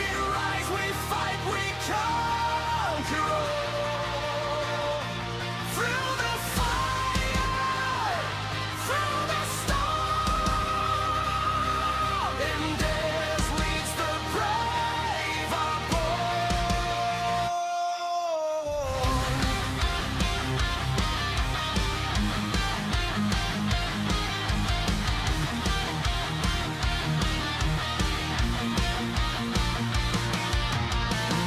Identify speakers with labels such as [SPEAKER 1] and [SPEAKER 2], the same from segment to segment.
[SPEAKER 1] rise, we fight, we conquer all. Through the fire, through the storm, Indez leads the brave are born.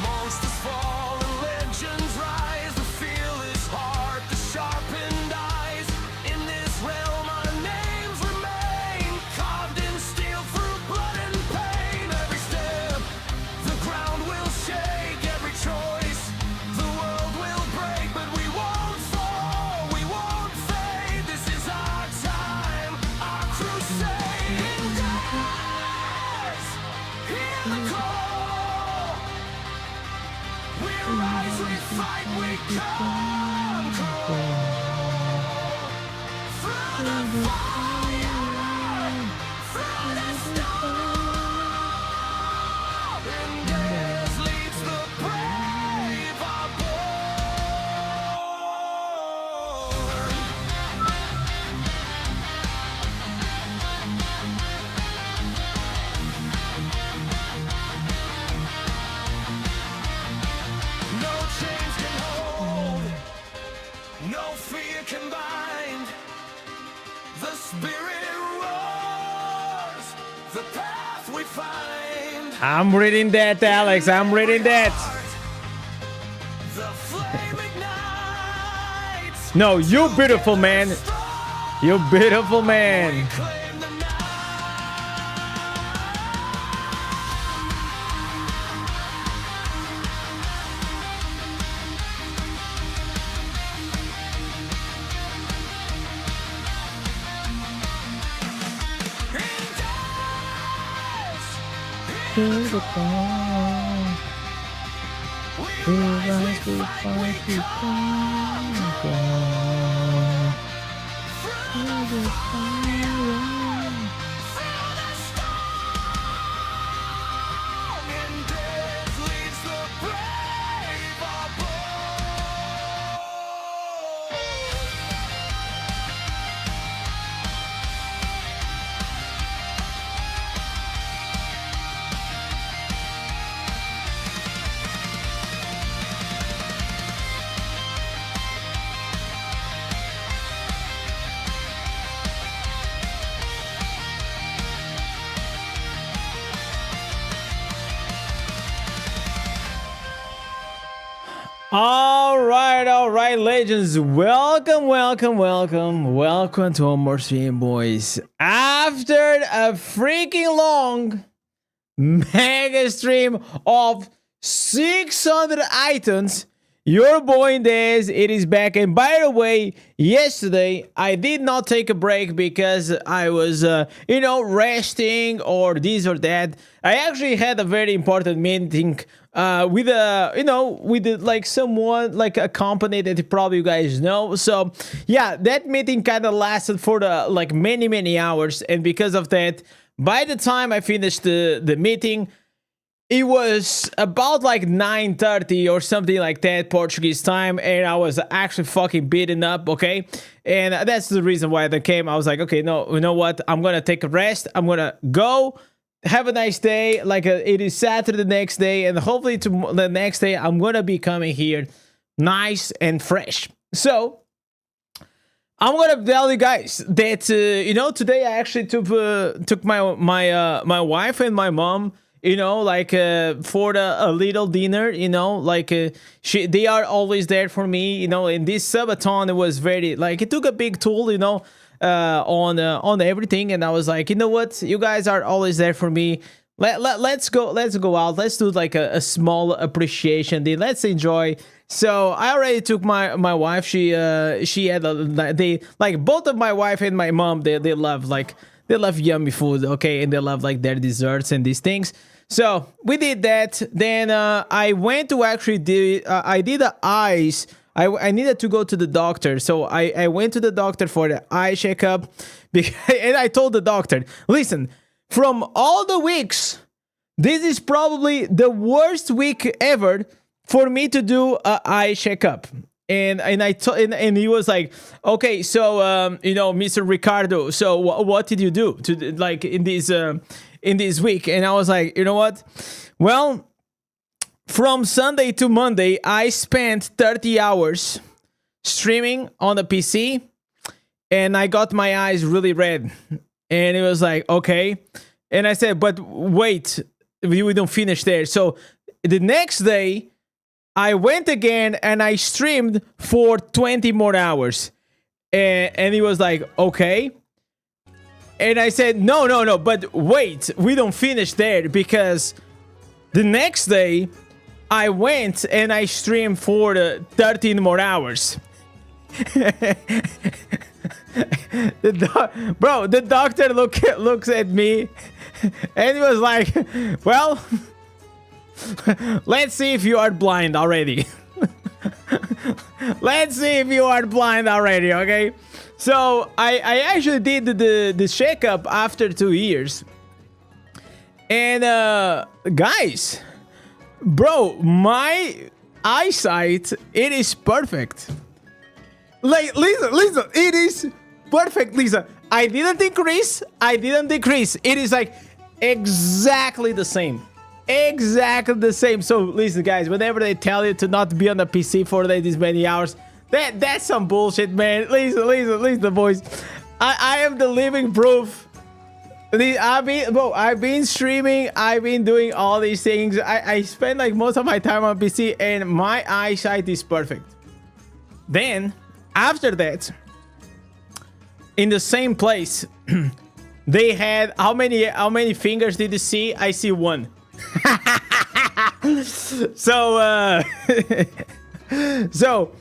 [SPEAKER 1] Monsters fall and legends rise. The feel is heart, the sharpened eyes. In this realm, our names remain carved in steel through blood and pain. Every step, the ground will shake. Every choice, the world will break. But we won't fall, we won't fade. This is our time, our crusade. Indez, hear the call. We rise, we fight, we conquer all. Through the fire, through the storm, Indez leads the brave are born. No chains can hold, no fear can bind. The spirit roars, the path we find.
[SPEAKER 2] I'm reading that, Alex. I'm reading that.
[SPEAKER 1] The flame ignites.
[SPEAKER 2] No, you beautiful man. You beautiful man.
[SPEAKER 1] Claim the night. Indez, we rise, we fight, we conquer. Through the fire, through the storm, Indez leads the brave are born.
[SPEAKER 2] All right, legends. Welcome to one more stream, boys. After a freaking long mega stream of 600 items, your boy Indez, it is back. And by the way, yesterday I did not take a break because I was, resting or this or that. I actually had a very important meeting with someone, like a company that probably you guys know. So yeah, that meeting kind of lasted for many hours, and because of that, by the time I finished the meeting, it was about like 9:30 or something like that Portuguese time, and I was actually fucking beaten up, okay? And that's the reason why I came. I was like, okay, no, you know what? I'm gonna take a rest. I'm gonna go. Have a nice day. It is Saturday the next day, and hopefully the next day I'm gonna be coming here nice and fresh. So I'm gonna tell you guys that today I actually took my wife and my mom, for a little dinner. They are always there for me. In this Subathon, it was very it took a big toll, on everything, and I was like, you know what, you guys are always there for me. Let's go out, let's do a small appreciation day, let's enjoy. So I already took my wife. She had both of my wife and my mom, they love yummy food, okay, and they love their desserts and these things. So we did that. Then I went to actually I did the eyes. I needed to go to the doctor, so I went to the doctor for the eye checkup, and I told the doctor, listen, from all the weeks This is probably the worst week ever for me to do a eye checkup. And and he was like, okay, so you know, Mr. Ricardo, so what did you do to like in this week? And I was like, you know what? Well, from Sunday to Monday, I spent 30 hours streaming on the PC, and I got my eyes really red. And it was like, okay. And I said, but wait, we don't finish there. So the next day, I went again and I streamed for 20 more hours. And he was like, okay. And I said, no, but wait, we don't finish there, because the next day I went and I streamed for 13 more hours. The doctor looks at me and he was like, well, let's see if you are blind already. Let's see if you are blind already, okay? So I actually did the checkup after 2 years. And guys, bro, my eyesight, it is perfect. Like, listen, it is perfect, Lisa. I didn't decrease. It is like exactly the same. Exactly the same. So listen, guys, whenever they tell you to not be on the PC for these many hours, that's some bullshit, man. Listen, boys. I am the living proof. I've been streaming. I've been doing all these things. I spend like most of my time on PC, and my eyesight is perfect. Then after that, in the same place, they had how many fingers did you see? I see one. So so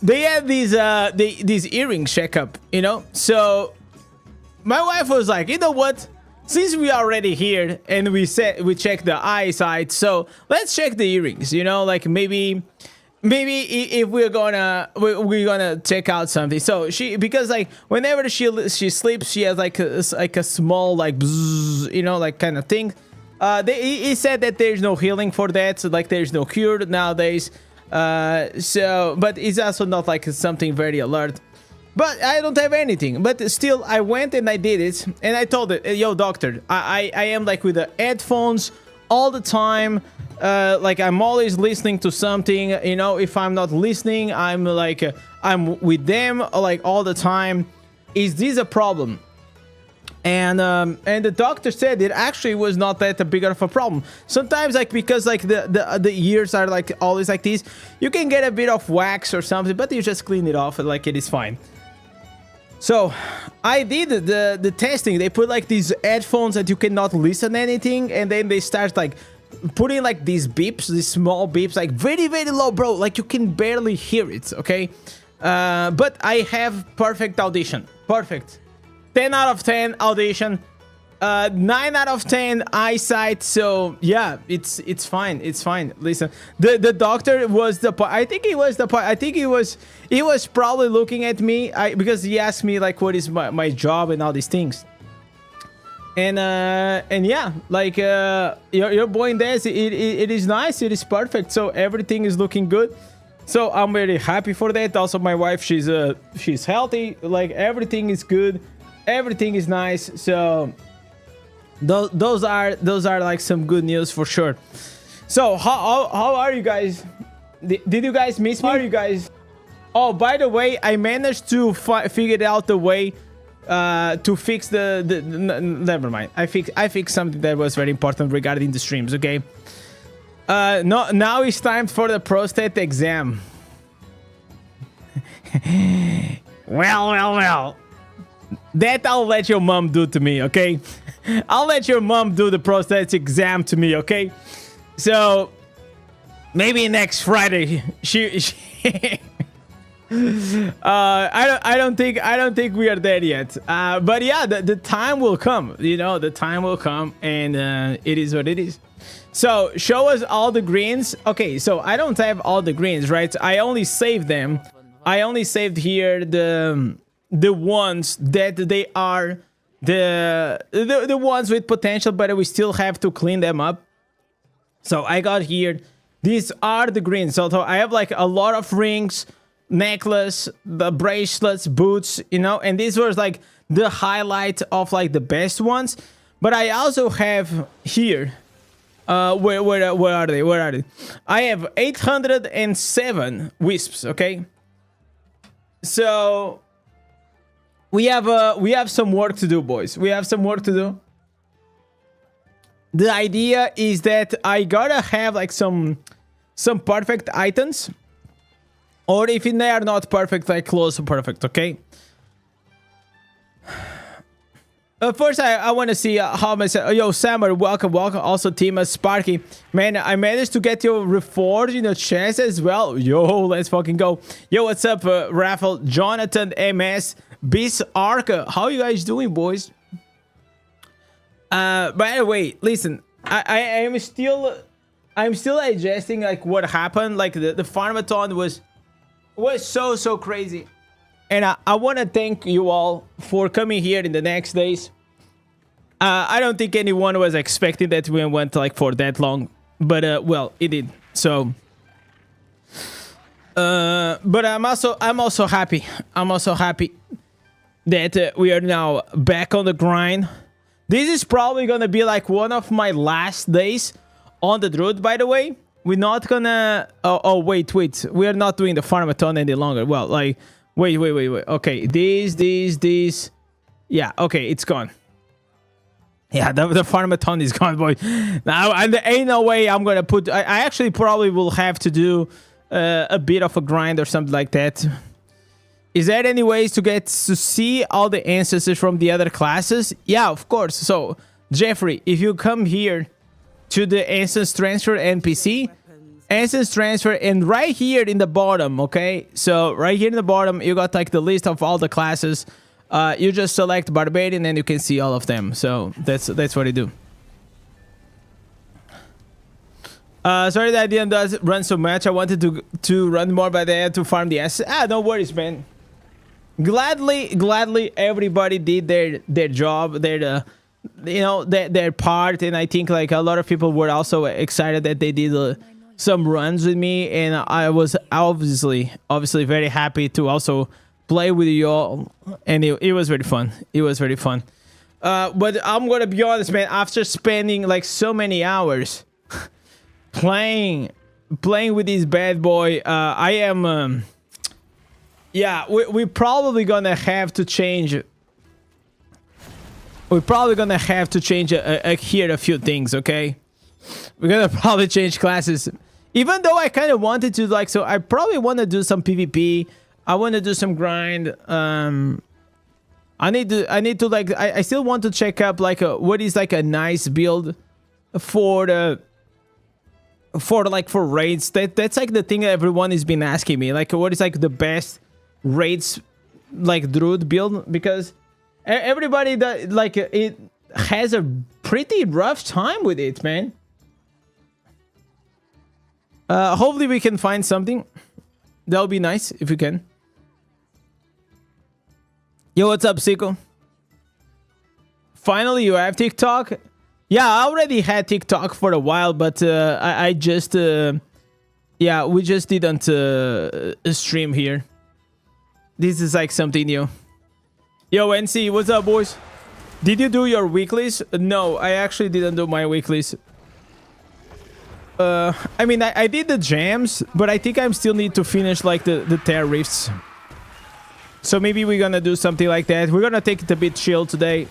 [SPEAKER 2] they had these earrings checkup, you know. So my wife was like, you know what? Since we are already here and we checked the eyesight, so let's check the earrings. You know, like maybe if we're gonna check out something. So because like whenever she sleeps, she has like a small like bzzz, you know, like kind of thing. He said that there's no healing for that, so like there's no cure nowadays. So but it's also not like something very alert. But I don't have anything. But still, I went and I did it, and I told it, yo, doctor, I am like with the headphones all the time. Like I'm always listening to something, you know. If I'm not listening, I'm like I'm with them like all the time. Is this a problem? And the doctor said it actually was not that big of a problem. Sometimes, like, because like the ears are like always like this, you can get a bit of wax or something, but you just clean it off and like it is fine. So I did the testing. They put like these headphones that you cannot listen to anything, and then they start like putting like these beeps, these small beeps, like very low, bro, like you can barely hear it. Okay, but I have perfect audition, perfect 10 out of 10 audition, 9 out of 10 eyesight. So yeah, it's fine, Listen, the doctor was I think he was probably looking at me because he asked me like what is my job and all these things. And yeah, like your boy Indez, it is nice, it is perfect, so everything is looking good. So I'm very happy for that. Also my wife, she's healthy, like everything is good, everything is nice. So those are like some good news for sure. So how are you guys? Did you guys miss me? How are you guys? Oh, by the way, I managed to figure out the way to fix never mind. I fixed something that was very important regarding the streams. Okay. No, now it's time for the prostate exam. Well. That I'll let your mom do to me, okay? I'll let your mom do the prostate exam to me, okay? So maybe next Friday I don't think we are there yet. But yeah, the time will come, you know, the time will come, and it is what it is. So show us all the greens. Okay, so I don't have all the greens, right? I only saved them. I only saved here the ones that they are the ones with potential, but we still have to clean them up. So I got here. These are the greens. So I have like a lot of rings, necklace, the bracelets, boots, you know, and these were like the highlight of like the best ones. But I also have here, where are they? I have 807 wisps. Okay, so we have some work to do, boys. We have some work to do. The idea is that I gotta have like some perfect items, or if they are not perfect, like close to perfect. Okay. First, I want to see how myself. Yo, Sammer, welcome. Also, Team Sparky. Man, I managed to get your reforged in the chest as well. Yo, let's fucking go. Yo, what's up, Raffle, Jonathan, MS, Beast Arca? How you guys doing, boys? By the way, listen, I'm still digesting like what happened. Like the farmathon was so crazy. And I want to thank you all for coming here in the next days. I don't think anyone was expecting that we went like for that long, but well, it did. So, but I'm also happy. I'm also happy that we are now back on the grind. This is probably gonna be like one of my last days on the Druid. By the way, we're not gonna. Oh wait. We are not doing the farmathon any longer. Well, like. Wait. Okay, these. Yeah, okay, it's gone. Yeah, the farmathon is gone, boy. Now, and there ain't no way I'm gonna put. I actually probably will have to do a bit of a grind or something like that. Is there any ways to get to see all the ancestors from the other classes? Yeah, of course. So, Jeffrey, if you come here to the Ancestors Transfer NPC. Essence transfer, and right here in the bottom, okay, so right here in the bottom you got like the list of all the classes. You just select Barbarian and you can see all of them. So that's what I do. Sorry that I didn't run so much. I wanted to run more, but I had to farm the assets. No worries, man. Gladly everybody did their job, their part, and I think like a lot of people were also excited that they did some runs with me, and I was obviously very happy to also play with you all, and it was very fun. It was very fun. But I'm gonna be honest, man, after spending like so many hours playing with this bad boy, I am yeah, we're probably gonna have to change. We're probably gonna have to change here a few things, okay? We're gonna probably change classes. Even though I kind of wanted to, like, so I probably want to do some PvP. I want to do some grind. I need to like, I still want to check up like what is like a nice build for raids. That's like the thing that everyone has been asking me. Like, what is like the best raids like Druid build? Because everybody that like it has a pretty rough time with it, man. Hopefully we can find something. That would be nice if we can. Yo, what's up, Siko? Finally, you have TikTok? Yeah, I already had TikTok for a while, but I just... yeah, we just didn't stream here. This is like something new. Yo, NC, what's up, boys? Did you do your weeklies? No, I actually didn't do my weeklies. I mean, I did the jams, but I think I still need to finish like the Terrifts. So maybe we're gonna do something like that. We're gonna take it a bit chill today.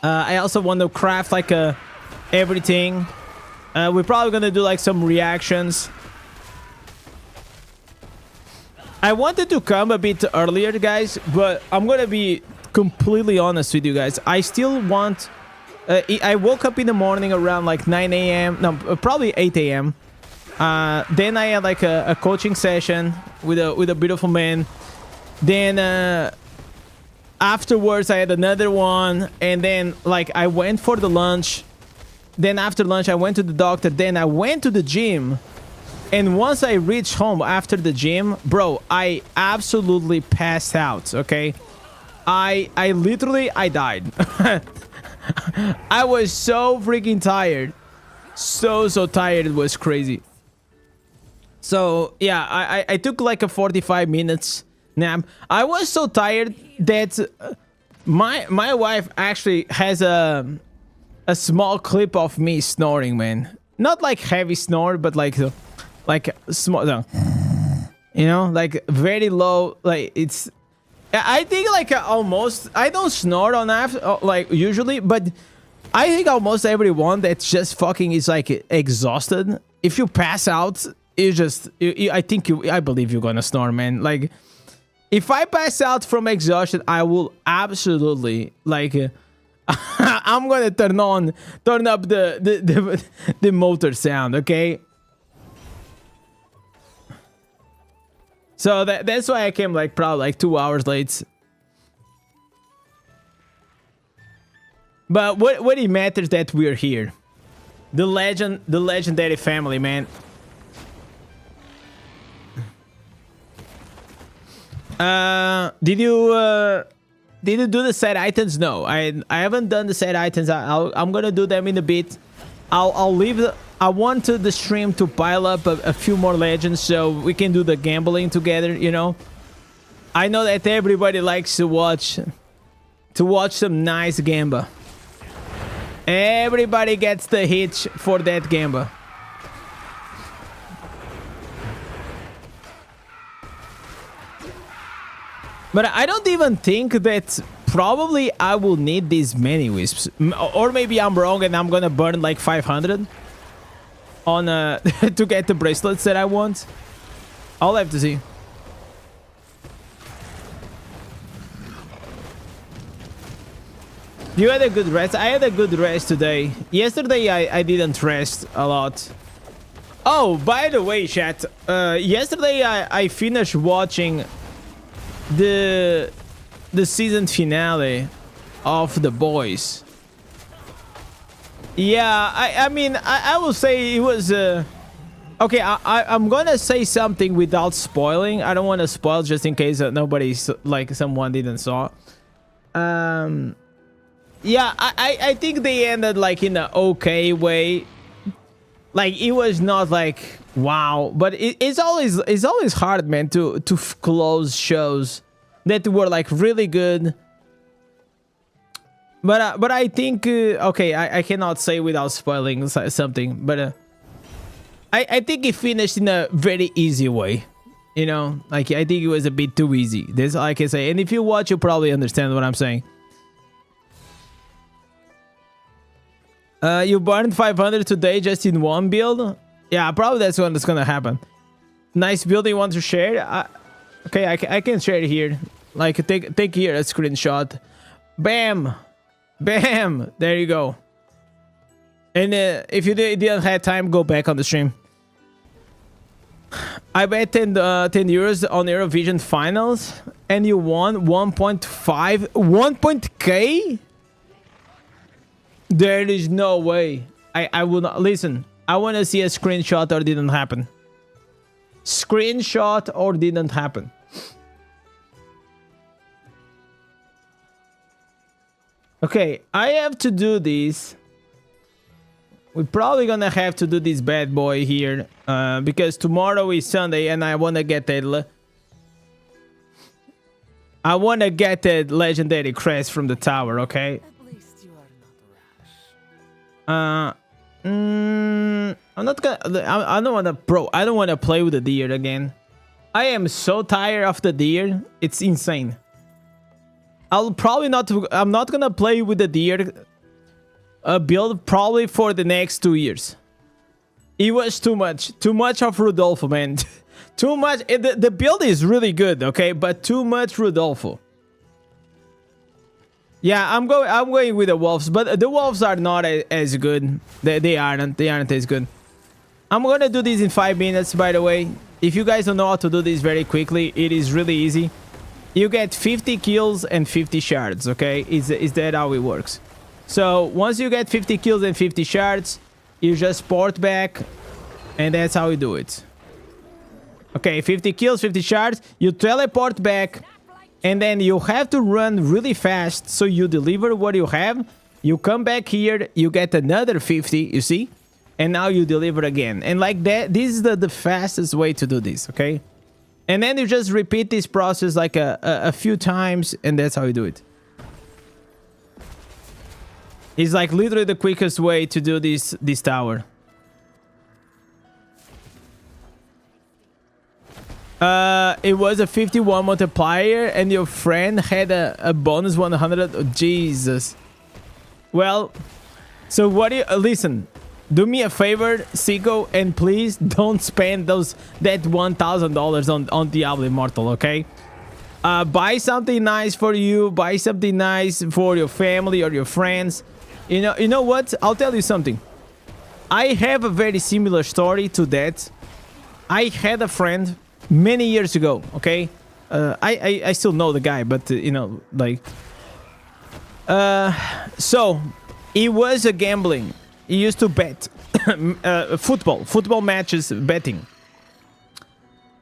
[SPEAKER 2] I also want to craft like everything. We're probably gonna do like some reactions. I wanted to come a bit earlier, guys, but I'm gonna be completely honest with you guys. I still want... I woke up in the morning around like 9 a.m. No, probably 8 a.m. Then I had like a coaching session with a beautiful man. Then afterwards I had another one, and then like I went for the lunch. Then after lunch I went to the doctor. Then I went to the gym. And once I reached home after the gym, bro, I absolutely passed out. Okay. I literally I died. I was so freaking tired. So tired, it was crazy. So yeah, I took like a 45 minutes nap. I was so tired that my wife actually has a small clip of me snoring, man. Not like heavy snore, but like small, you know, like very low. Like it's, I think like almost, I don't snore on app like usually, but I think almost everyone that's just fucking is like exhausted. If you pass out, you just, I believe you're gonna snore, man. Like, if I pass out from exhaustion, I will absolutely like. I'm gonna turn up the motor sound, okay? So that's why I came like probably like 2 hours late. But what it matters that we're here. The legendary family, man. Did you do the side items? No, I haven't done the side items. I'm gonna do them in a bit. I'll leave. I want the stream to pile up a few more legends so we can do the gambling together. You know, I know that everybody likes to watch some nice gamba. Everybody gets the hitch for that gamba. But I don't even think that probably I will need these many wisps. Or maybe I'm wrong and I'm gonna burn like 500 on to get the bracelets that I want. I'll have to see. You had a good rest? I had a good rest today. Yesterday I didn't rest a lot. Oh, by the way, chat. Yesterday I finished watching the season finale of The Boys. Yeah, I mean, I will say it was okay. I'm gonna say something without spoiling. I don't want to spoil just in case nobody's like someone didn't saw. Yeah, I think they ended like in an okay way. Like it was not like wow, but it's always hard, man, to close shows that were like really good. But I think okay, I cannot say without spoiling something, but I think it finished in a very easy way. You know, like I think it was a bit too easy. That's all I can say. And if you watch, you probably understand what I'm saying. You burned 500 today just in one build? Yeah, probably that's when it's gonna happen. Nice build you want to share? Okay, I can share it here. Like, take here a screenshot. Bam! Bam! There you go. And if you didn't have time, go back on the stream. I bet 10 euros on Eurovision finals, and you won 1.5... 1.k? There is no way. I will not... Listen, I want to see a screenshot or didn't happen. Screenshot or didn't happen. Okay, I have to do this. We're probably gonna have to do this bad boy here. Because tomorrow is Sunday and I want to get that... I want to get that legendary crest from the tower, okay? I'm not gonna. I don't want to I don't want to play with the deer again. I am so tired of the deer. It's insane. I'm not gonna play with the deer build probably for the next 2 years. It was too much of Rodolfo, man. Too much. The build is really good, okay, but too much Rodolfo. Yeah, I'm going with the wolves, but the wolves are not as good. They aren't as good. I'm gonna do this in 5 minutes, by the way. If you guys don't know how to do this very quickly, it is really easy. You get 50 kills and 50 shards, okay? Is that how it works? So once you get 50 kills and 50 shards, you just port back, and that's how you do it. Okay, 50 kills, 50 shards. You teleport back. And then you have to run really fast, so you deliver what you have. You come back here, you get another 50, you see? And now you deliver again. And like that, this is the fastest way to do this, okay? And then you just repeat this process like a few times, and that's how you do it. It's like literally the quickest way to do this tower. It was a 51 multiplier, and your friend had a bonus 100. Oh, Jesus. Well, so what do you... listen, do me a favor, Seiko, and please don't spend that $1,000 on Diablo Immortal, okay? Buy something nice for you. Buy something nice for your family or your friends. You know what? I'll tell you something. I have a very similar story to that. I had a friend many years ago, okay? I still know the guy, but, you know, like... so, he was a gambling. He used to bet. Football matches betting.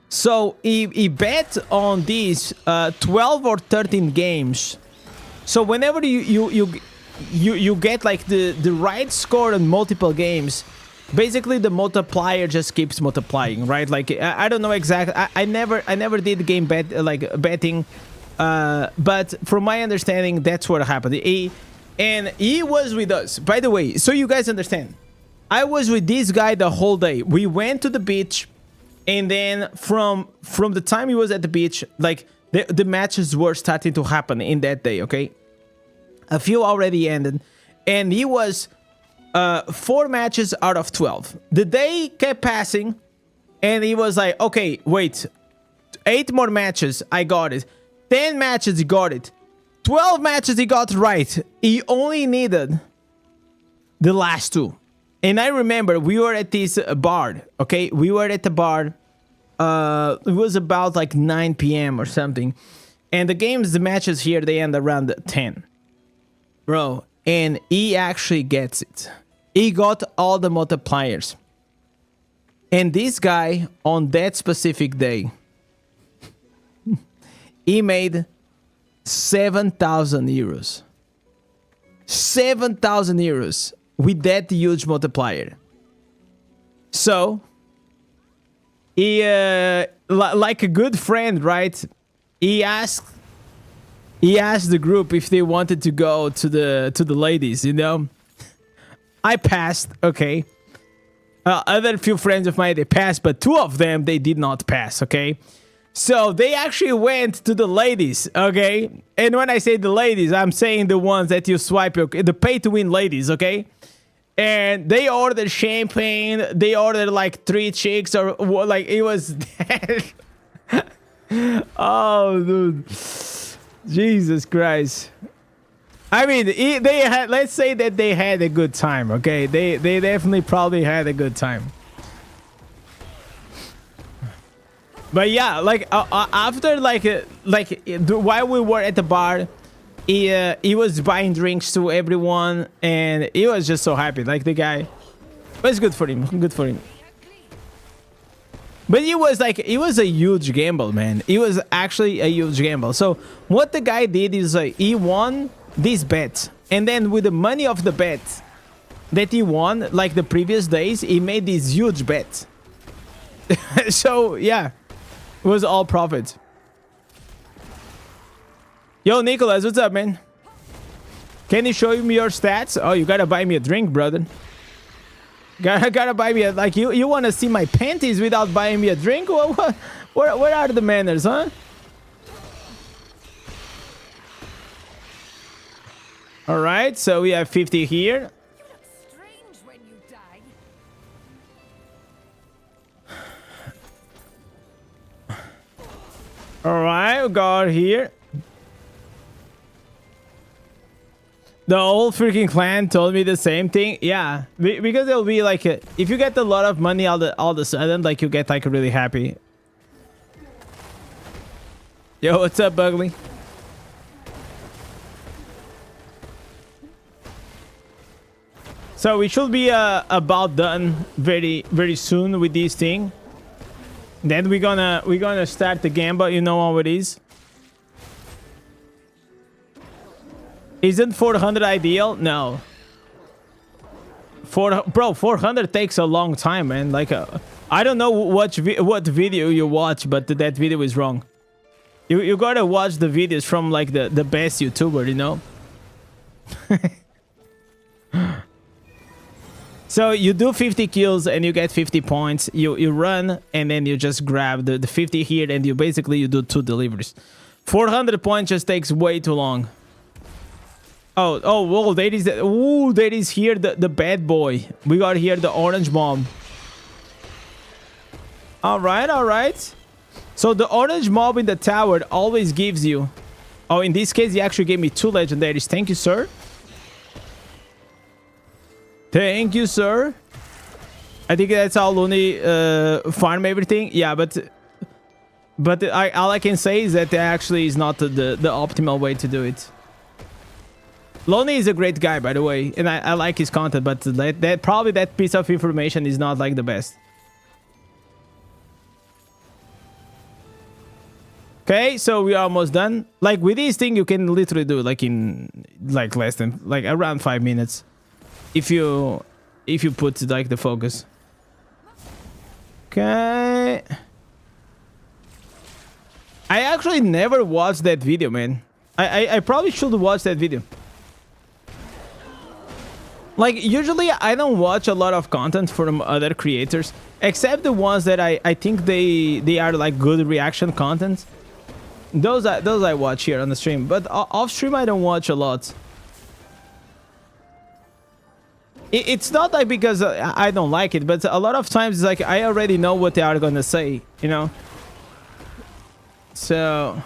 [SPEAKER 2] So, he bet on these 12 or 13 games. So, whenever you get like the right score on multiple games, basically the multiplier just keeps multiplying, right? Like I don't know exactly. I never did game betting, but from my understanding, that's what happened. He was with us, by the way, so you guys understand. I was with this guy the whole day. We went to the beach, and then from the time he was at the beach, like the matches were starting to happen in that day. Okay. A few already ended, and he was 4 matches out of 12. The day kept passing, and he was like, okay, wait, 8 more matches, I got it. 10 matches, he got it. 12 matches, he got right. He only needed the last 2. And I remember we were at this bar, okay? We were at the bar. It was about like 9 p.m. or something. And the matches here, they end around 10. Bro, and he actually gets it. He got all the multipliers. And this guy, on that specific day, he made 7,000 euros. 7,000 euros with that huge multiplier. So, he, like a good friend, right? He asked the group if they wanted to go to the ladies, you know. I passed, okay. Other few friends of mine, they passed, but 2 of them, they did not pass, okay. So they actually went to the ladies, okay. And when I say the ladies, I'm saying the ones that you swipe, the pay-to-win ladies, okay. And they ordered champagne. They ordered like 3 chicks, or like it was. Oh, dude. Jesus Christ. I mean, they had, let's say that they had a good time, okay? They definitely probably had a good time. But yeah, like after while we were at the bar, he was buying drinks to everyone, and he was just so happy. Like the guy, it was good for him. Good for him. But it was a huge gamble, man. It was actually a huge gamble. So what the guy did is he won this bet, and then with the money of the bet that he won, like the previous days, he made this huge bet. So yeah, it was all profit. Yo, Nicholas, what's up, man? Can you show me your stats? Oh, you gotta buy me a drink, brother. Gotta buy me a, like, you want to see my panties without buying me a drink? Where are the manners, huh? All right, so we have 50 here.
[SPEAKER 3] You look strange when you die.
[SPEAKER 2] All right, we got here. The whole freaking clan told me the same thing. Yeah, because it'll be like if you get a lot of money all of a sudden, like you get like really happy. Yo, what's up, Bugly? So we should be about done very soon with this thing. Then we're gonna start the gamble. You know how it is. Isn't 400 ideal? No. 400 takes a long time, man. Like, I don't know what video you watch, but that video is wrong. You gotta watch the videos from like the best YouTuber, you know. So you do 50 kills and you get 50 points. You run and then you just grab the 50 here and you basically do 2 deliveries. 400 points just takes way too long. Oh, whoa, there is here the bad boy. We got here the orange bomb. All right. So the orange mob in the tower always gives you... Oh, in this case, he actually gave me 2 legendaries. Thank you, sir. Thank you, sir. I think that's how Looney farm everything. Yeah, but all I can say is that actually is not the optimal way to do it. Lonely is a great guy, by the way, and I like his content, but probably that piece of information is not like the best. Okay, so we are almost done. Like with this thing, you can literally do like in like less than like around 5 minutes, if you put like the focus. Okay. I actually never watched that video, man. I probably should watch that video. Like, usually I don't watch a lot of content from other creators, except the ones that I think they are like good reaction content. Those I watch here on the stream, but off stream I don't watch a lot. It's not like because I don't like it, but a lot of times it's like I already know what they are gonna say, you know. So.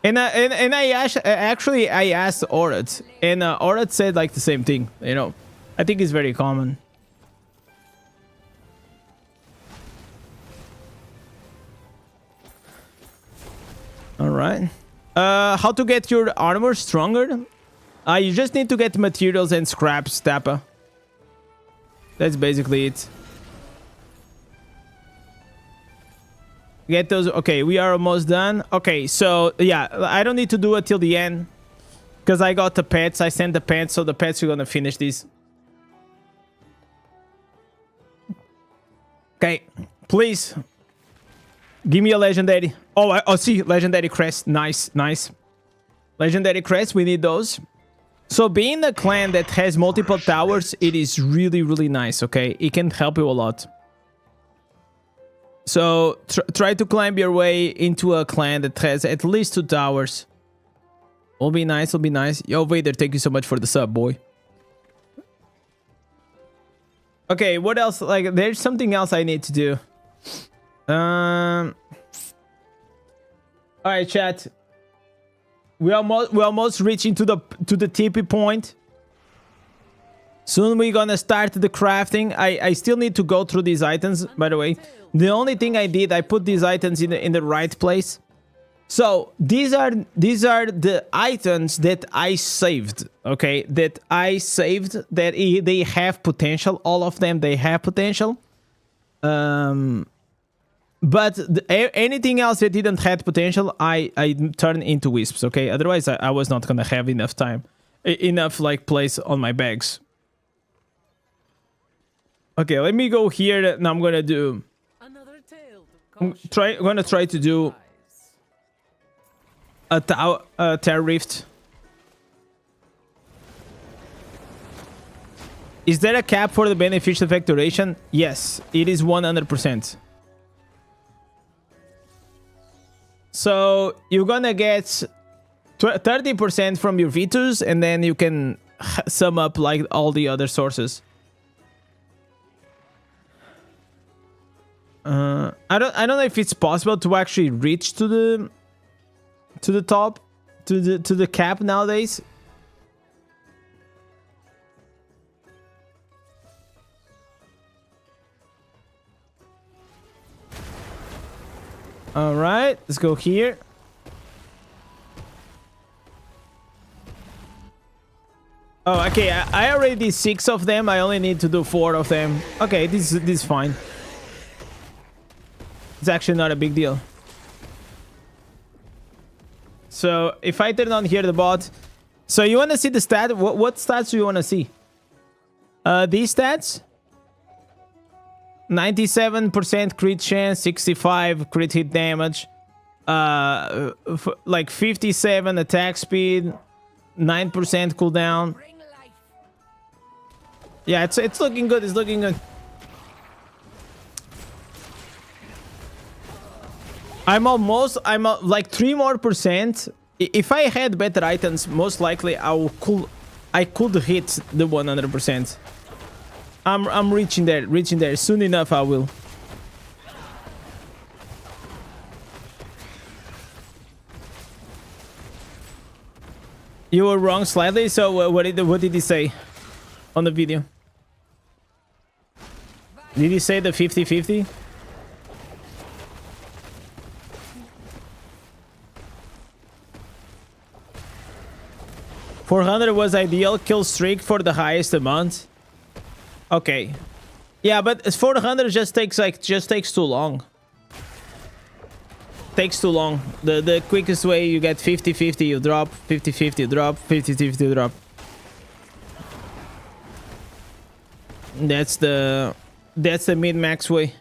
[SPEAKER 2] And I actually asked Orat, and Orat said like the same thing, you know. I think it's very common. All right. How to get your armor stronger? You just need to get materials and scraps, Tappa. That's basically it. Get those. Okay, we are almost done. Okay, so yeah, I don't need to do it till the end because I got the pets. I sent the pets, so the pets are gonna finish this. Okay, please give me a legendary. Oh, see, legendary crest. Nice. Legendary crest. We need those. So being a clan that has multiple towers, it is really nice. Okay, it can help you a lot. So try to climb your way into a clan that has at least 2 towers. Will be nice. Yo, Vader, thank you so much for the sub, boy. Okay, what else? Like, there's something else I need to do. All right, chat. We're almost reaching to the tippy point. Soon we're gonna start the crafting. I still need to go through these items, by the way. The only thing I did, I put these items in the right place. So these are the items that I saved, okay? That I saved, that they have potential. All of them, they have potential. But anything else that didn't have potential, I turned into wisps, okay? Otherwise, I was not gonna have enough time, enough like place on my bags. Okay, let me go here, and I'm gonna do. I'm gonna try to do a Terrift. Is there a cap for the beneficial effect duration? Yes, it is 100%. So you're gonna get 30% from your V2s, and then you can sum up like all the other sources. I don't know if it's possible to actually reach to the top, to the cap nowadays. All right, let's go here. Oh, okay. I already did 6 of them. I only need to do 4 of them. Okay, this is fine. It's actually not a big deal. So if I turn on here the bot, so you want to see the stat? What stats do you want to see? These stats: 97% crit chance, 65 crit hit damage, like 57 attack speed, 9% cooldown.
[SPEAKER 3] Bring life.
[SPEAKER 2] Yeah, it's looking good. It's looking good. I'm like 3 more percent. If I had better items, most likely I could hit the 100%. I'm reaching there. Soon enough I will. You were wrong slightly. So what did he say on the video? Did he say the 50-50? $400 was ideal kill streak for the highest amount. Okay, yeah, but 400 just takes too long. Takes too long. The quickest way you get 50-50, you drop 50-50, you drop 50-50, you drop. That's the min-max way.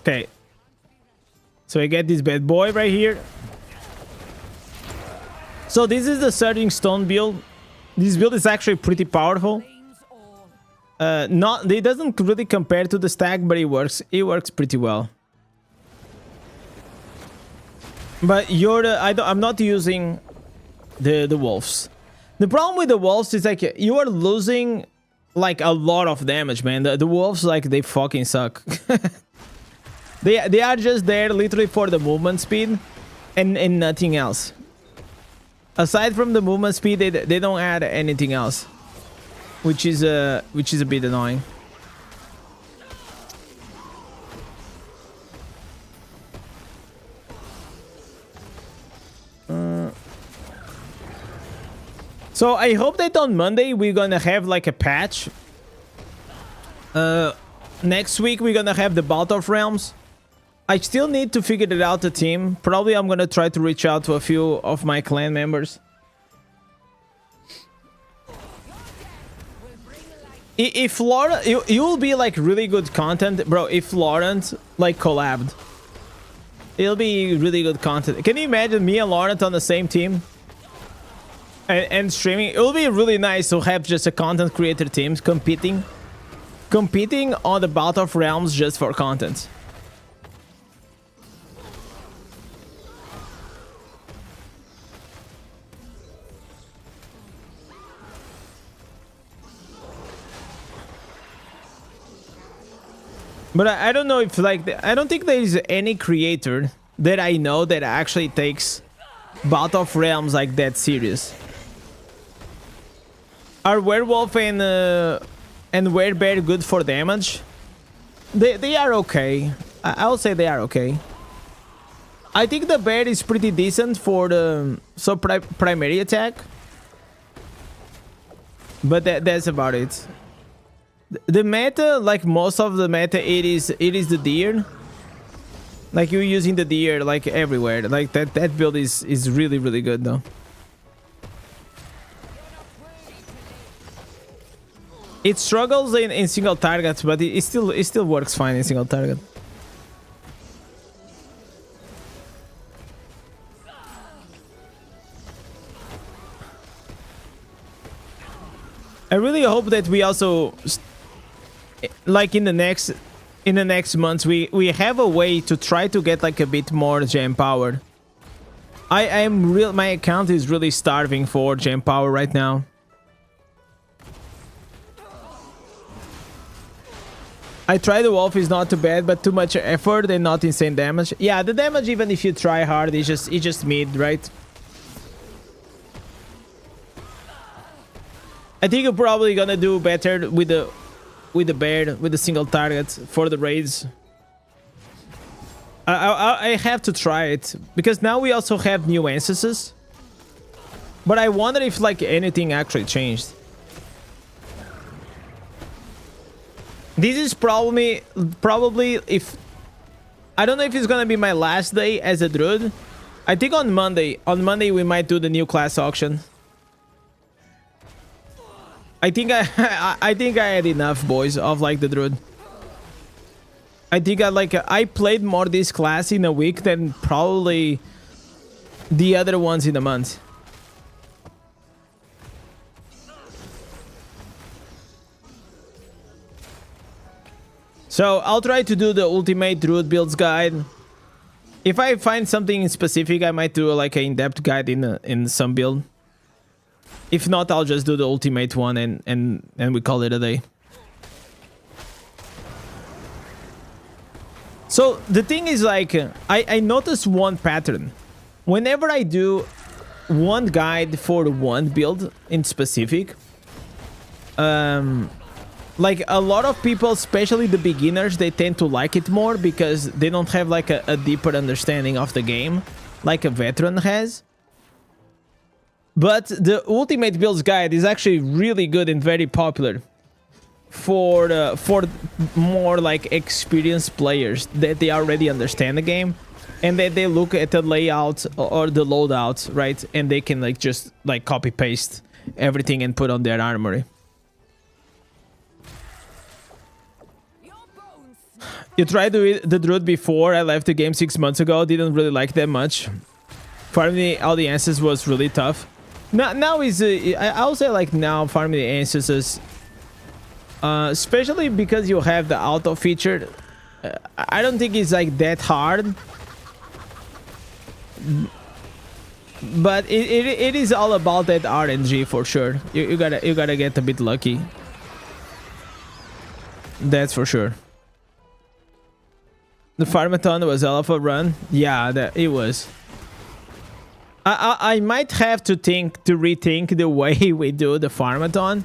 [SPEAKER 2] Okay. So I get this bad boy right here. So this is the Surging Stone build. This build is actually pretty powerful. It doesn't really compare to the stack, but it works. It works pretty well. But I'm not using the wolves. The problem with the wolves is like you are losing like a lot of damage, man. The wolves, like, they fucking suck. They are just there literally for the movement speed and nothing else. Aside from the movement speed, they don't add anything else, which is a bit annoying. So I hope that on Monday we're gonna have like a patch. Next week we're gonna have the Bout of Realms. I still need to figure it out, the team. Probably I'm gonna try to reach out to a few of my clan members. If Laurent, it will be like really good content, bro. If Laurent like collabed, it'll be really good content. Can you imagine me and Laurent on the same team? And streaming? It will be really nice to have just a content creator teams competing on the Bout of Realms just for content. But I don't know if like I don't think there is any creator that I know that actually takes Bout of Realms like that serious. Are Werewolf and Werebear good for damage? They are okay. I'll say they are okay. I think the bear is pretty decent for the primary attack. But that's about it. The meta, like most of the meta, it is the deer. Like you're using the deer like everywhere. Like that build is really, really good though. It struggles in single targets, but it still works fine in single target. I really hope that we also, like in the next months, we have a way to try to get like a bit more gem power. My account is really starving for gem power right now. I tried the wolf, is not too bad, but too much effort and not insane damage. Yeah, the damage, even if you try hard, is just mid, right? I think you're probably gonna do better with the bear, with the single target for the raids. I have to try it because now we also have new instances. But I wonder if like anything actually changed. This is probably if I don't know if it's gonna be my last day as a druid. I think on Monday we might do the new class auction. I think I think I had enough, boys, of like the druid. I think I played more this class in a week than probably the other ones in a month. So I'll try to do the ultimate druid builds guide. If I find something specific, I might do like an in-depth guide in some build. If not, I'll just do the ultimate one and we call it a day. So the thing is, like, I noticed one pattern. Whenever I do one guide for one build in specific, like a lot of people, especially the beginners, they tend to like it more because they don't have like a deeper understanding of the game like a veteran has. But the ultimate builds guide is actually really good and very popular for more like experienced players that they already understand the game and that they look at the layout or the loadout, right, and they can like just like copy paste everything and put on their armory. You tried the druid before. I left the game 6 months ago. Didn't really like that much. Farming all the answers was really tough. Now is I'll say like now farming the ancestors, especially because you have the auto feature. I don't think it's like that hard, but it is all about that RNG for sure. You gotta get a bit lucky. That's for sure. The farmathon was hell of a run. Yeah, it was. I might have to rethink the way we do the farmathon.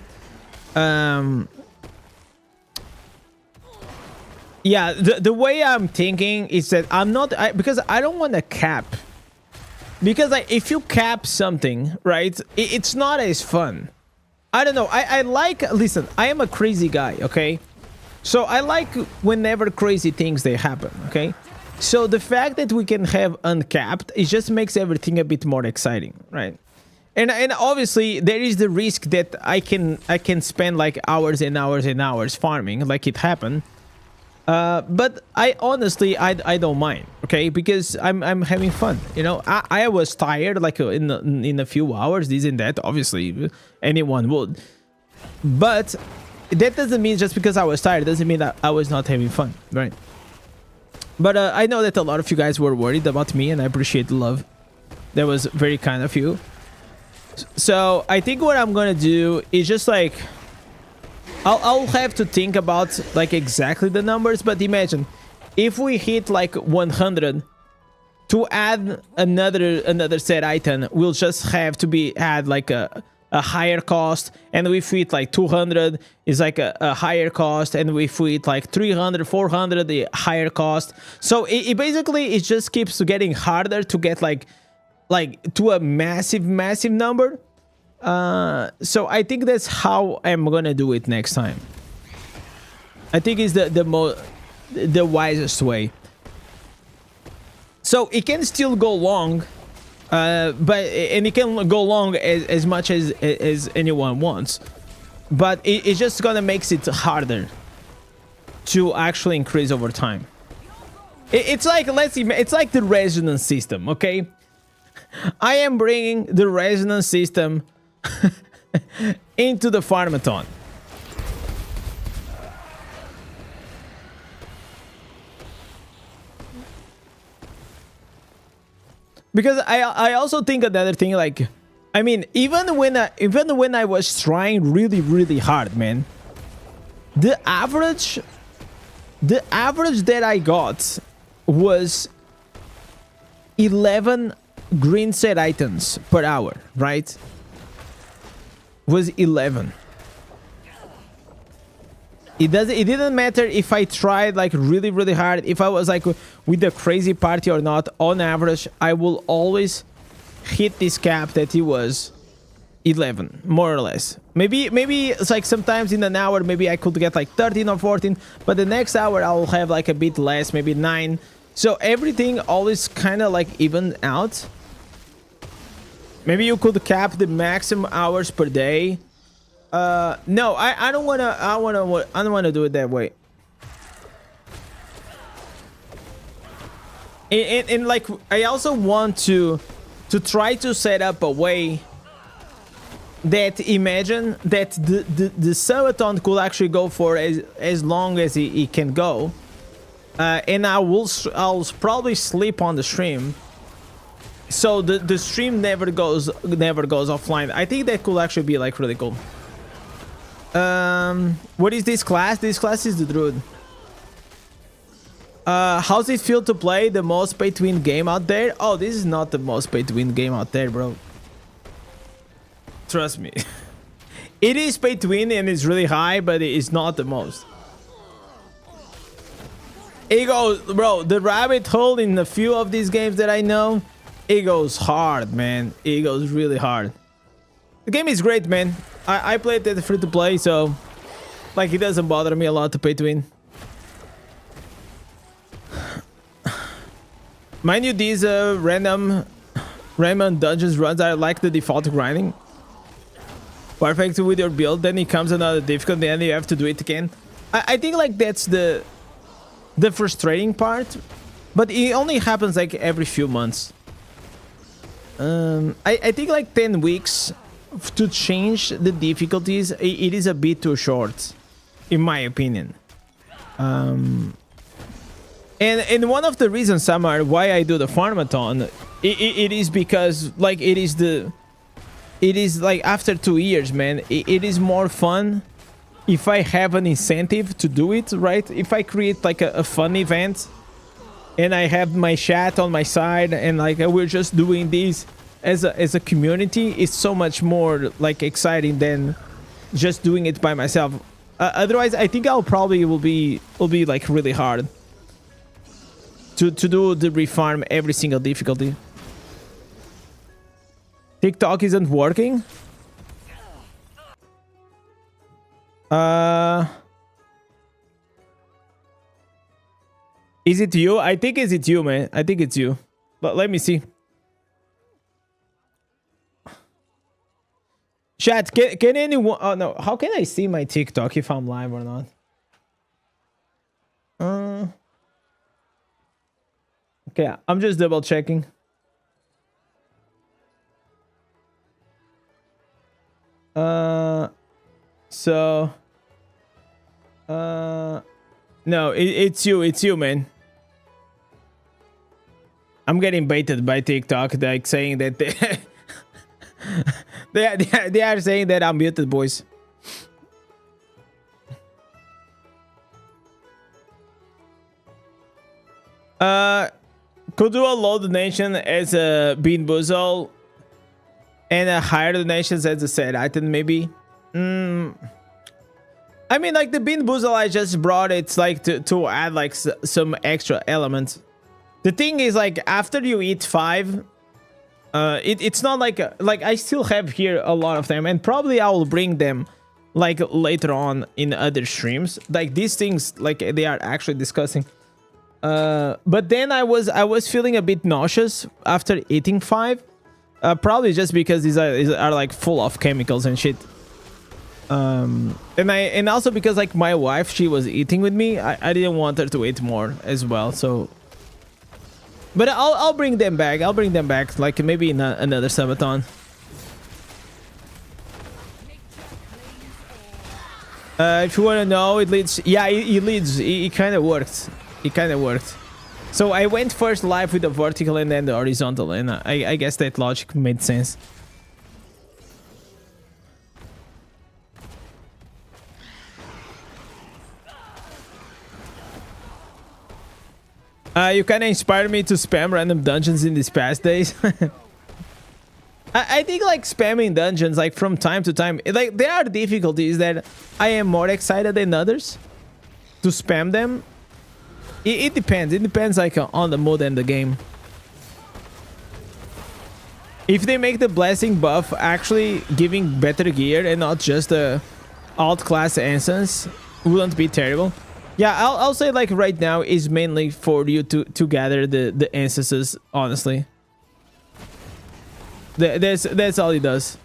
[SPEAKER 2] Yeah, the way I'm thinking is that I'm not because I don't want to cap. Because like, if you cap something, right, it's not as fun. I don't know. I like, listen, I am a crazy guy, okay? So I like whenever crazy things they happen, okay? So the fact that we can have uncapped, it just makes everything a bit more exciting, right? And obviously there is the risk that I can spend like hours and hours and hours farming, like it happened. But I honestly I don't mind, okay? Because I'm having fun, you know. I was tired like in a few hours, this and that. Obviously anyone would, but that doesn't mean just because I was tired doesn't mean that I was not having fun, right? But I know that a lot of you guys were worried about me, and I appreciate the love. That was very kind of you. So I think what I'm gonna do is just like I'll have to think about like exactly the numbers, but imagine if we hit like 100 to add another set item, we'll just have to add like a higher cost, and if we hit like 200 is like a higher cost, and if we hit like 300 400 the higher cost. So it basically it just keeps getting harder to get like to a massive number. So I think that's how I'm gonna do it next time. I think it's the wisest way. So it can still go long, but it can go long as much as anyone wants, but it's just gonna makes it harder to actually increase over time. It's like, let's see, it's like the resonance system, okay? I am bringing the resonance system into the farmathon. Because I also think another thing, like, I mean, even when I was trying really hard, man, the average that I got was 11 green set items per hour, right? Was 11. It didn't matter if I tried like really hard, if I was like with the crazy party or not. On average, I will always hit this cap that it was 11, more or less. Maybe it's like sometimes in an hour, maybe I could get like 13 or 14, but the next hour I'll have like a bit less, maybe 9. So everything always kind of like even out. Maybe you could cap the maximum hours per day. No, I don't wanna do it that way. And like I also want to try to set up a way that imagine that the Subathon could actually go for as long as it can go, and I'll probably sleep on the stream, so the stream never goes offline. I think that could actually be like really cool. What is this class? This class is the Druid. How's it feel to play the most pay to win game out there? Oh, this is not the most pay to win game out there, bro. Trust me. It is pay to win and it's really high, but it's not the most. It goes, bro, the rabbit hole in a few of these games that I know, it goes hard, man. It goes really hard. The game is great, man. I played it free to play, so like it doesn't bother me a lot to pay to win. Mind you, these random dungeons runs are like the default grinding. Perfect with your build, then it comes another difficult, then you have to do it again. I think like that's the frustrating part, but it only happens like every few months. I think like 10 weeks to change the difficulties, it is a bit too short, in my opinion. And one of the reasons, Samar, why I do the farmathon, it is because like it is like after 2 years, man, it is more fun if I have an incentive to do it, right? If I create like a fun event and I have my chat on my side and like we're just doing this as a community, it's so much more like exciting than just doing it by myself. Otherwise, I think I'll probably will be like really hard to do the refarm every single difficulty. TikTok isn't working. Is it you? I think it's you, man. I think it's you. But let me see. Chat, can anyone... Oh, no. How can I see my TikTok if I'm live or not? Okay, I'm just double checking. No, it's you, man. I'm getting baited by TikTok, like saying that they are saying that I'm muted, boys. Could do a low donation as a bean boozle and a higher donations as a set item, maybe. I mean, like the bean boozle I just brought, it's like to add like some extra elements. The thing is, like after you eat 5, it's not like I still have here a lot of them, and probably I will bring them like later on in other streams. Like these things, like they are actually disgusting. But then I was feeling a bit nauseous after eating 5. Probably just because these are like full of chemicals and shit. And also because like my wife, she was eating with me. I didn't want her to eat more as well. So, but I'll bring them back. I'll bring them back like maybe in another subathon. If you want to know, it leads. Yeah, it leads. It kind of worked. It kind of worked. So I went first live with the vertical and then the horizontal, and I guess that logic made sense. You kind of inspired me to spam random dungeons in these past days. I think like spamming dungeons like from time to time, like there are difficulties that I am more excited than others to spam them. It depends. It depends like on the mood and the game. If they make the blessing buff actually giving better gear and not just the alt class instance, wouldn't be terrible. Yeah, I'll say like right now is mainly for you to gather the instances, honestly. That's all it does.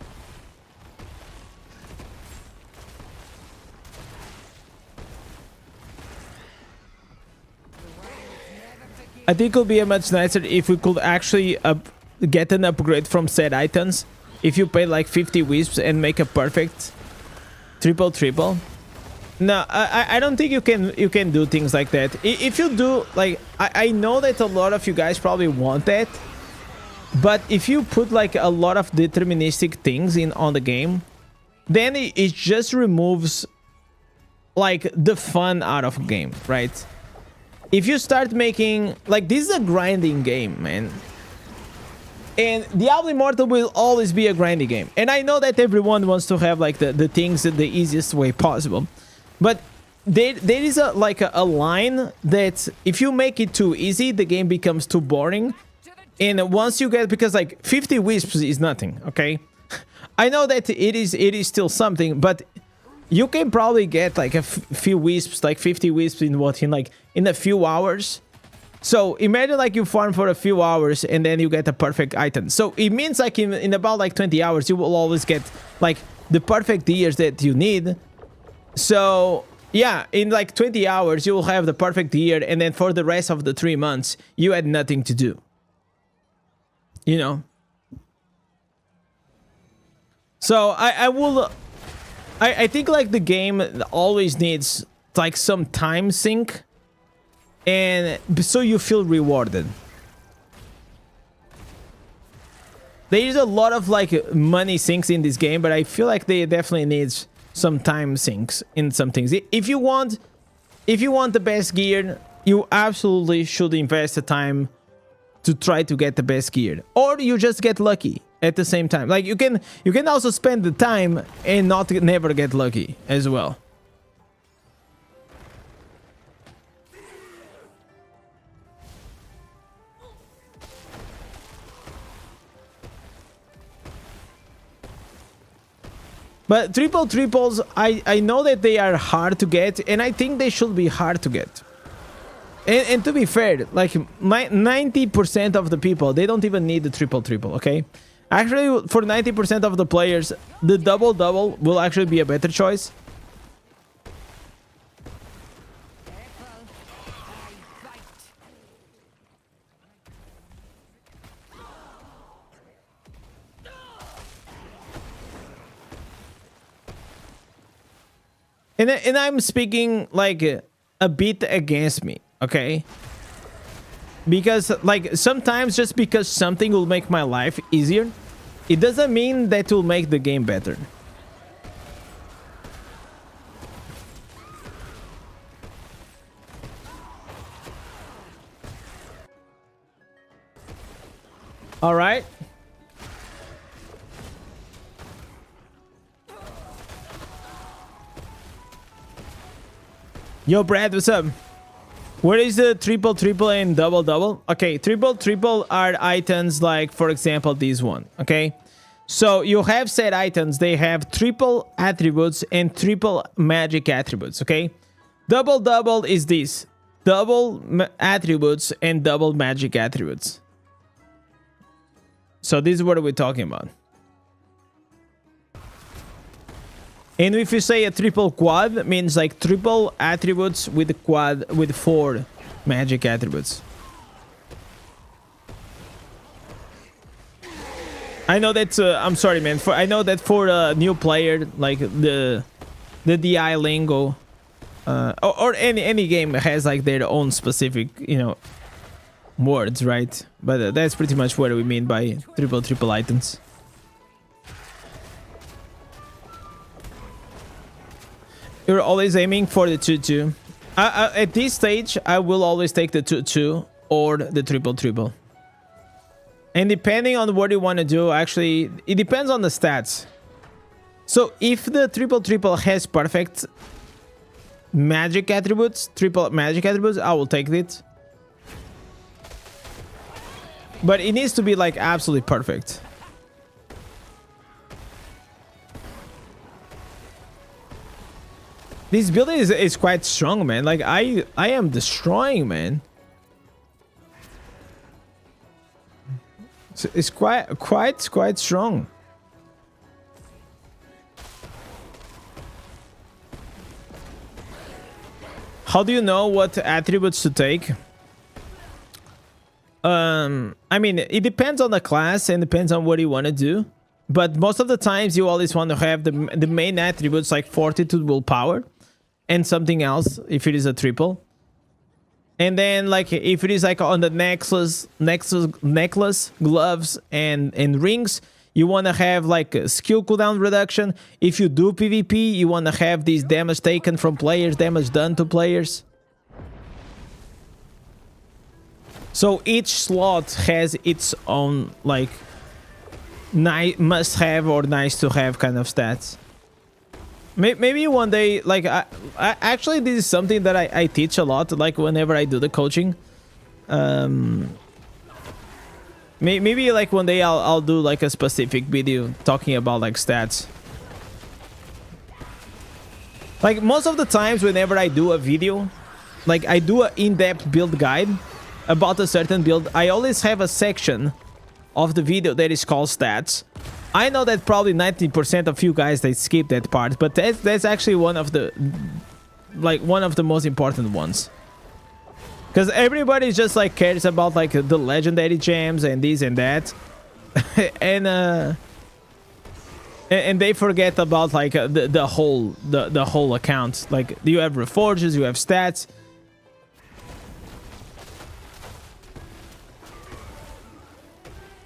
[SPEAKER 2] I think it would be a much nicer if we could actually get an upgrade from said items. If you pay like 50 wisps and make a perfect triple. No, I don't think you can do things like that. If you do, like, I know that a lot of you guys probably want that, but if you put like a lot of deterministic things in on the game, then it just removes like the fun out of a game, right? If you start making, like, this is a grinding game, man. And Diablo Immortal will always be a grinding game. And I know that everyone wants to have like the things the easiest way possible. But there is a line that if you make it too easy, the game becomes too boring. And once you get, because like 50 wisps is nothing, okay? I know that it is still something, but you can probably get like a few wisps, like 50 wisps in a few hours. So imagine like you farm for a few hours and then you get a perfect item. So it means like in about like 20 hours, you will always get like the perfect gears that you need. So yeah, in like 20 hours, you will have the perfect gear. And then for the rest of the 3 months, you had nothing to do. You know? So I think like the game always needs like some time sink, and so you feel rewarded. There is a lot of like money sinks in this game, but I feel like they definitely needs some time sinks in some things. If you want the best gear, you absolutely should invest the time to try to get the best gear, or you just get lucky at the same time. Like you can also spend the time and never get lucky as well. But triples, I know that they are hard to get, and I think they should be hard to get. And to be fair, like 90% of the people, they don't even need the triple, okay? Actually, for 90% of the players, the double will actually be a better choice. And I'm speaking like a bit against me, okay? Because like sometimes just because something will make my life easier, it doesn't mean that will make the game better. All right. Yo, Brad, what's up? What is the triple and double? Okay, triple are items like, for example, this one, okay? So you have set items, they have triple attributes and triple magic attributes, okay? Double is this. Double attributes and double magic attributes. So this is what we're talking about. And if you say a triple quad, it means like triple attributes with quad with 4 magic attributes. I know that I'm sorry, man. I know that for a new player, like the DI lingo, or any game has like their own specific, you know, words, right? But that's pretty much what we mean by triple items. You're always aiming for the 2-2. At this stage, I will always take the 2-2 or the triple. And depending on what you want to do, actually, it depends on the stats. So if the triple has perfect magic attributes, triple magic attributes, I will take it. But it needs to be like absolutely perfect. This build is quite strong, man. Like I am destroying, man. It's quite strong. How do you know what attributes to take? I mean, it depends on the class and depends on what you want to do. But most of the times you always want to have the main attributes like fortitude, willpower, and something else if it is a triple. And then like if it is like on the necklace, gloves, and rings, you want to have like a skill cooldown reduction. If you do PvP, you want to have these damage taken from players, damage done to players. So each slot has its own like must have or nice to have kind of stats. Maybe one day, like I actually this is something that I teach a lot, like whenever I do the coaching. Maybe like one day I'll do like a specific video talking about like stats. Like most of the times whenever I do a video, like I do an in-depth build guide about a certain build, I always have a section of the video that is called stats. I know that probably 90% of you guys they skip that part, but that's actually one of the most important ones. Because everybody just like cares about like the legendary gems and this and that, and they forget about like the whole account. Like you have reforges, you have stats.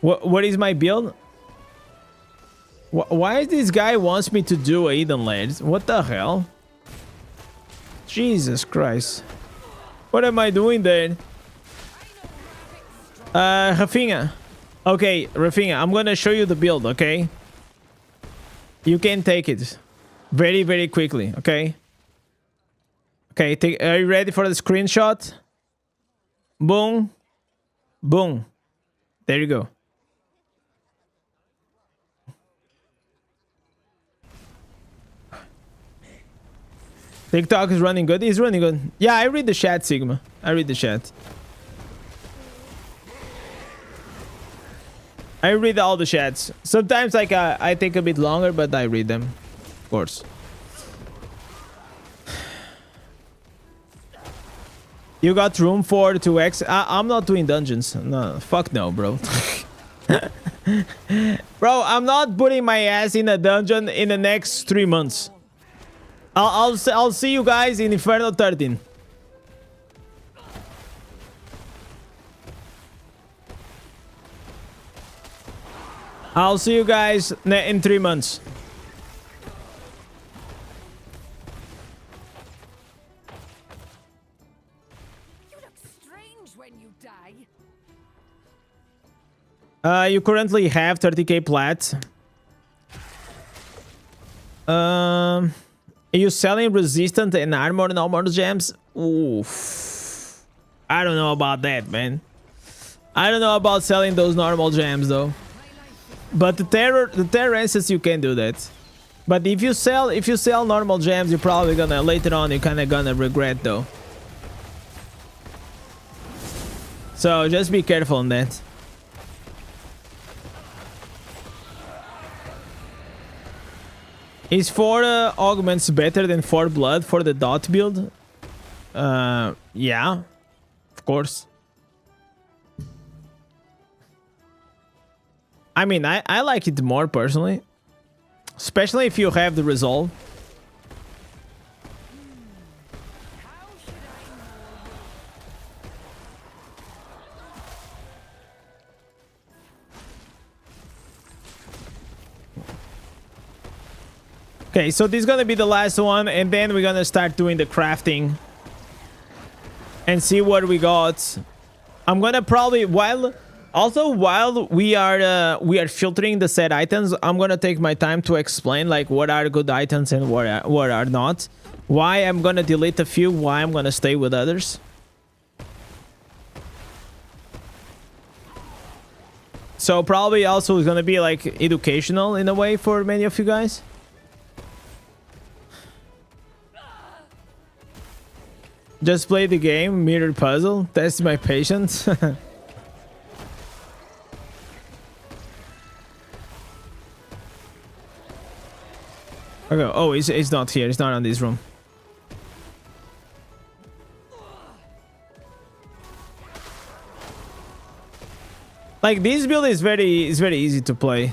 [SPEAKER 2] What is my build? Why this guy wants me to do a hidden ledge? What the hell? Jesus Christ. What am I doing then? Rafinha. Okay, Rafinha, I'm gonna show you the build, okay? You can take it very, very quickly, okay? Okay, are you ready for the screenshot? Boom. Boom. There you go. TikTok is running good. He's running good. Yeah, I read the chat, Sigma. I read the chat. I read all the chats. Sometimes like I take a bit longer, but I read them. Of course. You got room for 2x? I'm not doing dungeons. No, fuck no, bro. Bro, I'm not putting my ass in a dungeon in the next 3 months. I'll see you guys in Inferno 13. I'll see you guys in 3 months.
[SPEAKER 3] You look strange when you die.
[SPEAKER 2] You currently have 30k plat. Are you selling resistant and armor gems? Oof. I don't know about that, man. I don't know about selling those normal gems though. But the terror essence you can do that. But if you sell normal gems, you're probably gonna later on you're kinda gonna regret though. So just be careful on that. Is 4 augments better than 4 blood for the dot build? Yeah, of course. I mean, I like it more personally. Especially if you have the resolve. Okay, so this is gonna be the last one, and then we're gonna start doing the crafting and see what we got. I'm gonna probably while we are filtering the set items, I'm gonna take my time to explain like what are good items and what are not, why I'm gonna delete a few, why I'm gonna stay with others. So probably also is gonna be like educational in a way for many of you guys. Just play the game, mirror puzzle, test my patience. Okay, oh, it's not here. It's not on this room. Like this build is very easy to play.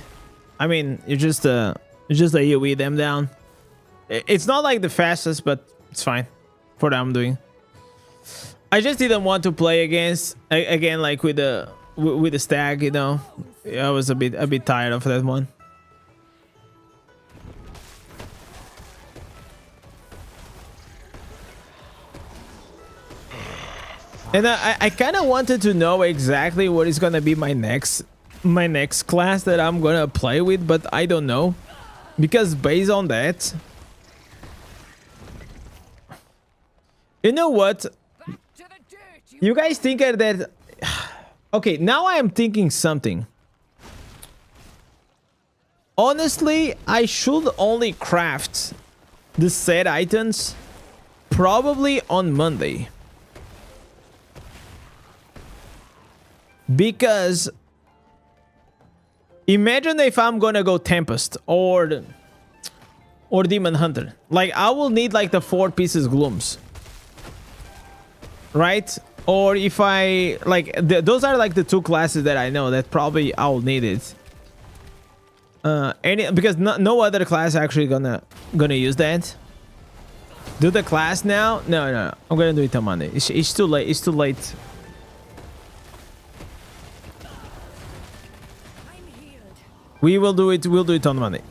[SPEAKER 2] I mean, you just AoE them down. It's not like the fastest, but it's fine for what I'm doing. I just didn't want to play again like with the stag, you know. I was a bit tired of that one. And I kind of wanted to know exactly what is gonna be my next class that I'm gonna play with, but I don't know, because based on that, you know what?
[SPEAKER 3] Back to the dirt,
[SPEAKER 2] You guys think that? Okay, now I am thinking something. Honestly, I should only craft the set items probably on Monday. Because imagine if I'm gonna go Tempest or Demon Hunter. Like, I will need like the 4 pieces glooms, right? Or if I like those are like the 2 classes that I know that probably I'll need it. Because no other class actually gonna use that. Do the class now? No. I'm gonna do it on Monday. It's too late. It's too late. We'll do it on Monday.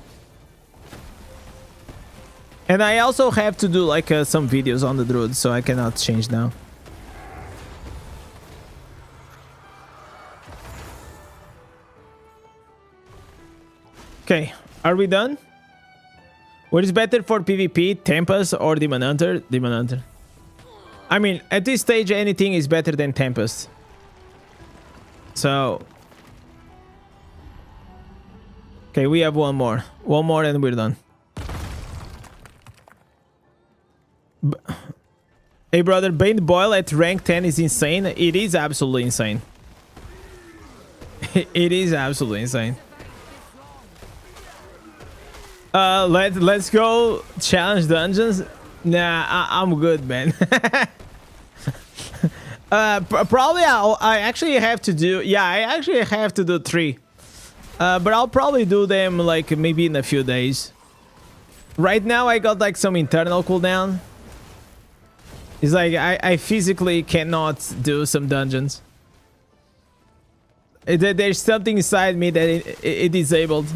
[SPEAKER 2] And I also have to do like some videos on the druid, so I cannot change now. Okay, are we done? What is better for PvP, Tempest or Demon Hunter? Demon Hunter. I mean, at this stage, anything is better than Tempest. So... okay, we have one more and we're done. Hey brother, Bane Boil at rank 10 is insane. It is absolutely insane. It is absolutely insane. Let's go challenge dungeons. Nah, I'm good, man. Probably I actually have to do, yeah, I actually have to do 3. But I'll probably do them like maybe in a few days. Right now I got like some internal cooldown. It's like I physically cannot do some dungeons. There's something inside me that it disabled.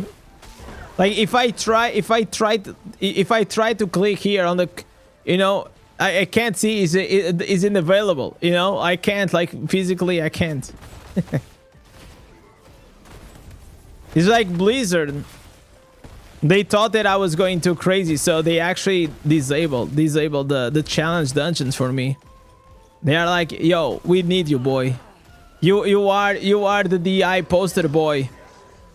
[SPEAKER 2] Like if I try to click here on the, you know, I can't see is unavailable. You know, I can't, like, physically I can't. It's like Blizzard. They thought that I was going too crazy, so they actually disabled the challenge dungeons for me. They are like, yo, we need you, boy. You are the DI poster boy.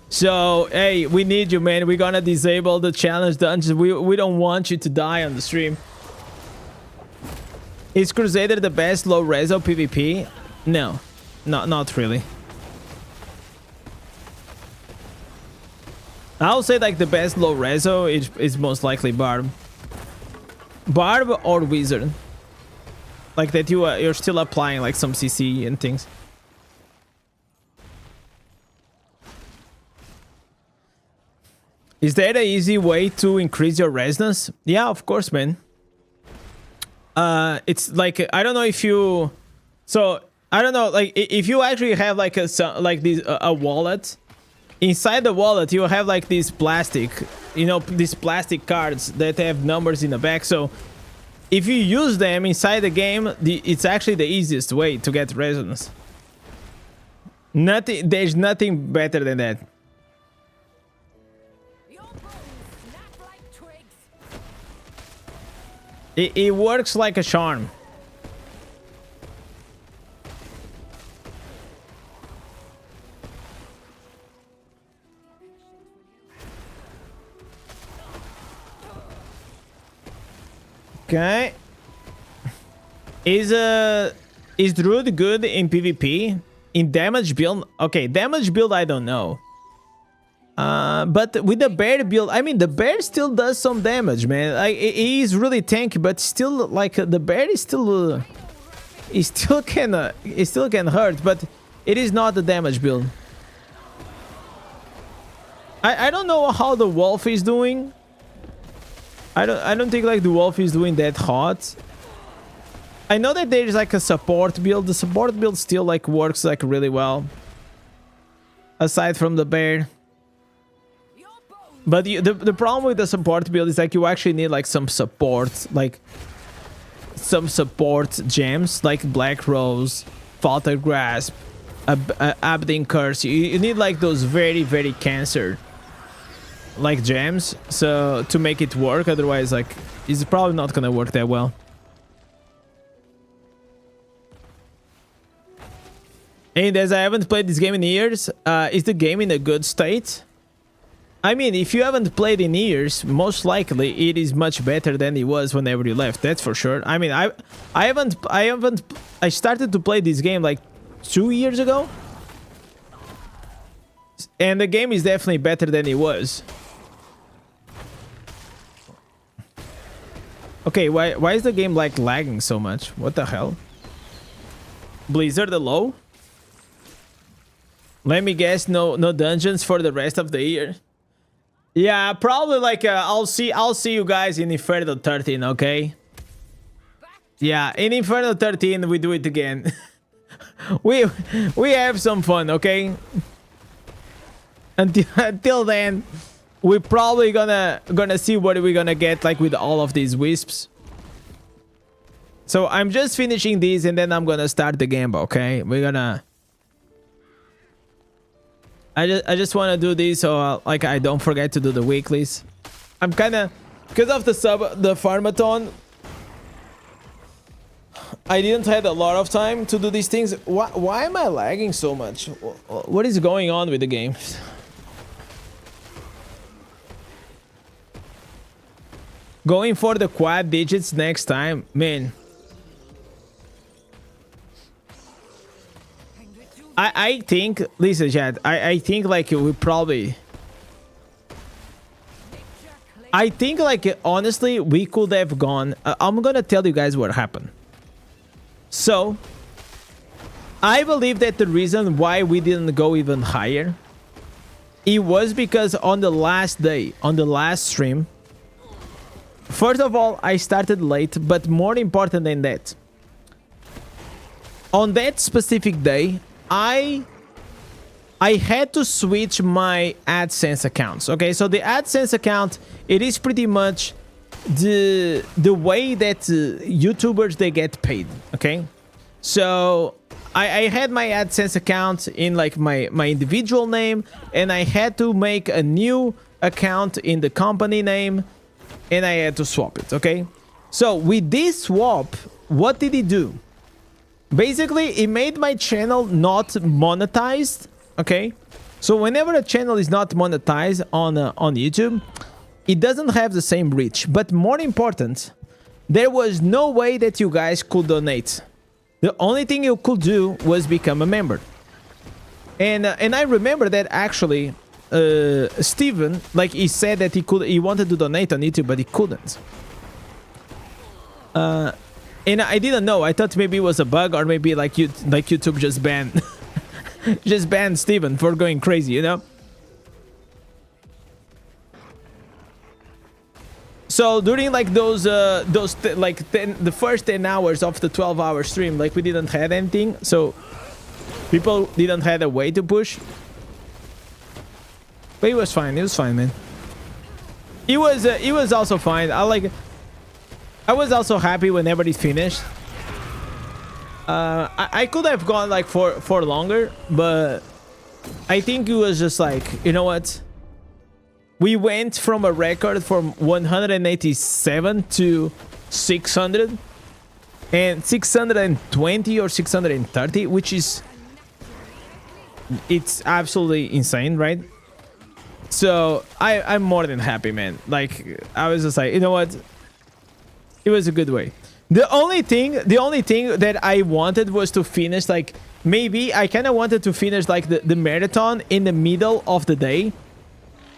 [SPEAKER 2] So hey, we need you, man. We're gonna disable the challenge dungeons. We don't want you to die on the stream. Is Crusader the best low reso PvP? No, not really. I'll say like the best low reso is most likely Barb or Wizard. Like that you're still applying like some CC and things. Is that an easy way to increase your resonance? Yeah, of course, man. It's like, I don't know if you, so I don't know, like if you actually have like a wallet. Inside the wallet you have like these plastic, you know, these plastic cards that have numbers in the back. So if you use them inside the game, it's actually the easiest way to get resonance. There's nothing better than that.
[SPEAKER 3] Your bones snap like twigs.
[SPEAKER 2] It works like a charm. Okay. Is Druid good in PvP? In damage build? Okay, damage build I don't know. But with the bear build, I mean the bear still does some damage, man. Like he is really tanky, but still like the bear is still it still can hurt, but it is not the damage build. I don't know how the wolf is doing. I don't think like the wolf is doing that hot. I know that there is like a support build. The support build still like works like really well. Aside from the bear. But the problem with the support build is like you actually need like some support, like some support gems like Black Rose, Falter Grasp, Abdin Curse. You need like those very cancer like gems so to make it work. Otherwise like it's probably not gonna work that well. And as I haven't played this game in years, is the game in a good state? I mean, if you haven't played in years, most likely it is much better than it was whenever you left. That's for sure. I mean, I started to play this game like 2 years ago, and the game is definitely better than it was. Okay, why is the game like lagging so much? What the hell? Blizzard the low? Let me guess, no dungeons for the rest of the year. Yeah, probably like I'll see you guys in Inferno 13, okay? Yeah, in Inferno 13 we do it again. we have some fun, okay? Until then, we're probably gonna see what we're gonna get like with all of these wisps. So I'm just finishing these and then I'm gonna start the game, okay? We're gonna I just want to do this so like I don't forget to do the weeklies. I'm kind of, because of the farmathon, I didn't have a lot of time to do these things. Why am I lagging so much? What is going on with the game? Going for the quad digits next time, man. I think, listen, Chad, I think like we probably... I think like honestly we could have gone... I'm gonna tell you guys what happened. So, I believe that the reason why we didn't go even higher, it was because on the last day, on the last stream, first of all, I started late, but more important than that, on that specific day, I had to switch my AdSense accounts. Okay, so the AdSense account, it is pretty much the way that YouTubers they get paid. Okay, so I had my AdSense account in like my individual name, and I had to make a new account in the company name, and I had to swap it. Okay, so with this swap, what did it do? Basically, it made my channel not monetized, okay? So whenever a channel is not monetized on YouTube, it doesn't have the same reach. But more important, there was no way that you guys could donate. The only thing you could do was become a member. And I remember that actually, Steven, like he said that he wanted to donate on YouTube, but he couldn't. And I didn't know. I thought maybe it was a bug, or maybe like YouTube just banned just banned Steven for going crazy, you know? So during like the first 10 hours of the 12-hour stream, like we didn't have anything, so people didn't have a way to push. But it was fine. It was fine, man. It was also fine. I was also happy whenever it finished. I could have gone like for longer, but I think it was just like, you know what? We went from a record from 187 to 600 and 620 or 630, which is, it's absolutely insane, right? So I'm more than happy, man. Like I was just like, you know what? It was a good way. The only thing that I wanted was to finish, like, maybe I kind of wanted to finish like the marathon in the middle of the day,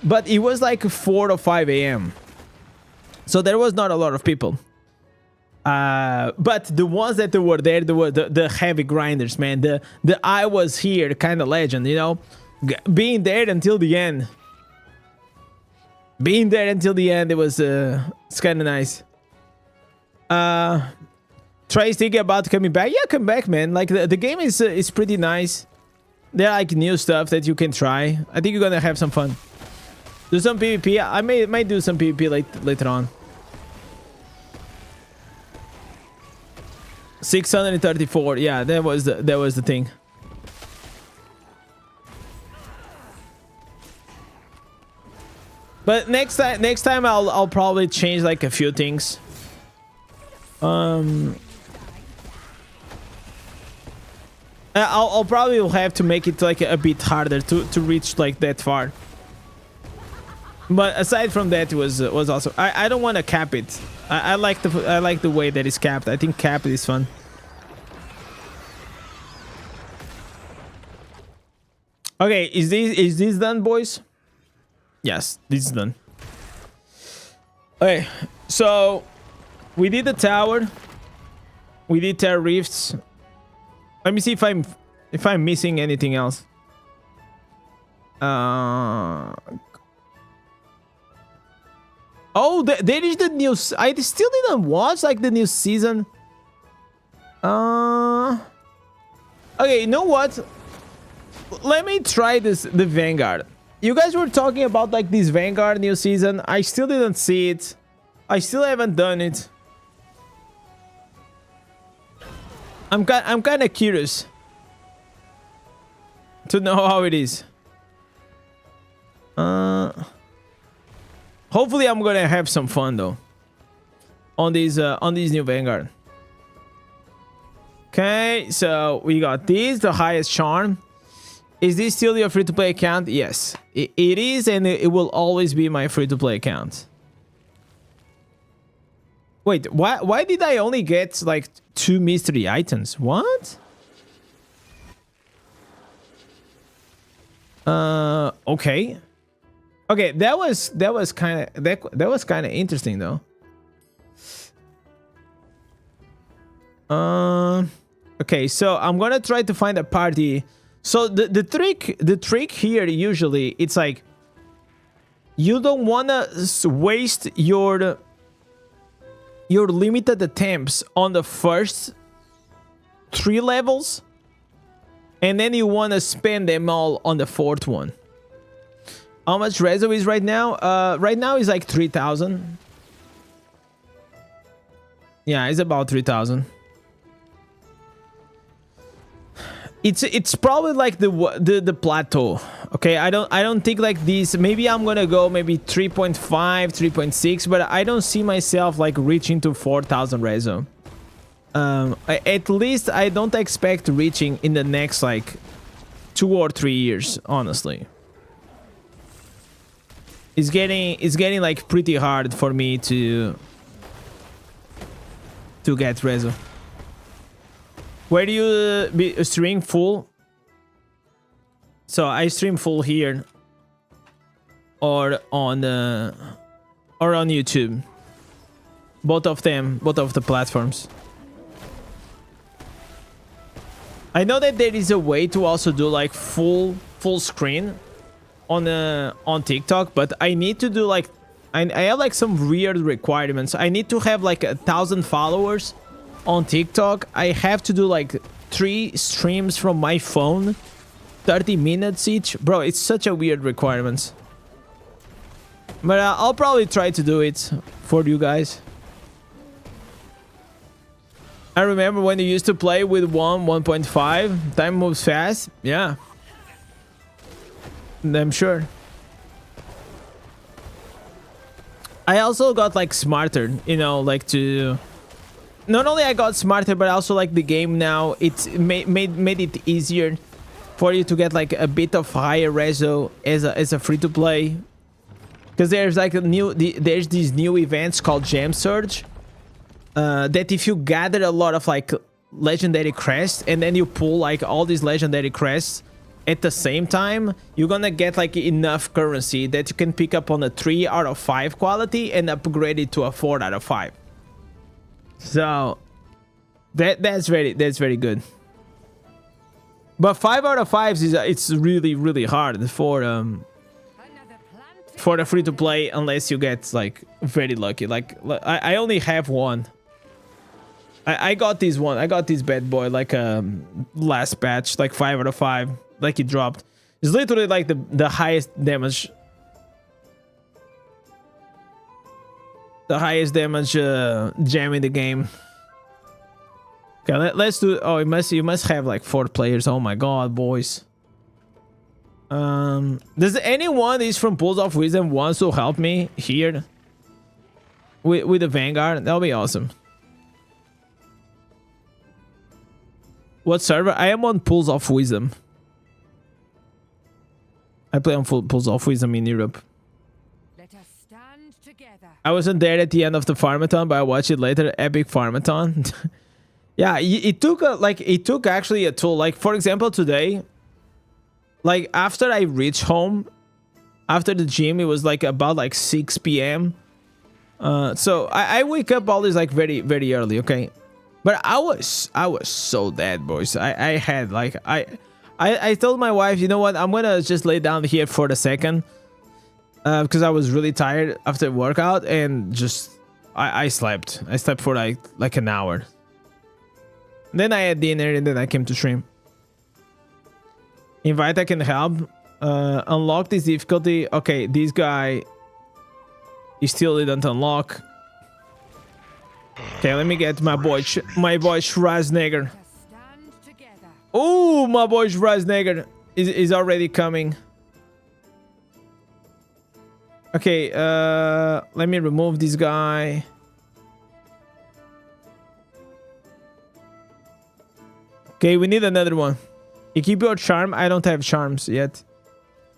[SPEAKER 2] but it was like 4 or 5 a.m. So there was not a lot of people. But the ones that were there, they were the heavy grinders, man. The I was here kind of legend, you know, being there until the end. Being there until the end, it was it's kind of nice. Trey's thinking about coming back. Yeah, come back, man. Like the game is pretty nice. There are like new stuff that you can try. I think you're gonna have some fun. Do some PvP. I might do some PvP later on. 634. Yeah, that was the thing. But next time I'll probably change like a few things. I'll probably have to make it like a bit harder to reach like that far. But aside from that, it was awesome. I don't want to cap it. I like the way that it's capped. I think capped is fun. Okay, is this done, boys? Yes, this is done. Okay, so we did the tower. We did Terrifts. Let me see if I'm missing anything else. Oh, there is the new. I still didn't watch like the new season. Okay, you know what? Let me try the Vanguard. You guys were talking about like this Vanguard new season. I still didn't see it. I still haven't done it. I'm kind of curious to know how it is. Hopefully I'm gonna have some fun though on these new Vanguard. Okay, so we got this, the highest charm. Is this still your free-to-play account? Yes, it is, and it will always be my free-to-play account. Wait, why did I only get like 2 mystery items? What? Okay. Okay, that was kind of interesting though. Okay, so I'm gonna try to find a party. So the trick here usually it's like you don't wanna waste your limited attempts on the first 3 levels, and then you wanna spend them all on the 4th one. How much reso is right now? Right now is like 3,000. Yeah, it's about 3,000. It's probably like the plateau. Okay, I don't think like these. Maybe I'm gonna go maybe 3.5, 3.6, but I don't see myself like reaching to 4,000 reso. At least I don't expect reaching in the next like 2 or 3 years, honestly. It's getting like pretty hard for me to get reso. Where do you be streaming full? So I stream full here or on YouTube. Both of them, both of the platforms. I know that there is a way to also do like full screen on TikTok, but I need to do like I have like some weird requirements. I need to have like 1,000 followers on TikTok. I have to do like 3 streams from my phone, 30 minutes each. Bro, it's such a weird requirement. But I'll probably try to do it for you guys. I remember when you used to play with 1.5. Time moves fast. Yeah. I'm sure. I also got like smarter, you know, like to... Not only I got smarter, but also like the game now, it's made it easier for you to get like a bit of higher reso as a free to play, because there's like there's these new events called Gem Surge. that if you gather a lot of like legendary crests and then you pull like all these legendary crests at the same time, you're gonna get like enough currency that you can pick up on a 3 out of 5 quality and upgrade it to a 4 out of 5. So that's very good. But 5 out of 5s is it's really hard for
[SPEAKER 3] Another plant.
[SPEAKER 2] the free to play unless you get like very lucky. Like I only have one. I got this one. I got this bad boy like last patch, like 5 out of 5. Like it dropped. It's literally like the highest damage. The highest damage gem in the game. Okay, let's do. Oh, you must have like 4 players. Oh my god, boys. Does anyone is from Pools of Wisdom wants to help me here with the Vanguard? That'll be awesome. What server? I am on Pools of Wisdom. I play on Pools of Wisdom in Europe.
[SPEAKER 3] Let us stand together.
[SPEAKER 2] I wasn't there at the end of the farmathon, but I watched it later. Epic farmathon. Yeah, it took actually a toll. Like for example, today, like after I reached home, after the gym, it was like about like 6 p.m. So I wake up always like very early. Okay, but I was so dead, boys. I had like I told my wife, you know what, I'm gonna just lay down here for a second, because I was really tired after workout, and just I slept. I slept for like an hour. Then I had dinner and then I came to stream. Invite I can help. Unlock this difficulty. Okay, this guy he still didn't unlock. Okay, let me get my boy Schwarzenegger.
[SPEAKER 3] Let us stand together.
[SPEAKER 2] Oh, my boy Schwarzenegger is already coming. Okay, let me remove this guy. Okay, we need another one. You keep your charm. I don't have charms yet.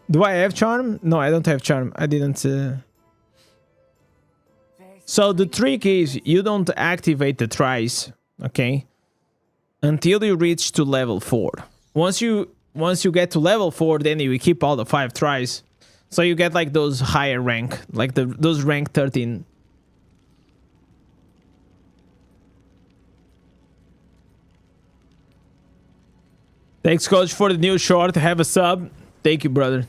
[SPEAKER 2] Do I have charm? No, I don't have charm. I didn't. So the trick is you don't activate the tries, okay, until you reach to level 4. Once you get to level 4, then you keep all the 5 tries. So you get like those higher rank, like those rank 13. Thanks, coach, for the new short. Have a sub. Thank you, brother.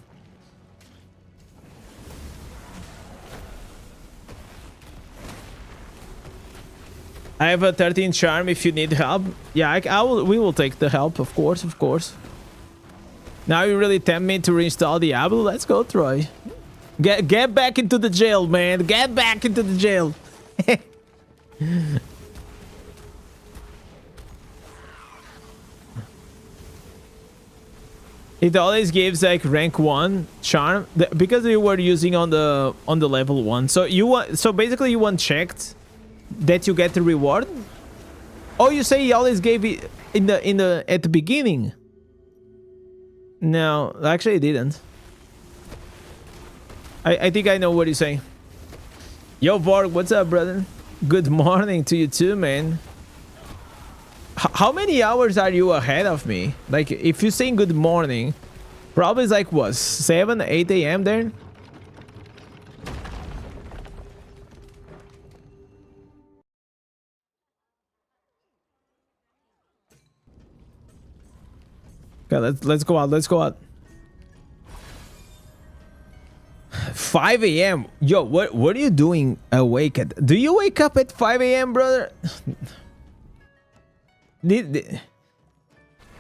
[SPEAKER 2] I have a 13 charm if you need help. Yeah, we will take the help, of course, of course. Now you really tempt me to reinstall Diablo. Let's go, Troy. Get back into the jail, man. Get back into the jail. It always gives like rank 1 charm because you were using on the level 1. So basically you want checked that you get the reward. Oh, you say he always gave it at the beginning. No, actually it didn't. I think I know what you're saying. Yo, Borg, what's up, brother? Good morning to you too, man. How many hours are you ahead of me? Like, if you're saying good morning, probably it's like, what, 7, 8 a.m. there? Okay, let's go out. Let's go out. 5 a.m. Yo, what are you doing awake at? Do you wake up at 5 a.m., brother?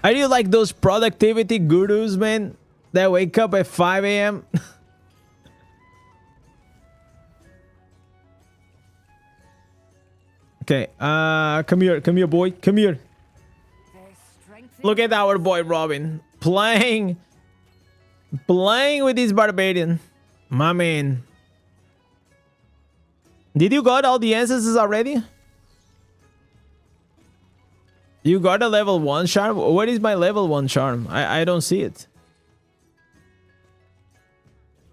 [SPEAKER 2] Are you like those productivity gurus, man, that wake up at 5 a.m.? Okay, come here, boy, come here.
[SPEAKER 3] There's strength in
[SPEAKER 2] Look at our boy Robin playing with this barbarian, my man. Did you got all the ancestors already? You got a level 1 charm? What is my level 1 charm? I don't see it.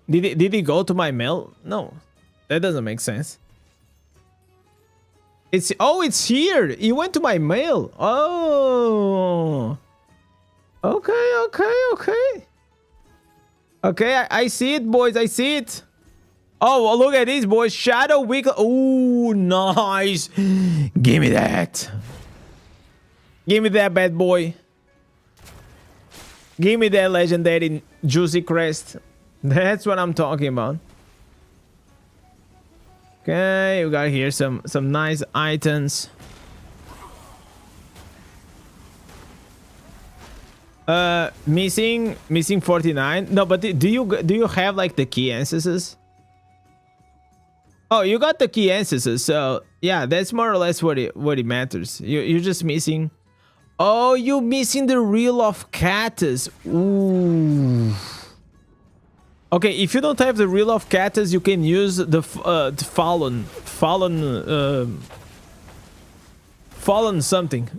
[SPEAKER 2] Did he go to my mail? No. That doesn't make sense. It's here. It went to my mail. Oh. Okay. Okay, I see it, boys. I see it. Oh, well, look at this, boys. Shadow Weekly. Ooh, nice. Give me that. Give me that, bad boy. Give me that legendary juicy crest. That's what I'm talking about. Okay, we got here some nice items. Missing 49. No, but do you have like the key ancestors? Oh, you got the key ancestors. So yeah, that's more or less what it matters. You're just missing. Oh, you missing the reel of Catus. Ooh. Okay, if you don't have the reel of Catus, you can use the fallen something.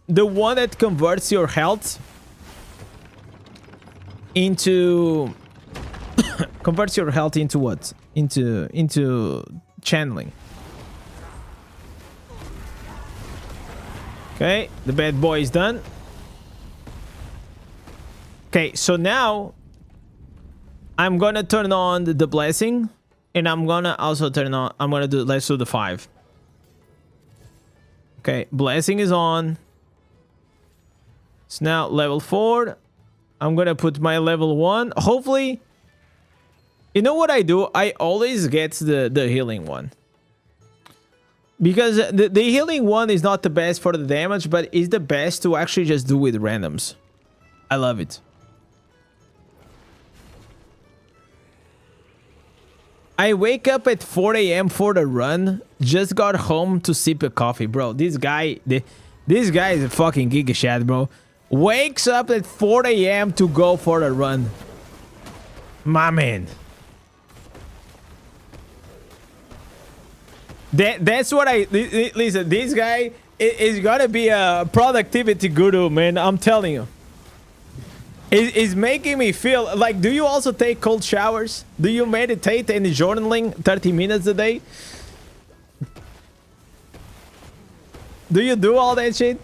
[SPEAKER 2] The one that converts your health into converts your health into what? Into channeling. Okay, the bad boy is done. Okay, so now I'm gonna turn on the blessing, and I'm gonna also turn on. Let's do the 5. Okay, blessing is on. It's now level 4. I'm gonna put my level 1. Hopefully, you know what I do? I always get the healing one. Because the healing one is not the best for the damage, but it's the best to actually just do with randoms. I love it. I wake up at 4 a.m. for the run. Just got home to sip a coffee, bro. This guy is a fucking giga shad, bro. Wakes up at 4 a.m. to go for the run. My man. That's what listen, this guy is gonna be a productivity guru, man. I'm telling you. It's making me feel like, do you also take cold showers? Do you meditate and journaling 30 minutes a day? Do you do all that shit?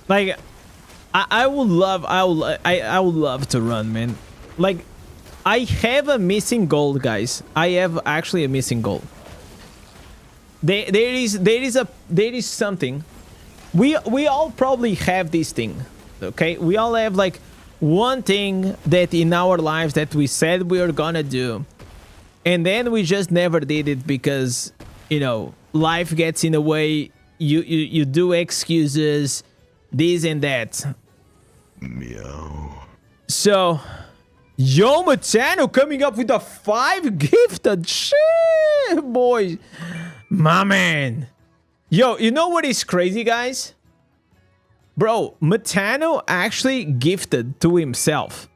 [SPEAKER 2] Like, I would love to run, man. Like, I have a missing gold, guys. I have actually a missing gold. There is something. We all probably have this thing, okay? We all have like one thing that in our lives that we said we were gonna do, and then we just never did it because, you know, life gets in the way. You do excuses, this and that.
[SPEAKER 1] Meow.
[SPEAKER 2] So, Yo Matano coming up with a 5 gifted. Shit, boy. My man. Yo, you know what is crazy, guys? Bro, Matano actually gifted to himself.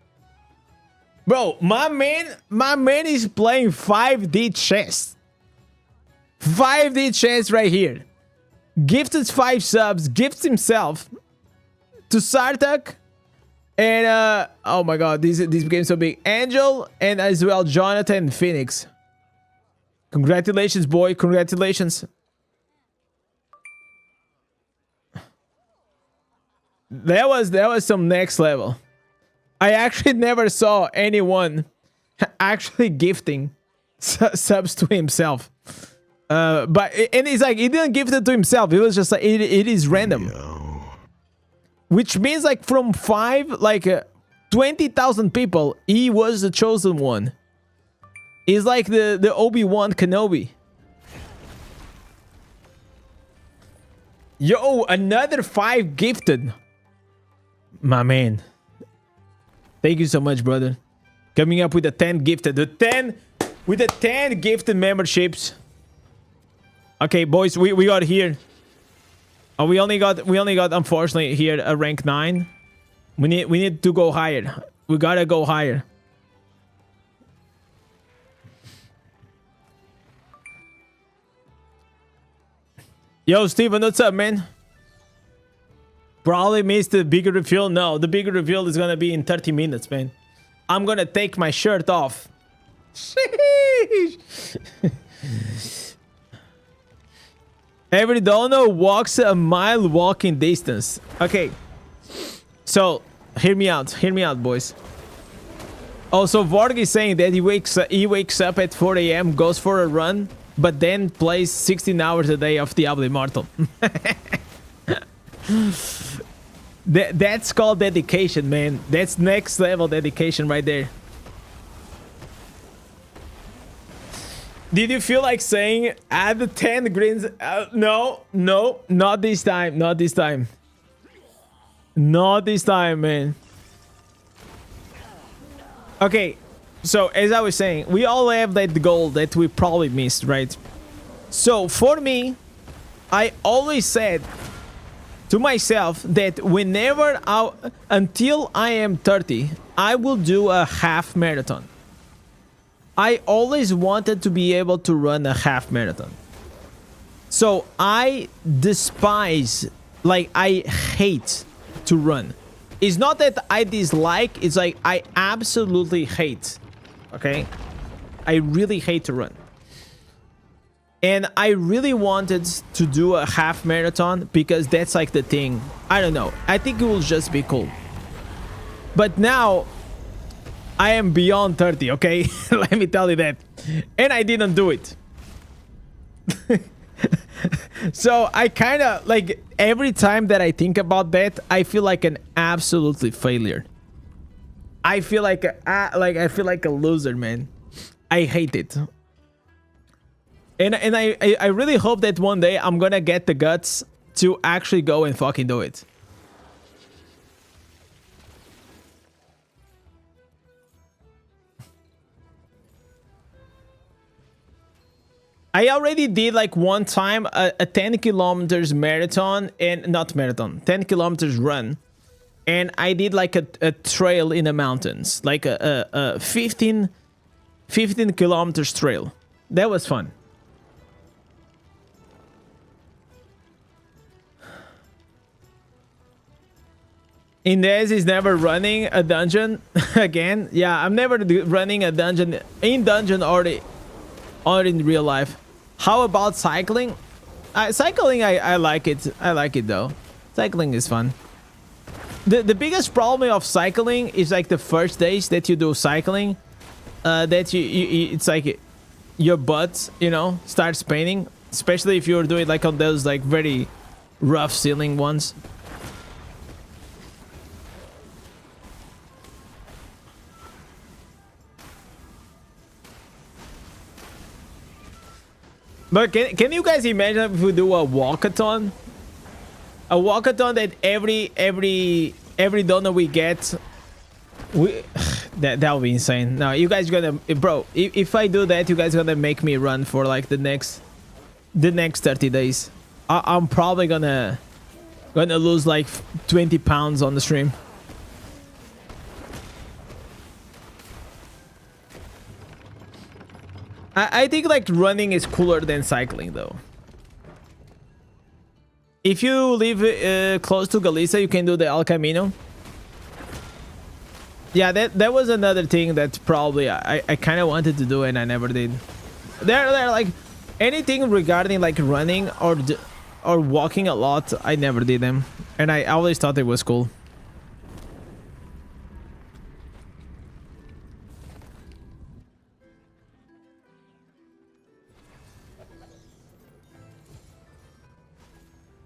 [SPEAKER 2] Bro, my man is playing 5D chess. 5D chess right here. Gifted 5 subs, gifts himself to Sartak. And, oh my god, this became so big. Angel, and as well, Jonathan Phoenix. Congratulations, boy. Congratulations. That was some next level. I actually never saw anyone actually gifting subs to himself. But it's like, he didn't gift it to himself. It was just like, it is random.
[SPEAKER 1] Meow.
[SPEAKER 2] Which means like from 20,000 people, he was the chosen one. He's like the Obi-Wan Kenobi. Yo, another 5 gifted. My man. Thank you so much, brother. Coming up with a 10 gifted. With the 10 gifted memberships. Okay, boys, we got here. Oh, we only got unfortunately here a rank 9. We need to go higher. We gotta go higher. Yo, Steven, what's up, man? Probably missed the bigger reveal. No, the bigger reveal is gonna be in 30 minutes, man. I'm gonna take my shirt off. Sheesh. Every donor walks a mile walking distance. Okay. So, hear me out, boys. Also, Vorg is saying that he wakes up at 4 a.m., goes for a run, but then plays 16 hours a day of Diablo Immortal. That's called dedication, man. That's next level dedication right there. Did you feel like saying add the 10 greens? No, not this time. Not this time, man. Okay, so as I was saying, we all have that goal that we probably missed, right? So for me, I always said to myself that until I am 30, I will do a half marathon. I always wanted to be able to run a half marathon. So I despise, like I hate to run. It's not that I dislike, it's like I absolutely hate. Okay? I really hate to run. And I really wanted to do a half marathon because that's like the thing. I don't know. I think it will just be cool. But now I am beyond 30, okay? Let me tell you that. And I didn't do it. So I kind of like every time that I think about that, I feel like an absolutely failure. I feel like a loser, man. I hate it. And I really hope that one day I'm gonna get the guts to actually go and fucking do it. I already did like one time a 10 kilometers marathon, and not marathon, 10 kilometers run. And I did like a trail in the mountains, like a 15 kilometers trail. That was fun. Indez is never running a dungeon again. Yeah, I'm never running a dungeon in dungeon or in real life. How about cycling? Cycling, I like it. I like it though. Cycling is fun. The biggest problem of cycling is like the first days that you do cycling. That it's like your butt, you know, starts paining. Especially if you're doing like on those like very rough ceiling ones. But can you guys imagine if we do a walkathon? A walkathon that every donor we get, that would be insane. Now you guys gonna, bro, if I do that, you guys gonna make me run for like the next 30 days. I'm probably gonna lose like 20 pounds on the stream. I think like running is cooler than cycling though. If you live close to Galicia, you can do the El Camino. Yeah, that was another thing that probably I kind of wanted to do and I never did. They're like anything regarding like running or walking a lot, I never did them, and I always thought it was cool.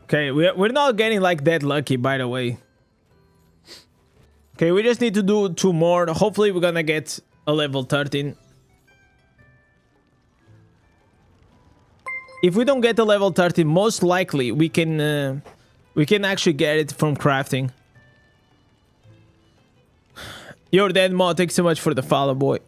[SPEAKER 2] Okay, we're not getting like that lucky, by the way. Okay, we just need to do 2 more. Hopefully we're gonna get a level 13. If we don't get a level 13, most likely we can actually get it from crafting. You're dead, Mo. Thanks so much for the follow, boy.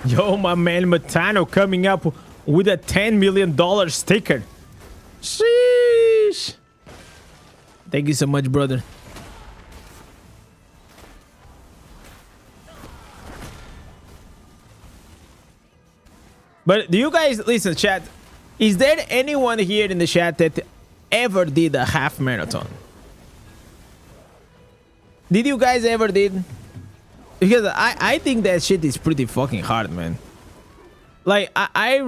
[SPEAKER 2] Yo, my man Matano coming up with a $10 million sticker. Sheesh. Thank you so much, brother. But do you guys listen, chat? Is there anyone here in the chat that ever did a half marathon? Did you guys ever did? Because I think that shit is pretty fucking hard, man. Like I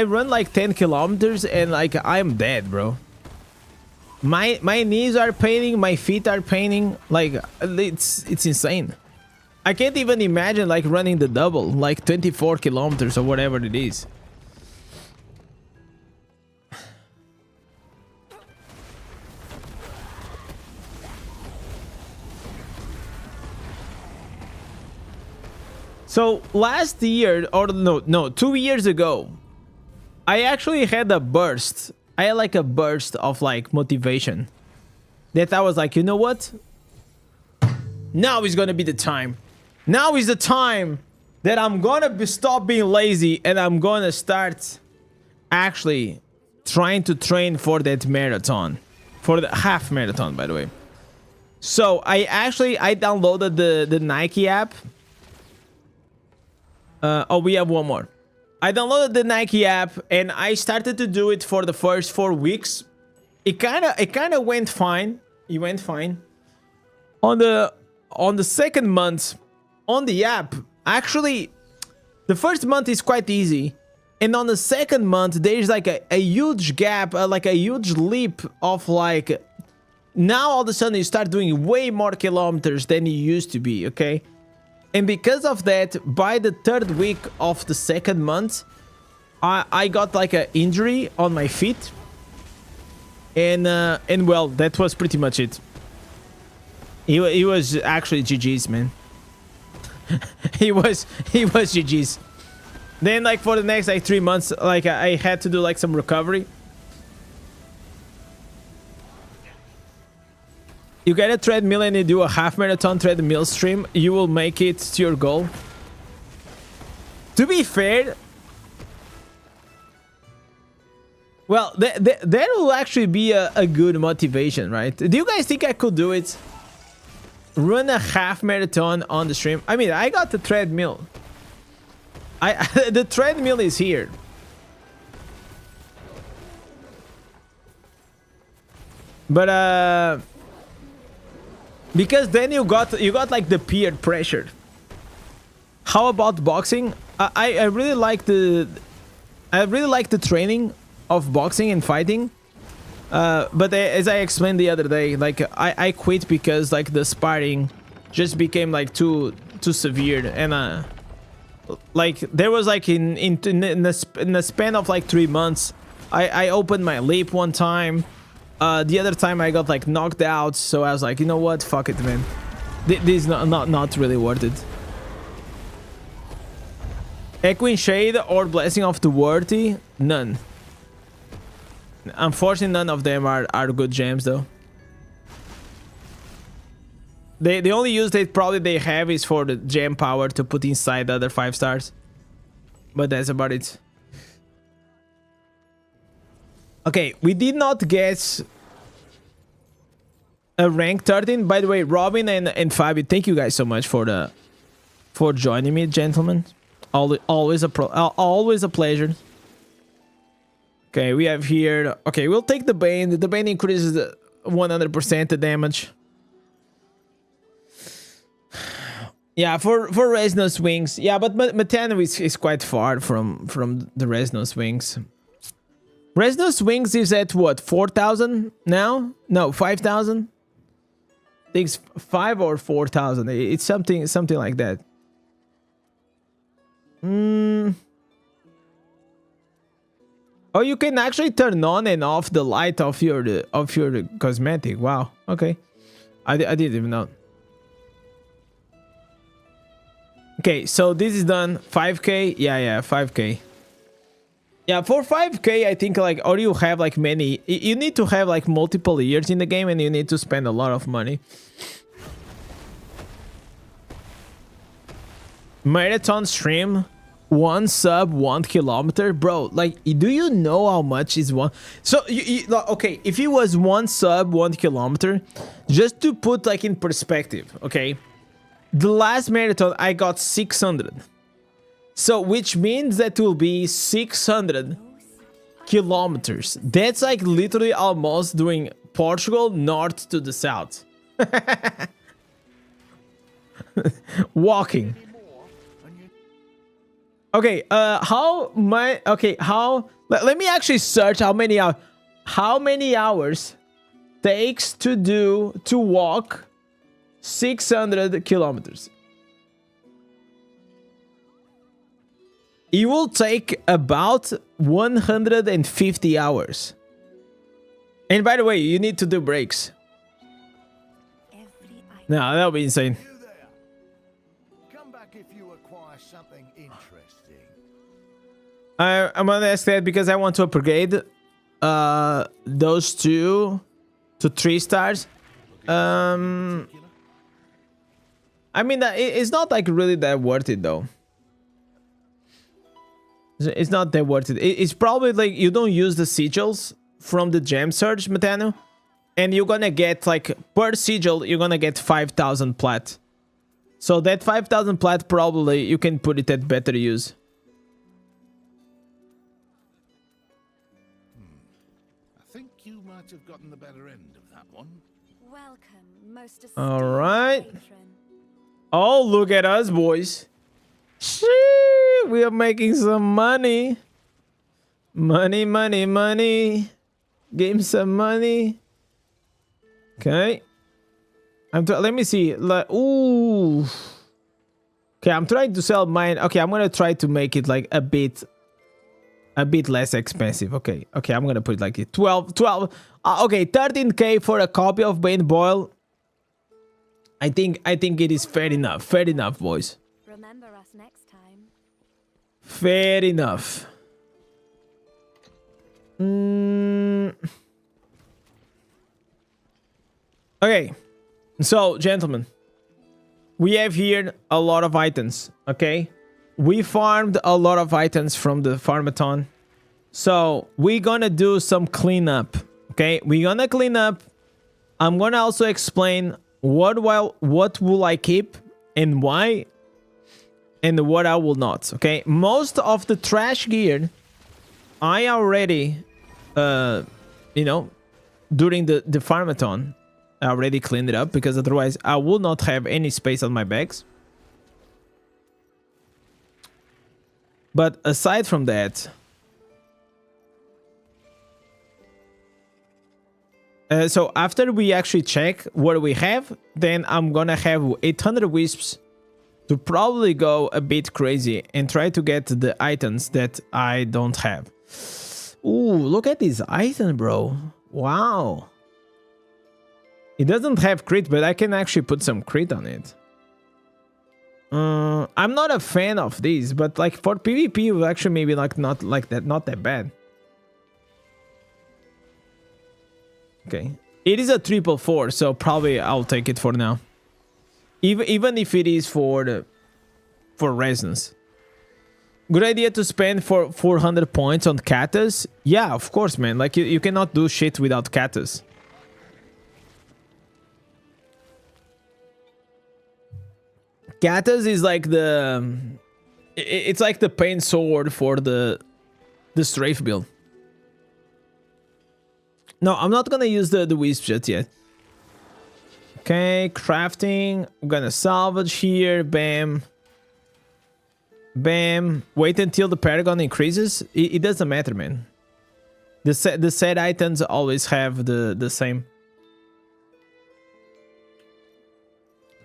[SPEAKER 2] run like 10 kilometers and like I'm dead, bro. My knees are paining, my feet are paining. Like it's insane. I can't even imagine like running the double, like 24 kilometers or whatever it is. So last year, or no, 2 years ago, I actually had a burst. I had like a burst of like motivation. That I was like, you know what? Now is gonna be the time. Now is the time that I'm gonna stop being lazy and I'm gonna start actually trying to train for that marathon. For the half marathon, by the way. So I downloaded the Nike app. Oh, we have one more. I downloaded the Nike app and I started to do it for the first 4 weeks. It kind of went fine. It went fine. On the second month on the app, actually the first month is quite easy. And on the second month there's like a huge gap, like a huge leap of like, now all of a sudden you start doing way more kilometers than you used to be, okay? And because of that, by the third week of the second month, I got like an injury on my feet. And well, that was pretty much it. He was actually GG's, man. he was GG's. Then like for the next like 3 months, like I had to do like some recovery. You get a treadmill and you do a half marathon treadmill stream, you will make it to your goal. To be fair, well, that will actually be a good motivation, right? Do you guys think I could do it? Run a half marathon on the stream? I mean, I got the treadmill. The treadmill is here. But because then you got like the peer pressure. How about boxing? I really like the training of boxing and fighting. But as I explained the other day, like I quit because like the sparring just became like too severe, and like there was like in the span of like 3 months, I opened my lip one time. The other time I got like knocked out, so I was like, you know what, fuck it, man. This is not really worth it. Equine Shade or Blessing of the Worthy? None. Unfortunately, none of them are good gems though. The only use that probably they have is for the gem power to put inside the other 5 stars. But that's about it. Okay, we did not get a rank 13. By the way, Robin and Fabio, thank you guys so much for joining me, gentlemen. Always a pleasure. Okay, we have here. Okay, we'll take the Bane. The Bane increases 100% the damage. Yeah, for Resnos Wings. Yeah, but Metano is quite far from the Resnos Wings. Resnos Wings is at what, 4,000 now? No, 5,000. I think it's 5 or 4,000. It's something like that. Oh, you can actually turn on and off the light of your cosmetic. Wow. Okay, I didn't even know. Okay, so this is done. 5k. Yeah, 5k. Yeah, for 5k, I think like, or you have like many, you need to have like multiple years in the game and you need to spend a lot of money. Marathon stream. one sub 1 kilometer, bro. Like, do you know how much is one? So okay, if it was one sub 1 kilometer, just to put like in perspective, okay, the last marathon I got 600, so which means that will be 600 kilometers. That's like literally almost doing Portugal north to the south. Walking. Okay, how my let me actually search how many hours takes to walk 600 kilometers. It will take about 150 hours. And by the way, you need to do breaks. No, that'll be insane.
[SPEAKER 4] You there. Come back if you acquire something interesting.
[SPEAKER 2] I'm gonna ask that because I want to upgrade those 2 to 3 stars. I mean, it's not like really that worth it though. It's not that worth it. It's probably like you don't use the sigils from the gem surge, Metano, and you're gonna get like per sigil you're gonna get 5,000 plat. So that 5,000 plat probably you can put it at better use.
[SPEAKER 4] I think you might have gotten the better end of that one.
[SPEAKER 5] Welcome, most esteemed
[SPEAKER 2] All right.
[SPEAKER 5] patron.
[SPEAKER 2] Oh, look at us, boys. Shee, we are making some money. Money, money, money. Give me some money. Okay. Let me see. Ooh. Okay, I'm trying to sell mine. Okay, I'm gonna try to make it like a bit less expensive. Okay, I'm gonna put it like 12. Okay, 13k for a copy of Bane Boil. I think it is fair enough. Fair enough, boys.
[SPEAKER 5] Remember us next time.
[SPEAKER 2] Fair enough. Okay, so gentlemen, we have here a lot of items. Okay, we farmed a lot of items from the farmathon, so we're gonna do some cleanup. Okay, we're gonna clean up. I'm gonna also explain what will I keep and why, and what I will not. Okay, most of the trash gear I already you know, during the farmathon I already cleaned it up, because otherwise I will not have any space on my bags. But aside from that, so after we actually check what we have, then I'm gonna have 800 wisps to probably go a bit crazy and try to get the items that I don't have. Ooh, look at this item, bro. Wow. It doesn't have crit, but I can actually put some crit on it. I'm not a fan of these, but like for PvP, it will actually maybe like not that bad. Okay, it is a 444, so probably I'll take it for now. Even if it is for resonance. Good idea to spend for 400 points on Katas. Yeah, of course, man. Like you cannot do shit without Katas. Katas is like it's like the pain sword for the strafe build. No, I'm not gonna use the wisp just yet. Okay, crafting. I'm gonna salvage here. Bam. Bam. Wait until the paragon increases. It doesn't matter, man. The set items always have the same.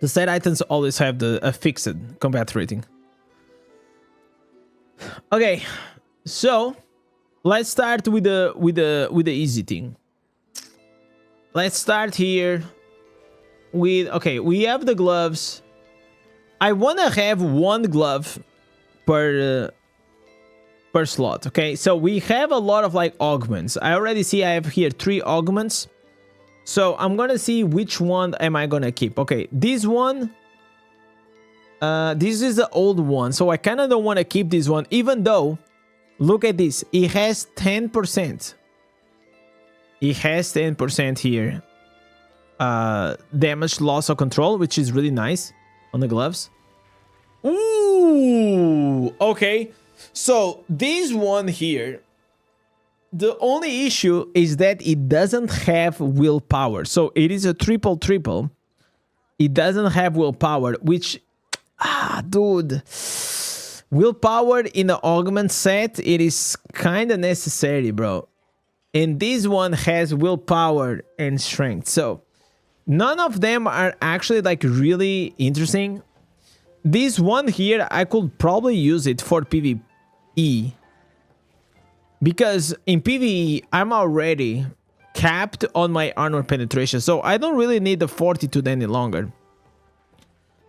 [SPEAKER 2] The set items always have a fixed combat rating. Okay, so let's start with the easy thing. Let's start here with, okay, we have the gloves. I wanna have one glove per slot. Okay, so we have a lot of like augments. I already see I have here 3 augments. So I'm gonna see which one am I gonna keep. Okay, this one This is the old one, so I kind of don't want to keep this one, even though, look at this, it has 10%. It has 10% here. Damage, loss of control, which is really nice on the gloves. Ooh, okay. So this one here, the only issue is that it doesn't have willpower. So it is a triple. It doesn't have willpower, which, dude, willpower in the augment set, it is kind of necessary, bro. And this one has willpower and strength. So none of them are actually like really interesting. This one here, I could probably use it for PvE. Because in PvE, I'm already capped on my armor penetration. So I don't really need the fortitude any longer.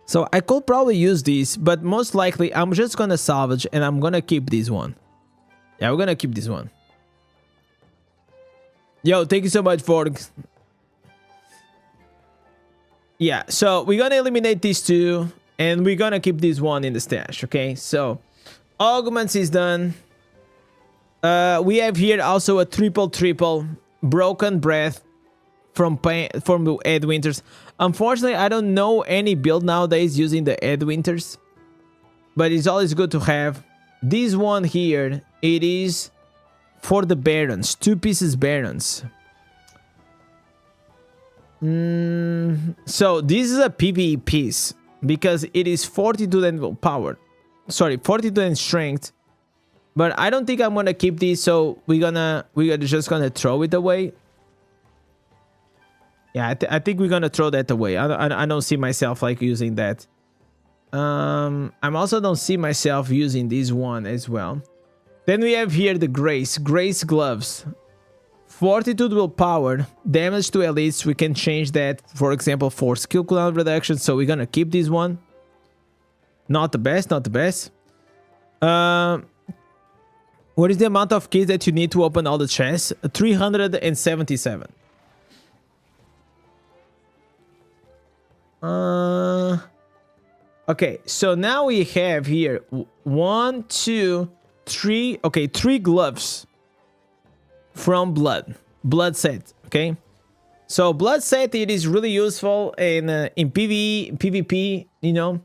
[SPEAKER 2] So I could probably use this, but most likely I'm just gonna salvage and I'm gonna keep this one. Yeah, we're gonna keep this one. Yo, thank you so much for... Yeah, so we're gonna eliminate these two. And we're gonna keep this one in the stash, okay? So, augments is done. We have here also a triple. Broken Breath from Ed Winters. Unfortunately, I don't know any build nowadays using the Ed Winters. But it's always good to have. This one here, it is for the Barons. 2 pieces Barons. So, this is a PvE piece. Because it is fortitude and willpower. Sorry, fortitude and strength. But I don't think I'm gonna keep these, so we're just gonna throw it away. Yeah, I think we're gonna throw that away. I don't see myself like using that. I'm also don't see myself using this one as well. Then we have here the Grace gloves. Fortitude, willpower, damage to elites. We can change that, for example, for skill cooldown reduction. So we're gonna keep this one. Not the best. What is the amount of keys that you need to open all the chests? 377. Okay, so now we have here 1, 2, 3. Okay, 3 gloves. From blood set, okay? So blood set, it is really useful in PvE, PvP, you know.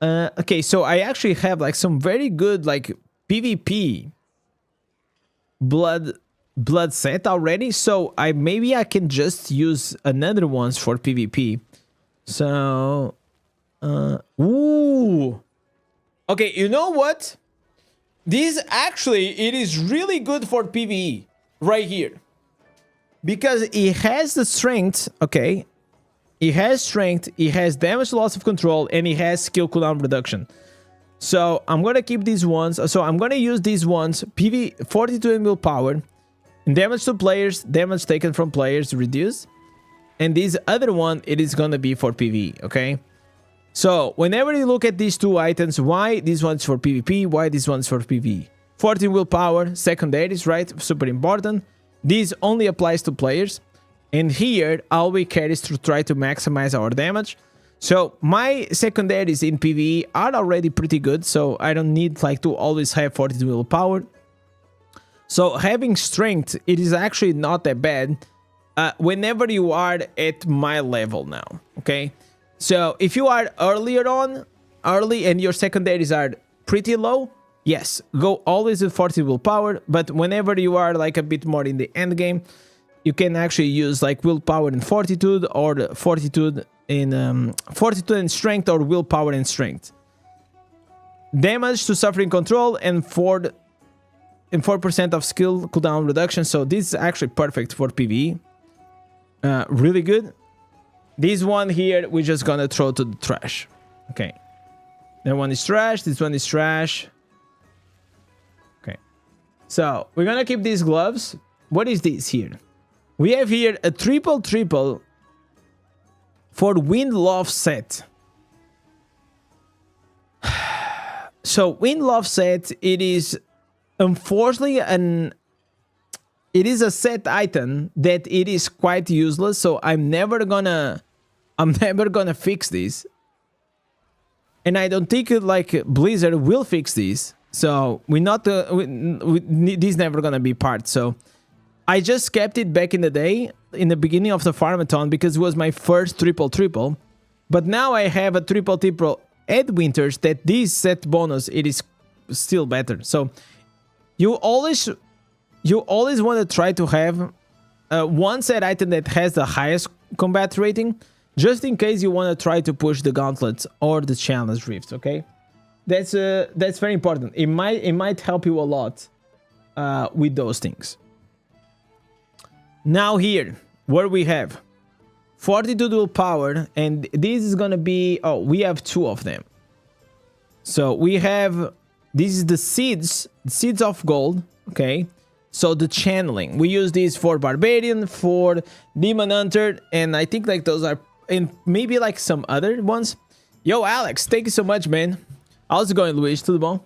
[SPEAKER 2] Okay, so I actually have like some very good like PvP blood set already. So maybe I can just use another ones for PvP. So, ooh, okay. You know what? This actually, it is really good for PvE. Right here, because it has the strength. Okay, it has strength, it has damage, loss of control, and it has skill cooldown reduction. So I'm gonna keep these ones. So I'm gonna use these ones. PV fortitude and willpower, and damage to players, damage taken from players reduce, and this other one, it is gonna be for PvE. Okay, so whenever you look at these 2 items, why this one's for PvP, why this one's for PvE? 14 willpower, secondaries, right? Super important. This only applies to players. And here, all we care is to try to maximize our damage. So my secondaries in PvE are already pretty good. So I don't need like to always have 42 willpower. So having strength, it is actually not that bad whenever you are at my level now. Okay. So if you are early and your secondaries are pretty low, yes, go always with 40 willpower, but whenever you are like a bit more in the end game, you can actually use like willpower and fortitude, or the fortitude and strength, or willpower and strength. Damage to suffering control and 4% of skill cooldown reduction. So this is actually perfect for PvE. Really good. This one here, we're just gonna throw to the trash. Okay. That one is trash. This one is trash. So we're gonna keep these gloves. What is this here? We have here a triple for Wind Love set. So Wind Love set, it is unfortunately it is a set item that it is quite useless. So I'm never gonna fix this. and I don't think like Blizzard will fix these. So we're not this never gonna be part. So I just kept it back in the day, in the beginning of the farmathon, because it was my first triple. But now I have a triple at winters that this set bonus, it is still better. So you always want to try to have one set item that has the highest combat rating, just in case you want to try to push the gauntlets or the challenge rifts. Okay, that's very important. It might help you a lot with those things. Now here, what we have 42 dual power, and this is gonna be, oh, we have two of them. So we have, this is the seeds of gold. Okay, so the channeling, we use these for Barbarian, for Demon Hunter, and I think like those are, and maybe like some other ones. Yo, Alex, thank you so much, man. How's it going, Luis? Tudo bom?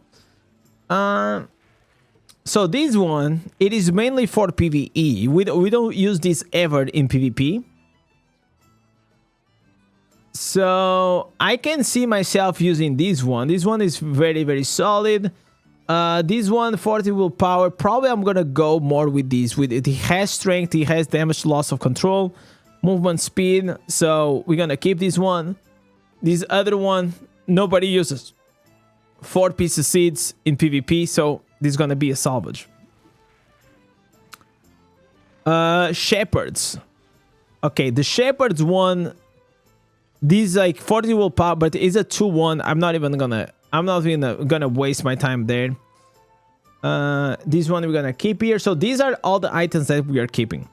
[SPEAKER 2] So this one, it is mainly for PvE. We don't use this ever in PvP. So I can see myself using this one. This one is very, very solid. This one, 40 willpower. Probably I'm gonna go more with this. With it, he has strength, he has damage, loss of control, movement speed. So we're gonna keep this one. This other one, nobody uses. 4 pieces seeds in PvP, so this is gonna be a salvage. Shepherds. Okay, the Shepherds one. This like 40 willpower, but it's a 2-1. I'm not even gonna waste my time there. This one we're gonna keep here. So these are all the items that we are keeping.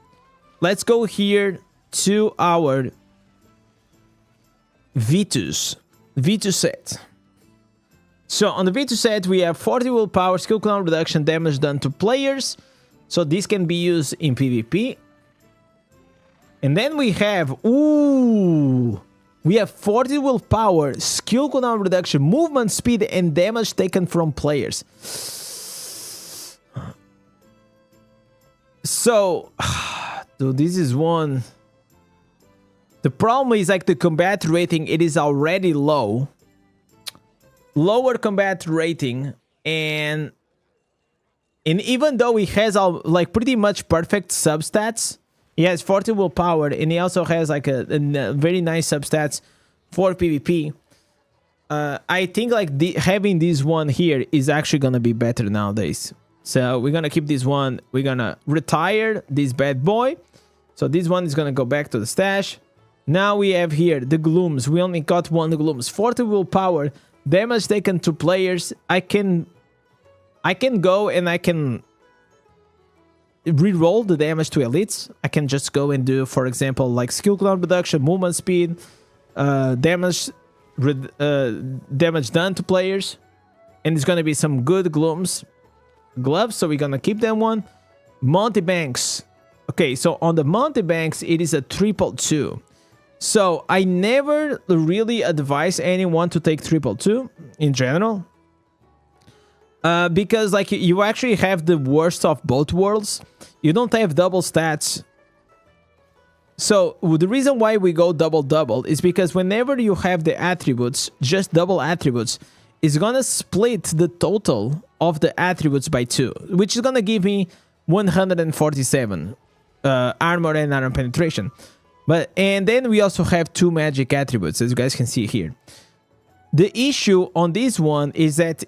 [SPEAKER 2] Let's go here to our Vitus set. So on the Vitus set, we have 40 willpower, skill cooldown reduction, damage done to players. So this can be used in PvP. And then we have, we have 40 willpower, skill cooldown reduction, movement speed, and damage taken from players. So, dude, this is one. The problem is like the combat rating, it is already low. Lower combat rating, and even though he has all like pretty much perfect substats, he has 40 willpower, and he also has like a very nice substats for PvP. I think like having this one here is actually gonna be better nowadays. So we're gonna keep this one. We're gonna retire this bad boy. So this one is gonna go back to the stash. Now we have here the glooms. We only got one glooms. 40 willpower. Damage taken to players. I can go and I can re-roll the damage to elites. I can just go and do, for example, like skill cooldown reduction, movement speed, damage done to players, and it's gonna be some good gloves. So we're gonna keep that one. Monty Banks. Okay, so on the Monty Banks, it is a 222. So I never really advise anyone to take 222 in general, because like you actually have the worst of both worlds. You don't have double stats. So the reason why we go double is because whenever you have the attributes, just double attributes, it's gonna split the total of the attributes by 2, which is gonna give me 147 armor and armor penetration. And then we also have 2 magic attributes, as you guys can see here. The issue on this one is that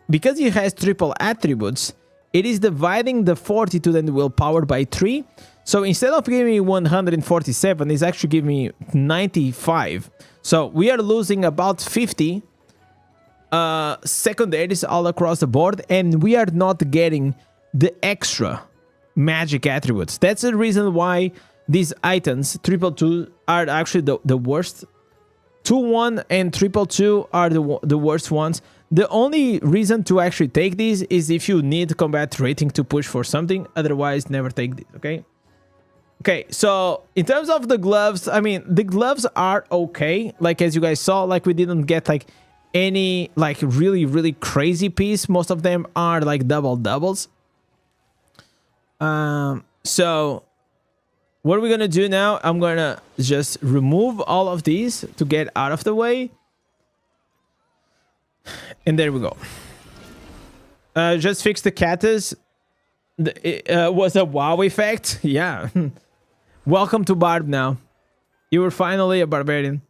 [SPEAKER 2] because it has triple attributes, it is dividing the 42 and willpower by 3. So instead of giving me 147, it's actually giving me 95. So we are losing about 50 secondaries all across the board, and we are not getting the extra magic attributes. That's the reason why these items, 222, are actually the worst. 2-1 and 222 are the worst ones. The only reason to actually take these is if you need combat rating to push for something. Otherwise, never take these, okay? Okay, so in terms of the gloves, I mean, the gloves are okay. Like, as you guys saw, like, we didn't get, like, any, like, really, really crazy piece. Most of them are, like, doubles. So what are we gonna do now? I'm gonna just remove all of these to get out of the way. And there we go. Just fix the catas. It was a wow effect. Yeah. Welcome to Barb now. You were finally a barbarian.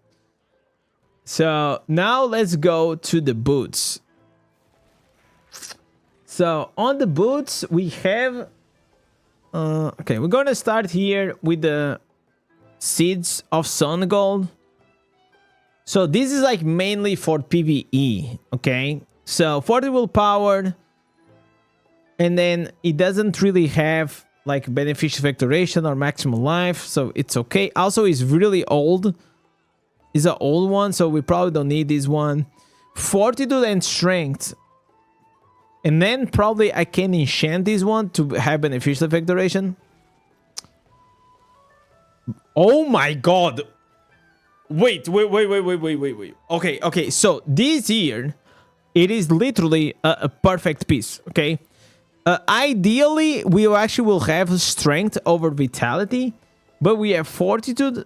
[SPEAKER 2] So now let's go to the boots. So on the boots we have... okay, we're gonna start here with the Seeds of Sun Gold. So this is like mainly for PvE, okay? So 40 willpower, and then it doesn't really have like beneficial factoration or maximum life, so it's okay. Also, it's really old. It's an old one, so we probably don't need this one. Fortitude and strength. And then probably I can enchant this one to have beneficial factoration. Oh my god. Wait. Okay. So this here, it is literally a perfect piece, okay? Ideally, we actually will have strength over vitality, but we have fortitude,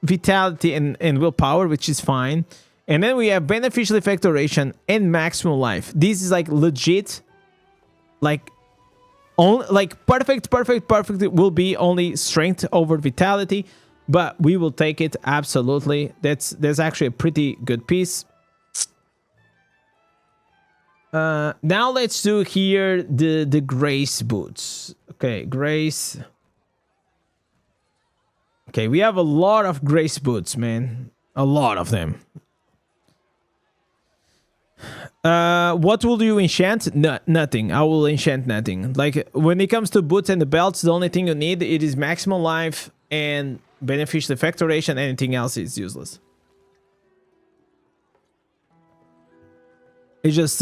[SPEAKER 2] vitality, and willpower, which is fine. And then we have beneficial factoration and maximum life. This is like legit, like perfect will be only strength over vitality, but we will take it absolutely. That's actually a pretty good piece. Now let's do here the Grace boots. Okay, Grace. Okay, we have a lot of Grace boots, man. A lot of them. What will you enchant? Nothing. I will enchant nothing. Like when it comes to boots and the belts, the only thing you need it is maximum life and beneficial factoration. Anything else is useless. It's just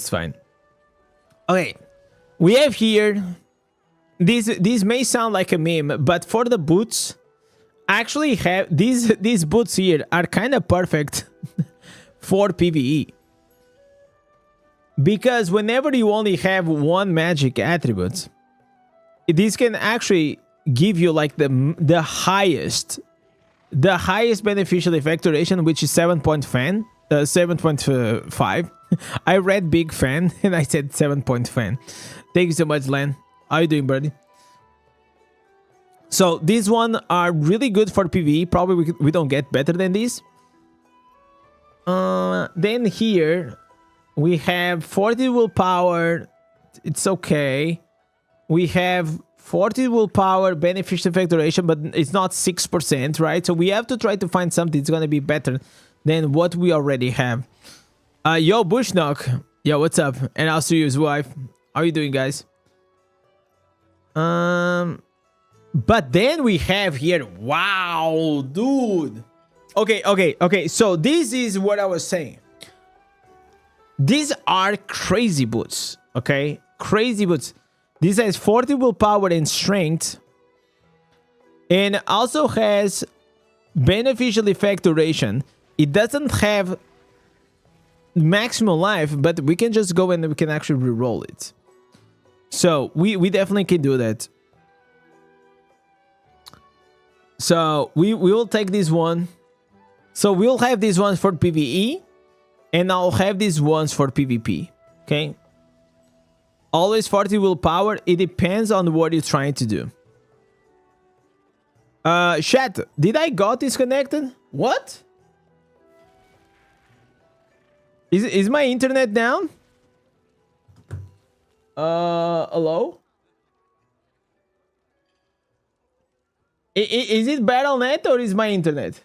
[SPEAKER 2] fine. Okay, we have here. This may sound like a meme, but for the boots, actually have these boots here are kind of perfect for PvE. Because whenever you only have one magic attribute, this can actually give you like the highest beneficial effectoration, which is 7.5. I read big fan and I said 7.5. Thank you so much, Len. How you doing, buddy? So these one are really good for PvE. Probably we don't get better than these. Then here we have 40 willpower. It's okay. We have 40 willpower, beneficial factoration, but it's not 6%, right? So we have to try to find something that's gonna be better than what we already have. Yo, Bushnock. Yo, what's up? And I'll see you his wife. How you doing, guys? But then we have here... Wow, dude. Okay. So this is what I was saying. These are crazy boots, okay? Crazy boots. This has 40 willpower and strength. And also has beneficial effect duration. It doesn't have maximum life, but we can just go and we can actually reroll it. So we definitely can do that. So we will take this one. So we'll have these ones for PvE, and I'll have these ones for PvP. Okay. Always 40 willpower. It depends on what you're trying to do. Chat, did I got disconnected? What? Is my internet down? Hello? Is it BattleNet or is my internet?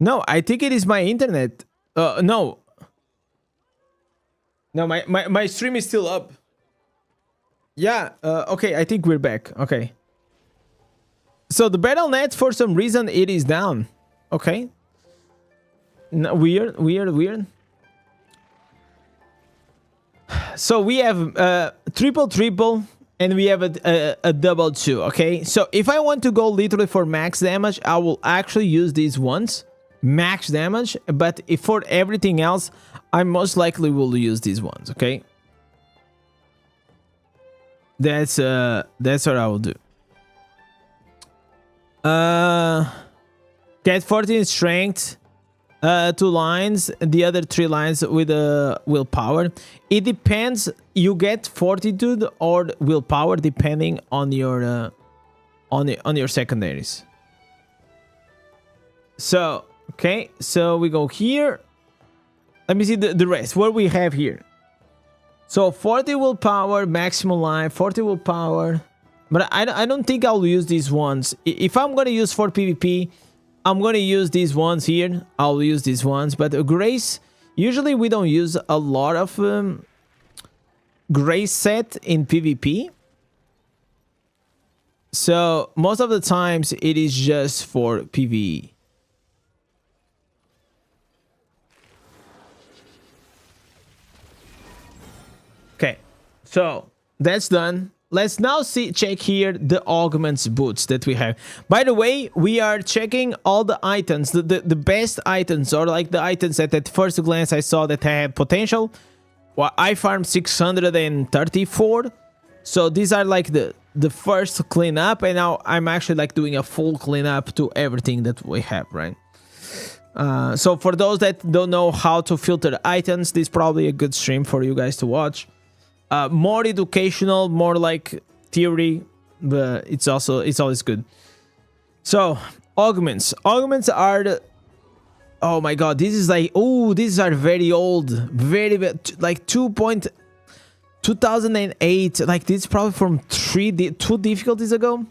[SPEAKER 2] No, I think it is my internet. No. No, my stream is still up. Yeah, okay, I think we're back. Okay. So the BattleNet, for some reason, it is down. Okay. No, weird. So we have triple, and we have a double 2, okay? So if I want to go literally for max damage, I will actually use these ones. Max damage, but if for everything else, I most likely will use these ones, okay? That's what I will do. Get 14 strength. 2 lines, the other 3 lines with willpower. It depends. You get fortitude or willpower depending on your secondaries. So okay, so we go here. Let me see the rest. What we have here. So 40 willpower, maximum life, 40 willpower. But I don't think I'll use these ones. If I'm gonna use for PvP, I'm gonna use these ones here. I'll use these ones. But Grace, usually we don't use a lot of Grace set in PvP. So most of the times it is just for PvE. Okay, so that's done. Let's now check here the augments boots that we have. By the way, we are checking all the items, the best items, or like the items that at first glance I saw that had potential. Well, I farmed 634. So these are like the first cleanup, and now I'm actually like doing a full cleanup to everything that we have, right? So for those that don't know how to filter items, this is probably a good stream for you guys to watch. More educational, more like theory, but it's always good. So augments are the, oh my god, this is like, oh, these are very old, very like 2008, like this is probably from 2 difficulties ago.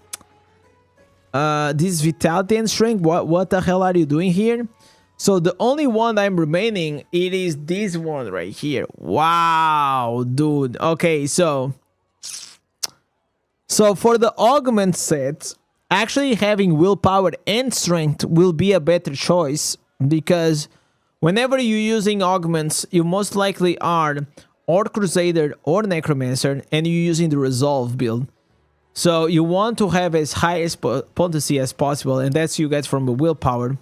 [SPEAKER 2] This vitality and strength, what the hell are you doing here? So the only one I'm remaining, it is this one right here. Wow, dude. Okay, so for the augment set, actually having willpower and strength will be a better choice, because whenever you're using augments, you most likely are or Crusader or Necromancer, and you're using the Resolve build. So you want to have as high as potency as possible, and that's you get from the willpower,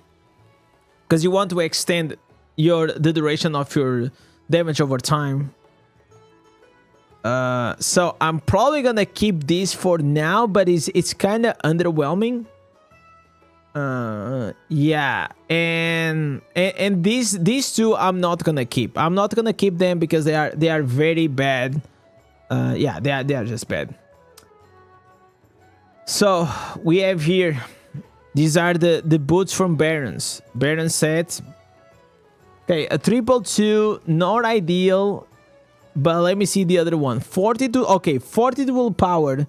[SPEAKER 2] because you want to extend the duration of your damage over time. So I'm probably gonna keep this for now, but it's kind of underwhelming. Yeah, and these two I'm not gonna keep. I'm not gonna keep them because they are very bad. Yeah, they are just bad. So we have here, these are the boots from Baron set. Okay, a 222, not ideal, but let me see the other one. 42, okay, 42 willpower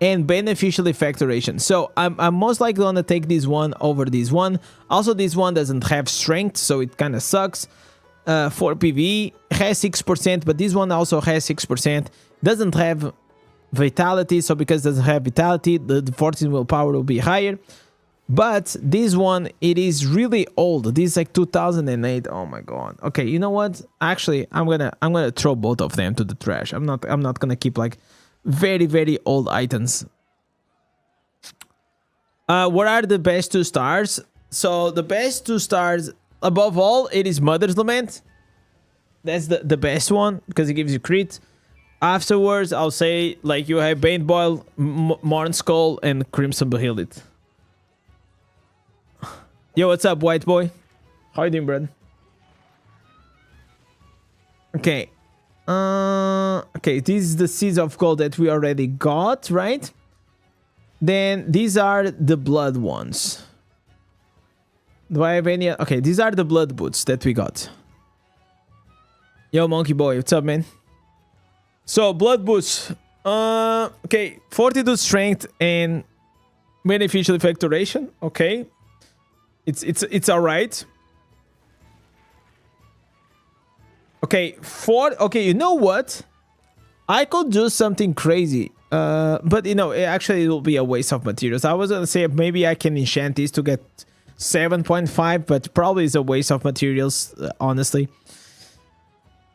[SPEAKER 2] and beneficial effect duration. So I'm most likely gonna take this one over this one. Also, this one doesn't have strength, so it kind of sucks. For PvE, has 6%, but this one also has 6%. Doesn't have vitality, so because it doesn't have vitality, the 14 willpower will be higher. But this one, it is really old. This is like 2008. Oh my god. Okay, you know what? Actually, I'm gonna throw both of them to the trash. I'm not gonna keep like very old items. What are the best 2 stars? So the best 2 stars, above all, it is Mother's Lament. That's the best one because it gives you crit. Afterwards, I'll say like you have Bane Boil, Morn Skull, and Crimson Behelit. Yo, what's up, white boy? How you doing, bro? Okay. Okay, this is the Seeds of Gold that we already got, right? Then these are the blood ones. Do I have any? Okay, these are the blood boots that we got. Yo, monkey boy, what's up, man? So, blood boots. Okay, 42 strength and beneficial effect duration. Okay. It's alright. Okay, okay, you know what? I could do something crazy. But you know, actually it will be a waste of materials. I was gonna say maybe I can enchant these to get 7.5, but probably it's a waste of materials, honestly.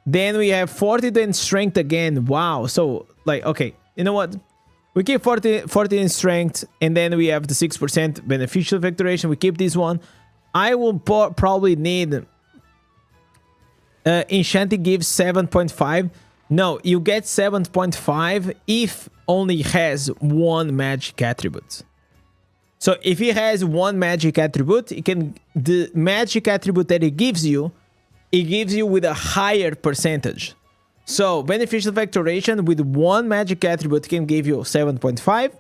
[SPEAKER 2] Then we have 40 in strength again. Wow. So like, okay, you know what? We keep 40 in strength, and then we have the 6% beneficial effect duration. We keep this one. I will probably need enchanting gives 7.5. No, you get 7.5 if only has 1 magic attribute. So if he has one magic attribute, the magic attribute that it gives you with a higher percentage. So beneficial factoration with one magic attribute can give you 7.5.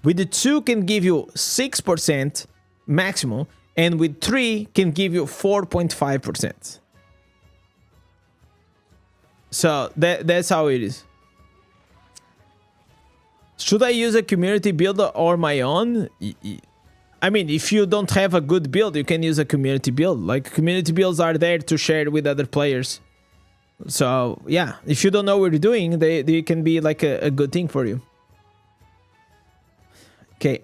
[SPEAKER 2] With the 2 can give you 6% maximum, and with 3 can give you 4.5%. So that's how it is. Should I use a community build or my own? I mean, if you don't have a good build, you can use a community build. Like, community builds are there to share with other players. So yeah, if you don't know what you're doing, they can be like a good thing for you. Okay,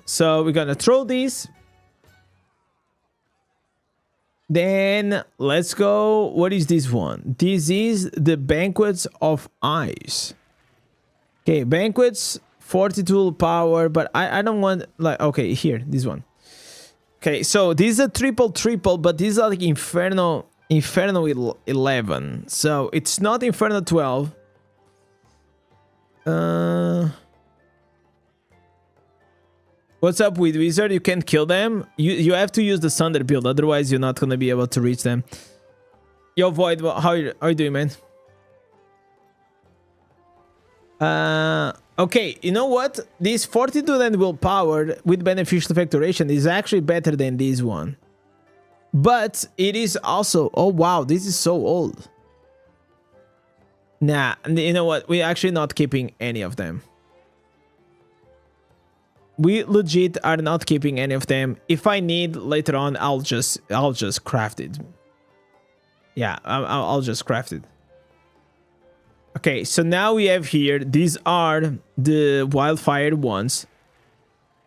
[SPEAKER 2] so we're gonna throw these. Then let's go. What is this one? This is the Banquets of Eyes. Okay, Banquets, 42 power, but I don't want, like, okay, here, this one. Okay, so this is a triple, but these are like Inferno 11. So it's not Inferno 12. What's up with Wizard? You can't kill them. You have to use the Thunder build, otherwise you're not gonna be able to reach them. Yo, Void, how you doing, man? Okay, you know what? This 42 and willpower with beneficial factoration is actually better than this one. But it is also... Oh, wow, this is so old. Nah, you know what? We're actually not keeping any of them. We legit are not keeping any of them. If I need later on, I'll just craft it. Yeah, I'll just craft it. Okay, so now we have here, these are the wildfire ones.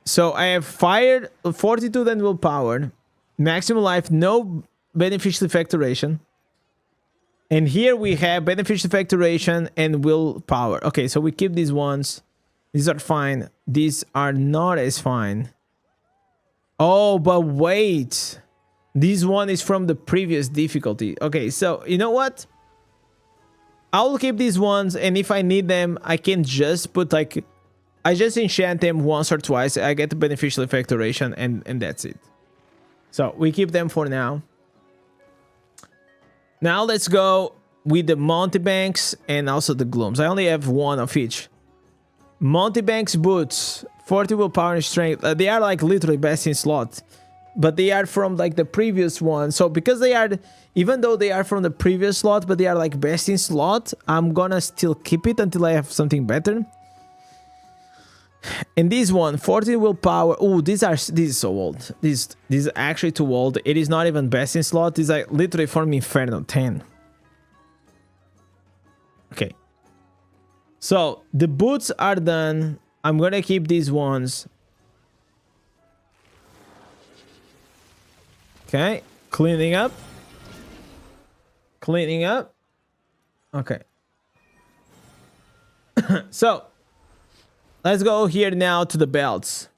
[SPEAKER 2] So I have fire, 42 then willpower, maximum life, no beneficial factoration. And here we have beneficial factoration and willpower. Okay, so we keep these ones. These are fine. These are not as fine. Oh, but wait. This one is from the previous difficulty. Okay, so you know what? I'll keep these ones, and if I need them, I can just put like... I just enchant them once or twice. I get the beneficial factoration, and that's it. So we keep them for now. Now let's go with the Montebanks and also the Glooms. I only have one of each. Montebanks boots, 40 willpower and strength. They are like literally best in slot, but they are from like the previous one. So because they are, even though they are from the previous slot, but they are like best in slot, I'm gonna still keep it until I have something better. And this one, 40 willpower. Oh, this is so old. This is actually too old. It is not even best in slot. These are literally from Inferno 10. Okay. So the boots are done. I'm gonna keep these ones. Okay, cleaning up. Cleaning up. Okay. So let's go here now to the belts.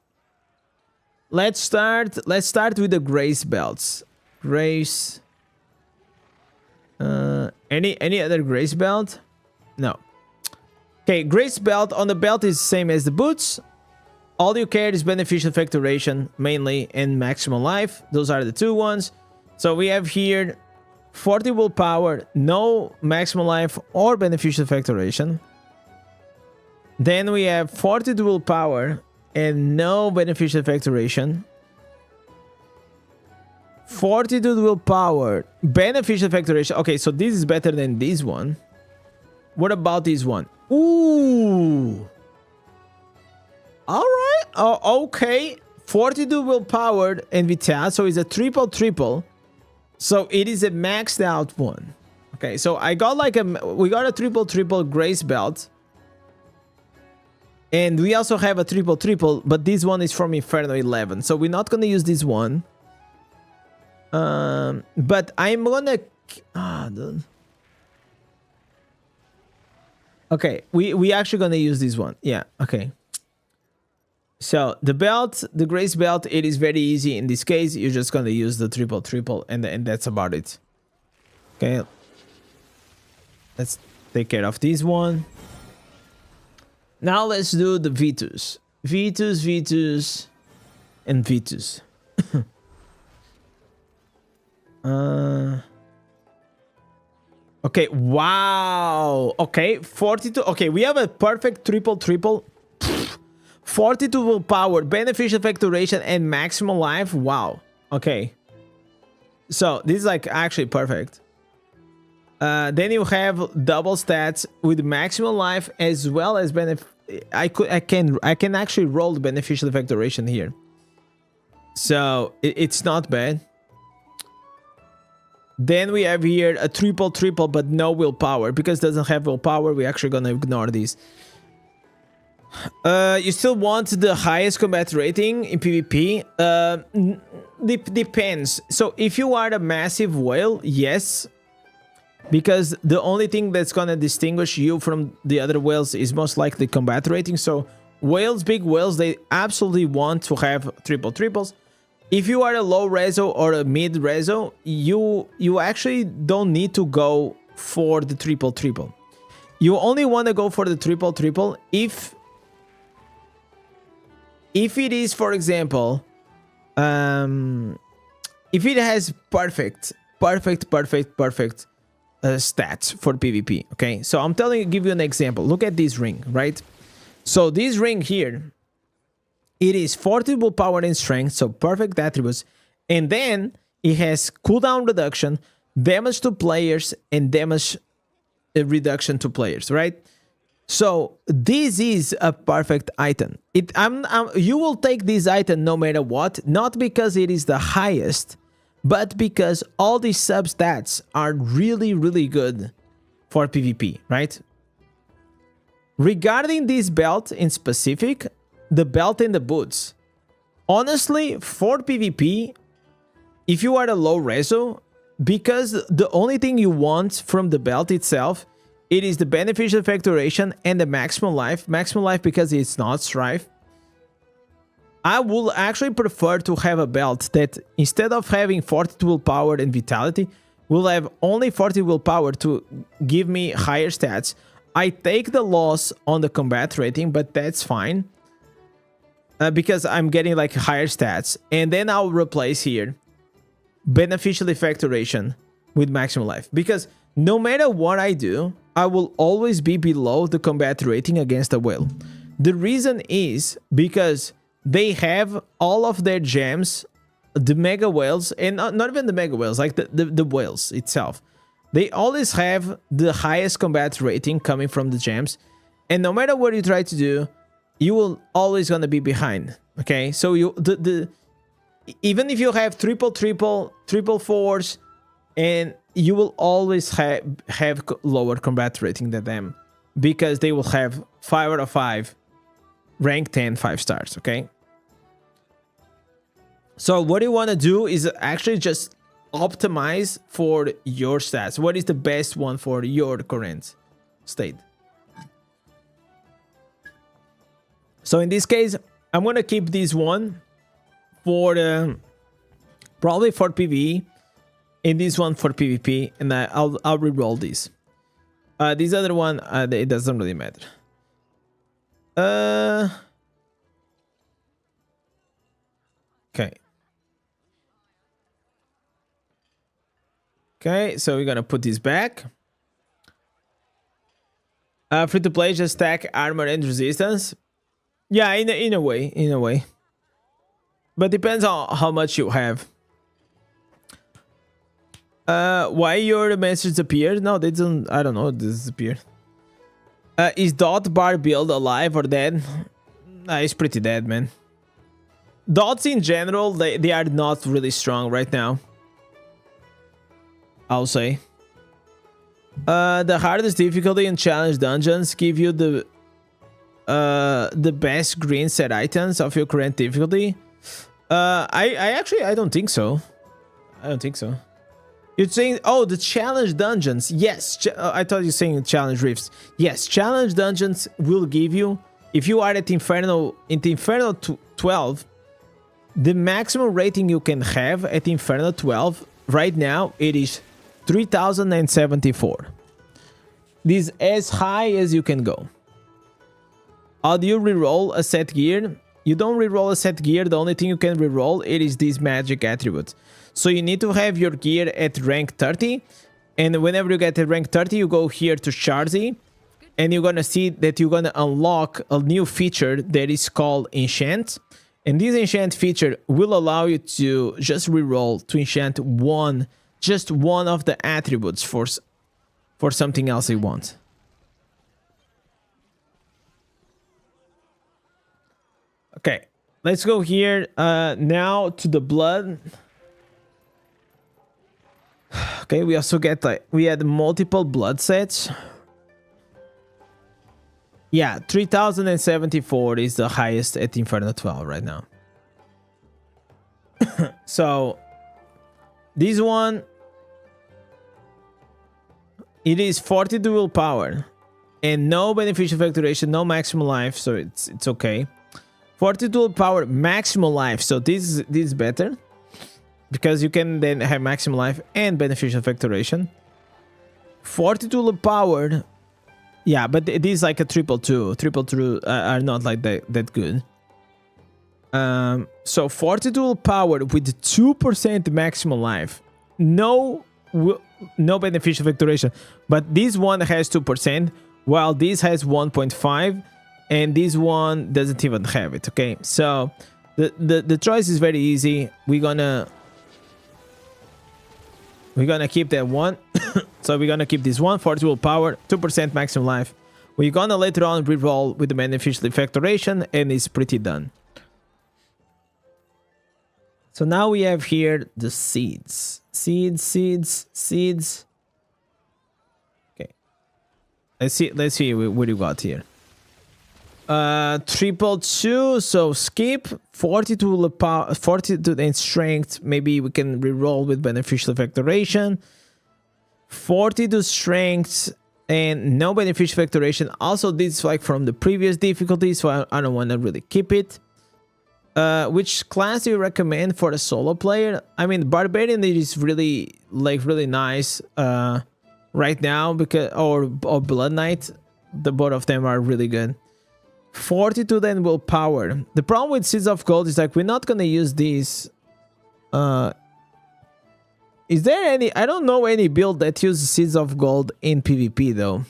[SPEAKER 2] Let's start with the Grace belts. Grace. Any other Grace belt? No. Okay, Grace belt. On the belt is the same as the boots. All you care is beneficial factoration mainly and maximum life. Those are the two ones. So we have here 40 willpower, no maximum life or beneficial factoration. Then we have 40 willpower and no beneficial factoration. 42 willpower, beneficial factoration. Okay, so this is better than this one. What about this one? Ooh. All right. Oh, okay. 42 willpower and vital. So it's a triple. So it is a maxed out one. Okay, so I got like we got a triple Grace belt. And we also have a triple, but this one is from Inferno 11. So we're not gonna use this one. But I'm gonna... Okay, we actually gonna use this one. Yeah, okay. So the belt, the Grace belt, it is very easy. In this case, you're just gonna use the triple, and that's about it. Okay. Let's take care of this one. Now let's do the Vitus. Vitus. and Vitus. Okay, wow. Okay, 42. Okay, we have a perfect triple. 42 willpower, beneficial effect duration, and maximum life. Wow. Okay. So this is like actually perfect. Then you have double stats with maximum life as well as I can actually roll the beneficial effect duration here. So it's not bad. Then we have here a triple, but no willpower. Because it doesn't have willpower, we're actually gonna ignore these. You still want the highest combat rating in PvP? Depends. So if you are a massive whale, yes. Because the only thing that's gonna distinguish you from the other whales is most likely combat rating. So whales, big whales, they absolutely want to have triples. If you are a low reso or a mid reso, you actually don't need to go for the triple. You only want to go for the triple if it is, for example, if it has perfect stats for PvP. Okay, so I'm give you an example. Look at this ring, right? So this ring here, it is 40 willpower and strength, so perfect attributes. And then it has cooldown reduction, damage to players, and damage reduction to players, right? So this is a perfect item. You will take this item no matter what, not because it is the highest, but because all these substats are really good for PvP, right? Regarding this belt in specific, the belt and the boots, honestly, for PvP, if you are a low reso, because the only thing you want from the belt itself, it is the beneficial effect duration and the maximum life. Maximum life because it's not strife. I will actually prefer to have a belt that instead of having 40 willpower and vitality, will have only 40 willpower to give me higher stats. I take the loss on the combat rating, but that's fine. Because I'm getting like higher stats. And then I'll replace here beneficial effect duration with maximum life. Because no matter what I do, I will always be below the combat rating against a whale. The reason is because they have all of their gems, the mega whales, and not even the mega whales, like the whales itself. They always have the highest combat rating coming from the gems. And no matter what you try to do, you will always gonna be behind. Okay, so even if you have triple fours, and you will always have lower combat rating than them because they will have 5 out of 5, rank 10, 5 stars. Okay, so what you want to do is actually just optimize for your stats. What is the best one for your current state? So in this case, I'm gonna keep this one for probably for PvE, and this one for PvP, and I'll re-roll this. This other one, it doesn't really matter. Okay. Okay, so we're gonna put this back. Free to play, just stack armor and resistance. Yeah, in a way. But depends on how much you have. Why your message appeared? No, they don't. I don't know. Disappeared. Is dot bar build alive or dead? Nah, it's pretty dead, man. Dots in general, they are not really strong right now. I'll say. The hardest difficulty in challenge dungeons give you the best green set items of your current difficulty. I don't think so. I don't think so. You're saying, oh, the challenge dungeons. Yes, I thought you were saying challenge rifts. Yes, challenge dungeons will give you, if you are at Inferno 12, the maximum rating you can have at Inferno 12 right now, it is 3074. This is as high as you can go. How do you reroll a set gear? you don't reroll a set gear. The only thing you can reroll it is this magic attribute. So you need to have your gear at rank 30. And whenever you get to rank 30, you go here to Charzy. And you're gonna see that you're gonna unlock a new feature that is called Enchant. And this enchant feature will allow you to just reroll to enchant just one of the attributes for something else you want. Okay, let's go here now to the blood. Okay, we also get we had multiple blood sets. Yeah, 3074 is the highest at Inferno 12 right now. So this one, it is 40 dual power and no beneficial factoration, no maximum life, so it's okay. 40 dual power, maximum life, so this is better because you can then have maximum life and beneficial factoration. 40 dual power. Yeah, but it is like a triple two. Triple two are not like that good. So 42 power with 2% maximum life. No beneficial factoration. But this one has 2%, while this has 1.5, and this one doesn't even have it. Okay, so the choice is very easy. We're gonna keep that one. So we're gonna keep this one, 42 power, 2% maximum life. We're gonna later on reroll with the beneficial factoration, and it's pretty done. So now we have here the seeds. Seeds. Okay. Let's see what you got here. Triple two, so skip 42 power, 42 in strength. Maybe we can reroll with beneficial factoration. 42 strength and no beneficial factoration. Also, this is like from the previous difficulty, so I don't want to really keep it. Which class do you recommend for a solo player? I mean, Barbarian is really nice right now, because or Blood Knight. The both of them are really good. 42 then willpower. The problem with Seeds of Gold is like we're not gonna use these. Is there any? I don't know any build that uses Seeds of Gold in PvP though.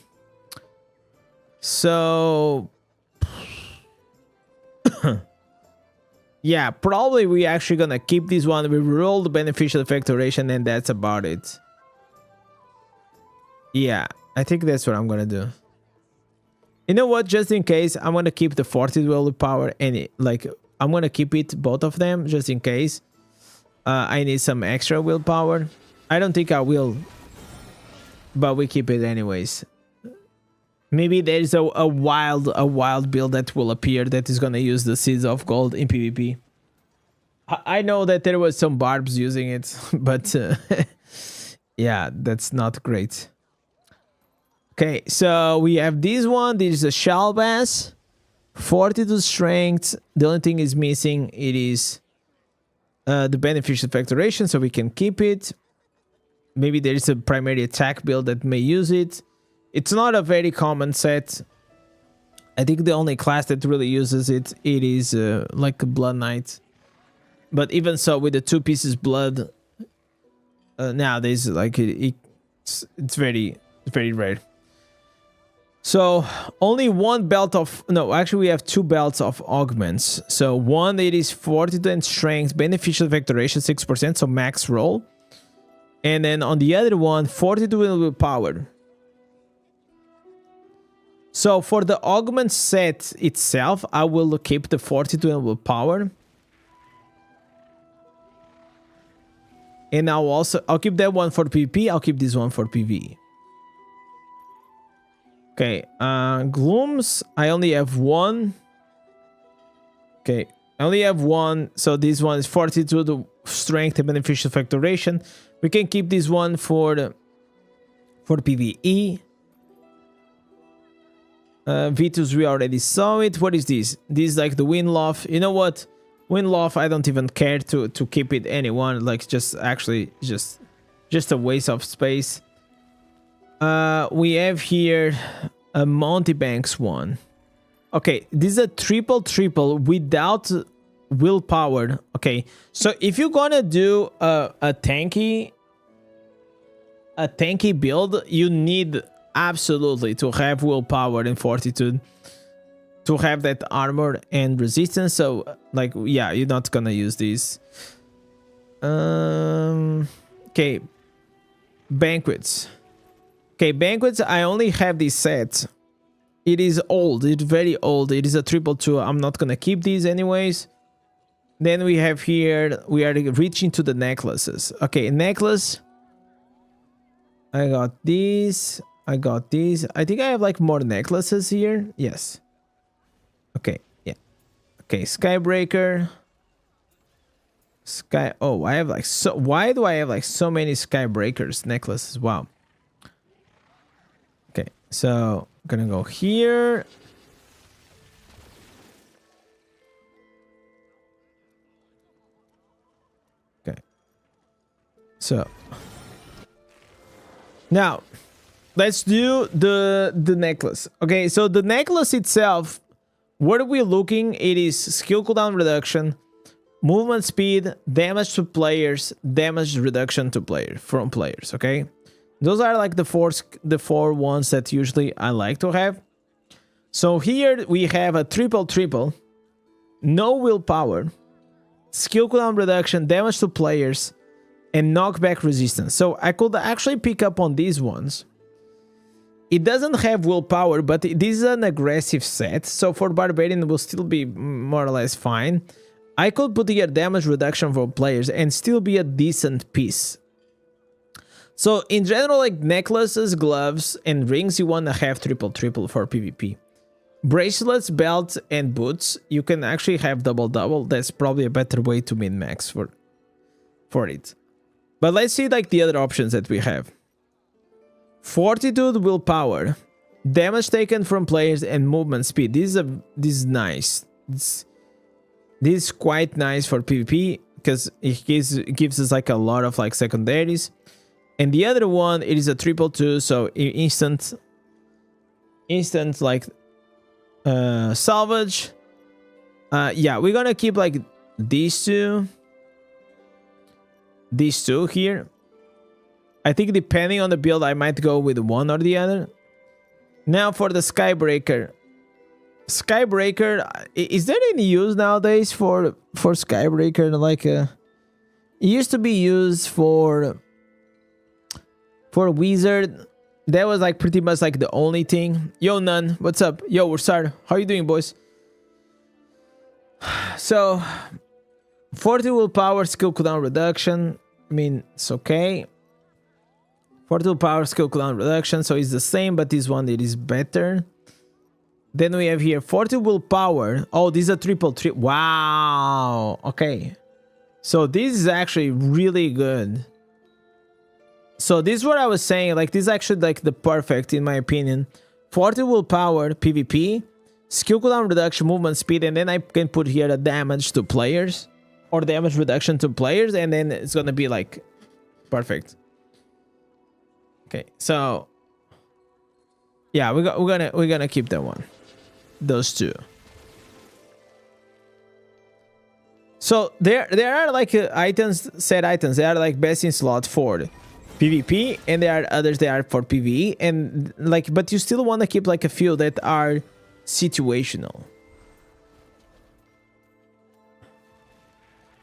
[SPEAKER 2] So yeah, probably we actually gonna keep this one. We roll the beneficial factoration and that's about it. Yeah, I think that's what I'm gonna do. You know what? Just in case, I'm gonna keep the 40 willpower and I'm gonna keep it, both of them, just in case. I need some extra willpower. I don't think I will, but we keep it anyways. Maybe there's a wild build that will appear that is gonna use the Seeds of Gold in PvP. I know that there was some barbs using it, but yeah, that's not great. Okay, so we have this one. This is a Shell Bass, 42 strength. The only thing is missing, it is the beneficial factoration, so we can keep it. Maybe there is a primary attack build that may use it. It's not a very common set. I think the only class that really uses it is like a Blood Knight. But even so, with the 2 pieces blood, nowadays like it's very rare. So only one belt of actually we have 2 belts of augments. So one, it is 42 in strength, beneficial factoration 6%, so max roll. And then on the other one, 42 willpower. So for the augment set itself, I will keep the 42 willpower. And I'll keep that one for PvP, I'll keep this one for PvE. Okay, glooms, I only have one. Okay, I only have one, so this one is 42 to strength and beneficial factoration. We can keep this one for PvE. Vitus, we already saw it. What is this? This is like the Windloff. You know what? Windloff, I don't even care to keep it anyone. Like just a waste of space. We have here a Montebanks one. Okay, this is a triple without willpower. Okay, so if you're gonna do a tanky build, you need absolutely to have willpower and fortitude to have that armor and resistance. So like, yeah, you're not gonna use these. Okay, banquets. Okay, banquets, I only have this set. It is old, it's very old. It is a 222. I'm not gonna keep these anyways. Then we have here, we are reaching to the necklaces. Okay, necklace. I got these. I got these. I think I have like more necklaces here. Yes. Okay, yeah. Okay, Skybreaker. Oh, I have like so. Why do I have like so many Skybreakers necklaces? Wow. Okay, so I'm gonna go here. Okay. So now let's do the necklace. Okay, so the necklace itself, what are we looking? It is skill cooldown reduction, movement speed, damage to players, damage reduction to from players. Okay, those are like the four ones that usually I like to have. So here we have a triple, no willpower, skill cooldown reduction, damage to players, and knockback resistance. So I could actually pick up on these ones. It doesn't have willpower, but this is an aggressive set. So for Barbarian, it will still be more or less fine. I could put here damage reduction for players and still be a decent piece. So in general, like necklaces, gloves, and rings, you want to have triple for PvP. Bracelets, belts, and boots, you can actually have double. That's probably a better way to min-max for it. But let's see like the other options that we have. Fortitude, willpower, damage taken from players, and movement speed. This is nice. This is quite nice for PvP because it gives us like a lot of like secondaries. And the other one, it is a 222, so instant like salvage. Yeah, we're gonna keep like these two here. I think depending on the build, I might go with one or the other. Now for the Skybreaker. Skybreaker, is there any use nowadays for Skybreaker? Like, it used to be used for Wizard. That was like pretty much like the only thing. Yo, Nun, what's up? Yo, we're sorry. How you doing, boys? So, 40 willpower, skill cooldown reduction. I mean, it's okay. 40 willpower, skill cooldown reduction. So it's the same, but this one, it is better. Then we have here 40 willpower. Oh, this is a triple. Wow. Okay. So this is actually really good. So this is what I was saying. Like, this is actually like the perfect, in my opinion. 40 willpower, PvP, skill cooldown reduction, movement speed, and then I can put here the damage to players or damage reduction to players, and then it's gonna be like perfect. Okay, so yeah, we're gonna keep that one. Those two. So there are like set items. They are like best in slot for PvP, and there are others that are for PvE, and like, but you still want to keep like a few that are situational.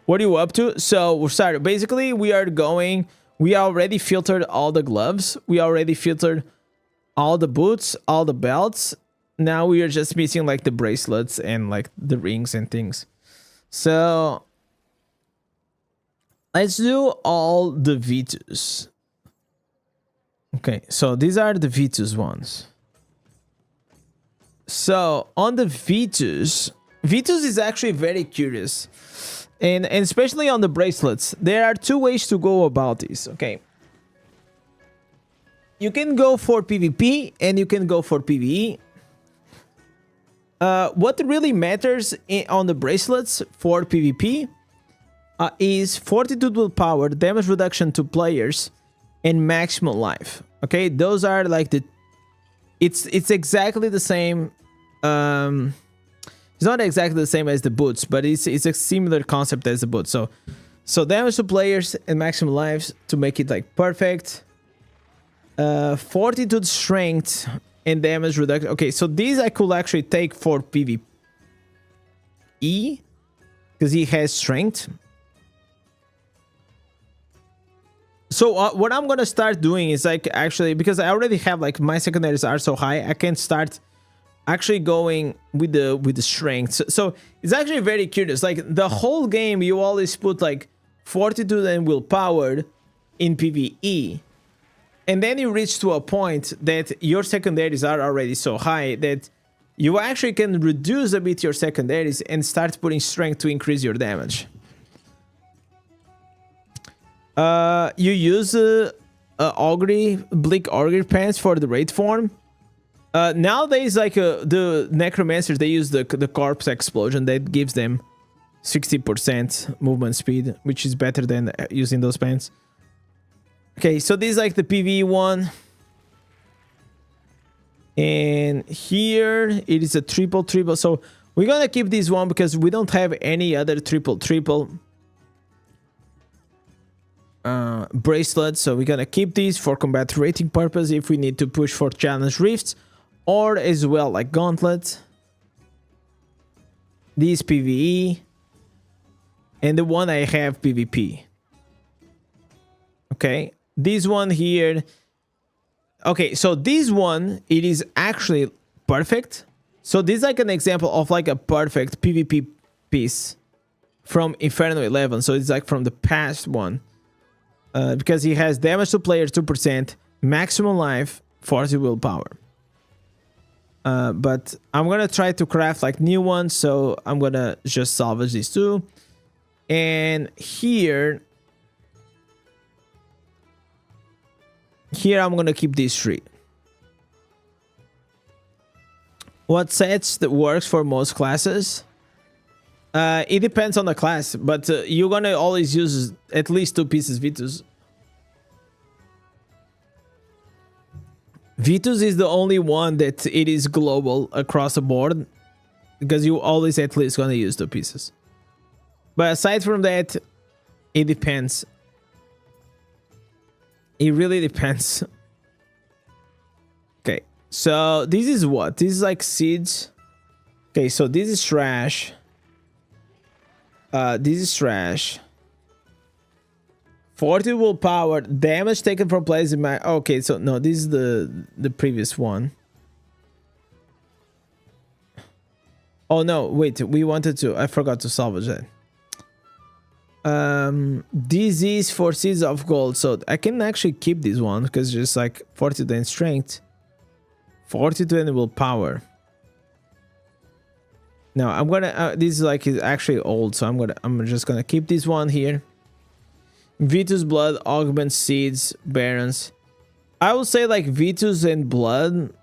[SPEAKER 2] What are you up to? So we're starting. Basically, we already filtered all the gloves. We already filtered all the boots, all the belts. Now we are just missing like the bracelets and like the rings and things. So let's do all the V2s. Okay, so these are the V2s ones. So on the V2s is actually very curious. And especially on the bracelets, there are two ways to go about this, okay? You can go for PvP and you can go for PvE. What really matters on the bracelets for PvP is fortitude willpower, damage reduction to players, and maximum life. Okay, those are like it's exactly the same It's not exactly the same as the boots, but it's a similar concept as the boots. So damage to players and maximum lives to make it like perfect. 42 strength and damage reduction. Okay, so these I could actually take for PvE because he has strength. So what I'm gonna start doing is like actually, because I already have like my secondaries are so high, I can start actually going with the strength. So it's actually very curious. Like the whole game, you always put like fortitude and willpower in PvE, and then you reach to a point that your secondaries are already so high that you actually can reduce a bit your secondaries and start putting strength to increase your damage. You use Bleak Augury Pants for the raid form. Nowadays, like the necromancers, they use the corpse explosion that gives them 60% movement speed, which is better than using those pants. Okay, so this is like the PvE one, and here it is a triple. So we're gonna keep this one because we don't have any other triple bracelets. So we're gonna keep these for combat rating purpose if we need to push for challenge rifts. Or as well, like gauntlets. These PvE. And the one I have PvP. Okay. This one here. Okay, so this one, it is actually perfect. So this is like an example of like a perfect PvP piece from Inferno 11. So it's like from the past one. Because he has damage to players 2%, maximum life, 40 willpower. But I'm gonna try to craft like new ones, so I'm gonna just salvage these two. And here I'm gonna keep these three. What sets that works for most classes? It depends on the class, but you're gonna always use at least 2 pieces Vitus. Vitus is the only one that it is global across the board, because you always at least gonna use 2 pieces. But aside from that, it depends. It really depends. Okay, so this is what? This is like seeds. Okay, so this is trash. This is trash. 40 willpower, damage taken from players in my... Okay, so no, this is the previous one. Oh no, wait, we wanted to... I forgot to salvage that. This is for Seeds of Gold, so I can actually keep this one because it's just like 42 and strength, 42 and willpower. Now I'm gonna this is like is actually old, so I'm just gonna keep this one here. Vitus Blood, Augment, Seeds, Barons. I would say like Vitus and Blood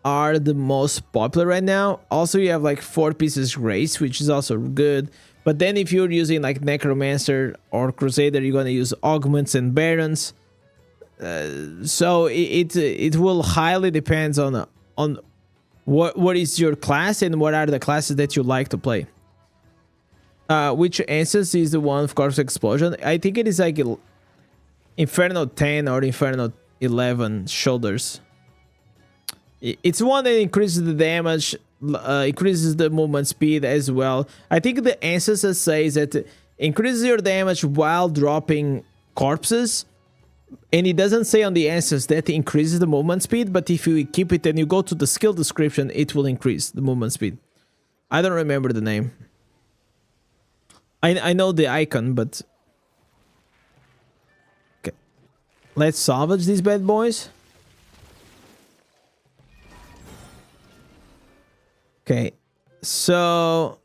[SPEAKER 2] are the most popular right now. Also, you have like 4 pieces Grace, which is also good. But then if you're using like Necromancer or Crusader, you're gonna use Augments and Barons. So it will highly depends on what is your class and what are the classes that you like to play. Which instance is the one of Corpse Explosion? I think it is like Inferno 10 or Inferno 11 shoulders. It's one that increases the damage, increases the movement speed as well. I think the ancestor says that increases your damage while dropping corpses, and it doesn't say on the answers that increases the movement speed, but if you keep it and you go to the skill description, it will increase the movement speed. I don't remember the name. I know the icon, but... Okay. Let's salvage these bad boys. Okay. So...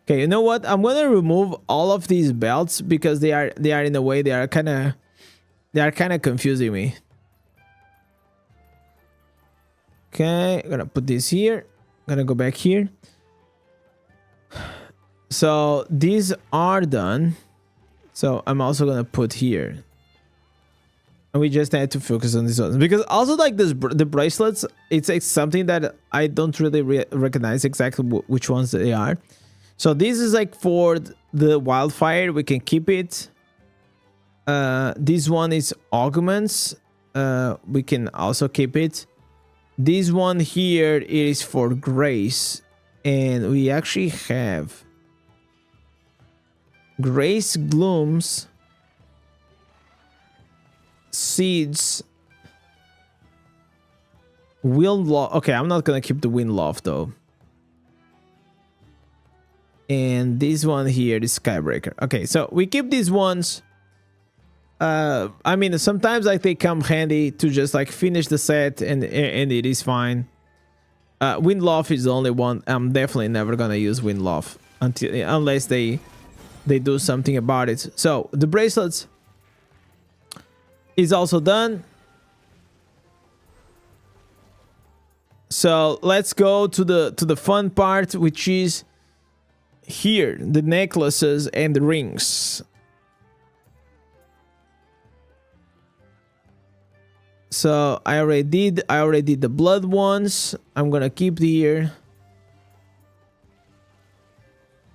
[SPEAKER 2] Okay, you know what? I'm gonna remove all of these belts because they are in a way they are kind of confusing me. Okay, I'm gonna put this here. Gonna go back here. So these are done. So I'm also gonna put here. And we just had to focus on this one because also like this the bracelets, it's like something that I don't really recognize exactly which ones they are. So this is like for the wildfire, we can keep it. This one is augments, we can also keep it. This one here is for grace, and we actually have grace glooms, seeds, wind loft. Okay, I'm not gonna keep the wind loft though. And this one here is skybreaker. Okay, so we keep these ones. I mean, sometimes like they come handy to just like finish the set, and it is fine. Wind loft is the only one I'm definitely never gonna use wind loft unless they do something about it. So the bracelets is also done. So let's go to the fun part, which is here, the necklaces and the rings. So I already did the blood ones. I'm gonna keep here.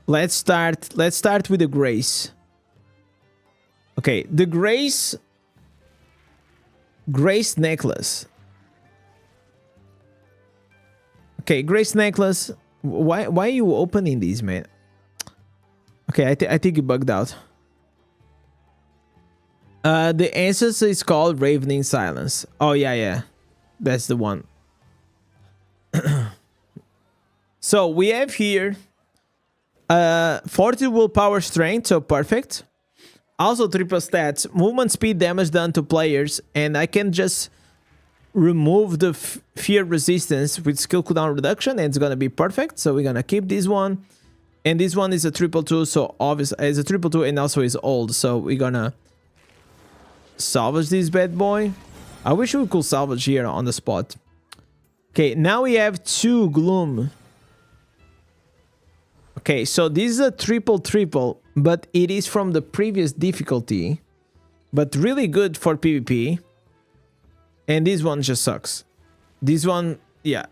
[SPEAKER 2] Let's start with the grace. Okay, the grace necklace. Okay, grace necklace. Why are you opening these, man? Okay, I think it bugged out. The ancestor is called Ravening Silence. Oh yeah, that's the one. So we have here 40 willpower strength, so perfect. Also triple stats, movement speed, damage done to players, and I can just remove the fear resistance with skill cooldown reduction, and it's gonna be perfect. So we're gonna keep this one, and this one is a 222, so obviously it's a 222 and also is old, so we're gonna salvage this bad boy. I wish we could salvage here on the spot. Okay, now we have 2 gloom. Okay, so this is a triple, but it is from the previous difficulty, but really good for PvP. And this one just sucks. This one, yeah.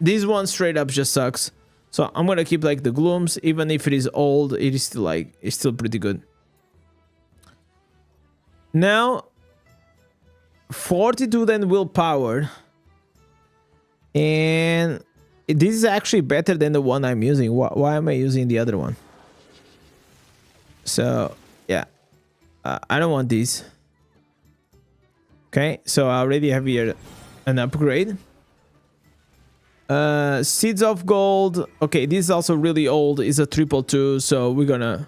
[SPEAKER 2] This one straight up just sucks. So I'm gonna keep like the glooms, even if it is old, it is still like, it's still pretty good. Now, 42 then willpower. And this is actually better than the one I'm using. Why am I using the other one? So, yeah. I don't want these. Okay, so I already have here an upgrade. Seeds of Gold. Okay, this is also really old. It's a 222, so we're gonna...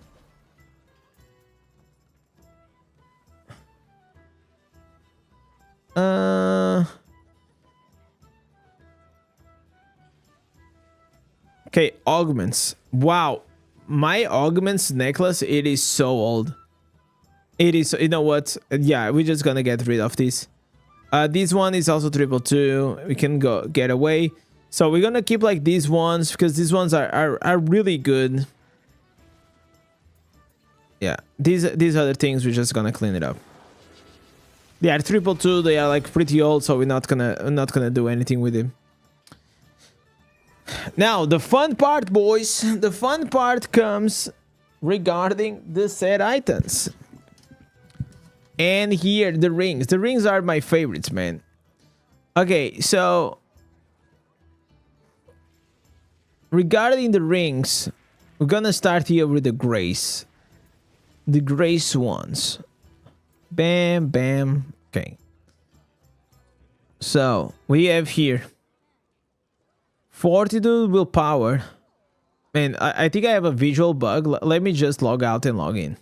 [SPEAKER 2] Okay, augments. Wow, my augments necklace, it is so old. It is, you know what? Yeah, we're just gonna get rid of this. This one is also 222. We can go get away. So we're gonna keep like these ones because these ones are really good. Yeah, these other things we're just gonna clean it up. They are 222. They are like pretty old, so we're not gonna do anything with them. Now the fun part, boys. The fun part comes regarding the set items. And here the rings. The rings are my favorites, man. Okay, so regarding the rings, we're gonna start here with the grace. The grace ones. Bam, bam. Okay. So we have here 42 willpower. Man, I think I have a visual bug. Let me just log out and log in.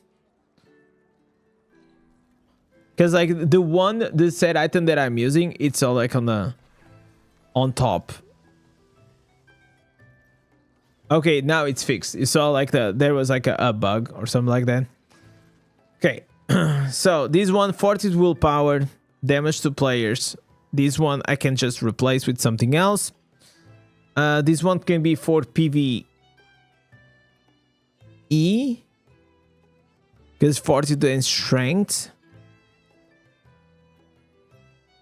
[SPEAKER 2] Because like the set item that I'm using, it's all like on top. Okay, now it's fixed. You saw like there was like a bug or something like that. Okay, so this one 40 willpower, damage to players. This one I can just replace with something else. This one can be for PvE. Because 42 in strength.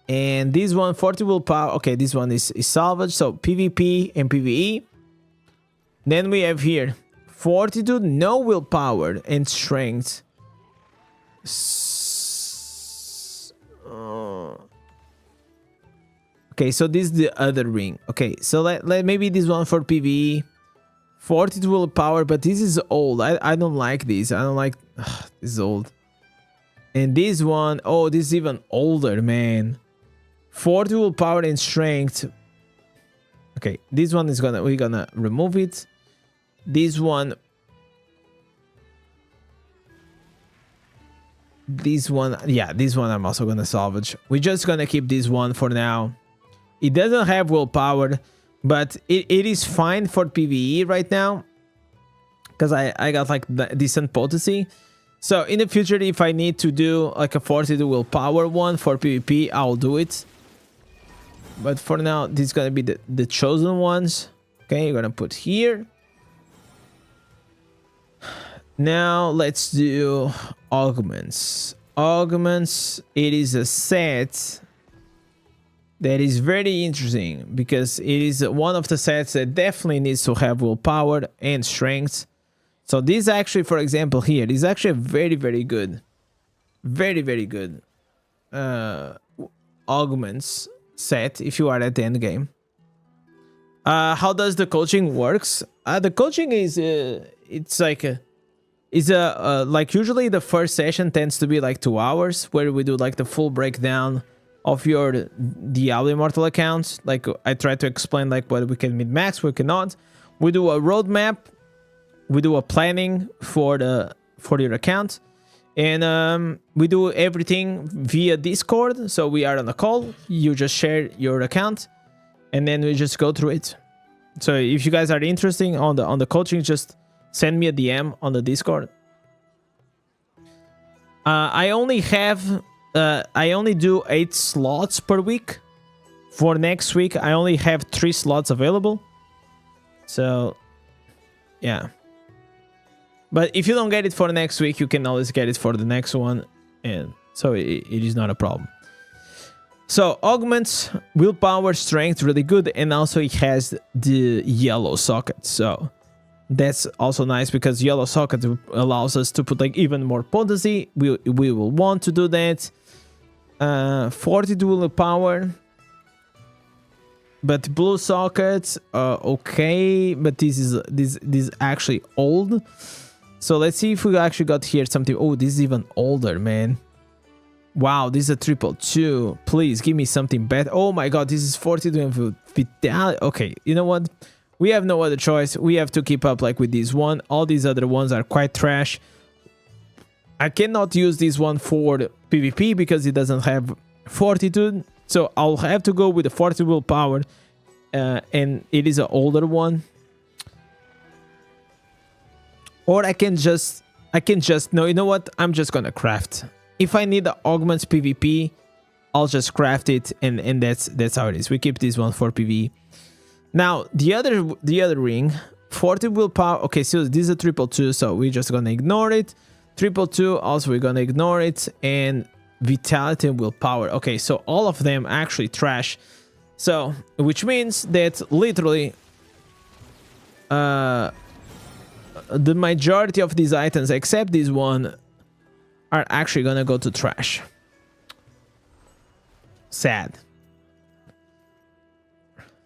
[SPEAKER 2] And this one, 40 willpower. Okay, this one is salvage. So PvP and PvE. Then we have here fortitude, no willpower, and strength. Okay, so this is the other ring. Okay, so let maybe this one for PvE. Fortitude willpower, but this is old. I don't like this. I don't like this is old. And this one, oh, this is even older, man. Fortitude willpower and strength. Okay, this one is we're gonna remove it. This one, yeah, this one I'm also gonna salvage. We're just gonna keep this one for now. It doesn't have willpower, but it is fine for PvE right now, because I got like decent potency. So in the future, if I need to do like a fortitude willpower one for PvP, I'll do it. But for now, this is gonna be the chosen ones. Okay, you're gonna put here. Now let's do augments. Augments, it is a set that is very interesting because it is one of the sets that definitely needs to have willpower and strength. So this actually, for example, here is actually a very, very good, very good augments set if you are at the end game. How does the coaching works? The coaching is it's like like usually the first session tends to be like 2 hours where we do like the full breakdown of your Diablo Immortal account. Like I try to explain like what we can min-max, we cannot. We do a roadmap, we do a planning for your account, and we do everything via Discord. So we are on a call, you just share your account, and then we just go through it. So if you guys are interested on the coaching, just send me a DM on the Discord. I only do 8 slots per week. For next week, I only have 3 slots available. So, yeah. But if you don't get it for next week, you can always get it for the next one. And so it is not a problem. So, augments, willpower, strength, really good. And also it has the yellow socket. So, that's also nice because yellow socket allows us to put like even more potency. We will want to do that. Fortitude willpower, but blue sockets, okay, but this is actually old. So let's see if we actually got here something. Oh, this is even older, man. Wow, this is a 222. Please give me something better. Oh my god, this is 42 and vitality. Okay, you know what? We have no other choice. We have to keep up like with this one. All these other ones are quite trash. I cannot use this one for PvP because it doesn't have fortitude. So I'll have to go with the fortitude willpower. And it is an older one. Or I can just no, you know what? I'm just gonna craft. If I need the augments PvP, I'll just craft it, and that's how it is. We keep this one for PvE. Now the other ring, fortitude willpower. Okay, so this is a 222, so we're just gonna ignore it. 222, also we're gonna ignore it, and vitality and willpower. Okay, so all of them actually trash. So which means that literally the majority of these items, except this one, are actually gonna go to trash. Sad.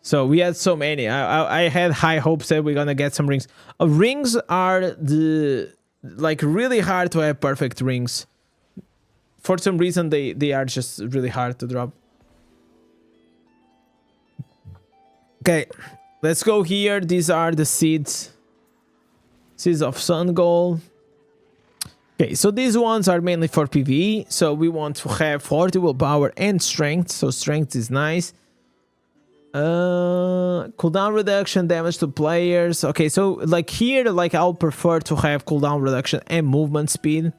[SPEAKER 2] So we had so many. I had high hopes that we're gonna get some rings. Rings are like really hard to have perfect rings. For some reason, they are just really hard to drop. Okay, let's go here. These are the seeds. Seeds of Sun Gold. Okay, so these ones are mainly for PvE. So we want to have 40 willpower and strength. So strength is nice. Cooldown reduction, damage to players. Okay, so like here, like I'll prefer to have cooldown reduction and movement speed.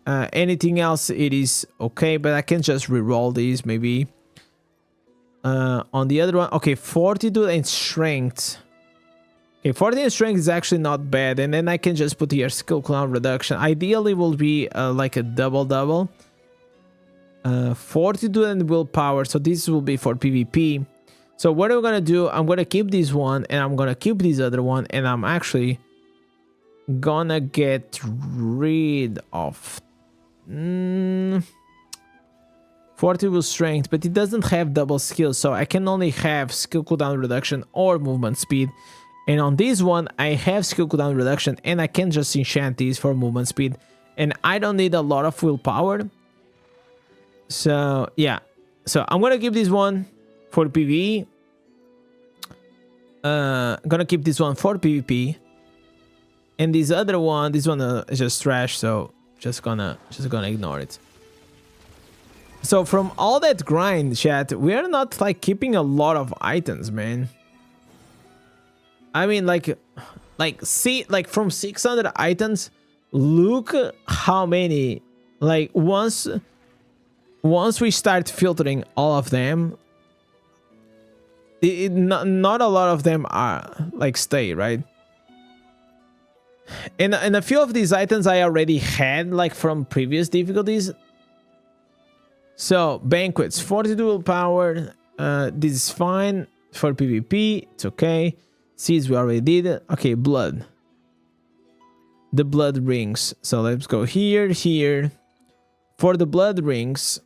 [SPEAKER 2] Anything else, it is okay, but I can just reroll these maybe. On the other one, okay, fortitude and strength. Okay, fortitude and strength is actually not bad, and then I can just put here skill cooldown reduction. Ideally, will be like a double. Fortitude and willpower. So this will be for PvP. So what I'm gonna do, I'm gonna keep this one and I'm gonna keep this other one, and I'm actually gonna get rid of Fortitude strength, but it doesn't have double skill, so I can only have skill cooldown reduction or movement speed. And on this one I have skill cooldown reduction, and I can just enchant these for movement speed, and I don't need a lot of willpower. So yeah, so I'm gonna keep this one for PvE. Gonna keep this one for PvP, and this other one, this one is just trash, so just gonna ignore it. So from all that grind, chat, we are not like keeping a lot of items, man. I mean, like see, like from 600 items, look how many. Like once we start filtering all of them, not a lot of them are like stay, right? And a few of these items I already had like from previous difficulties. So banquets, fortitude willpower, this is fine for PvP, it's okay. Seeds we already did. Okay, blood. The blood rings. So let's go here. For the blood rings,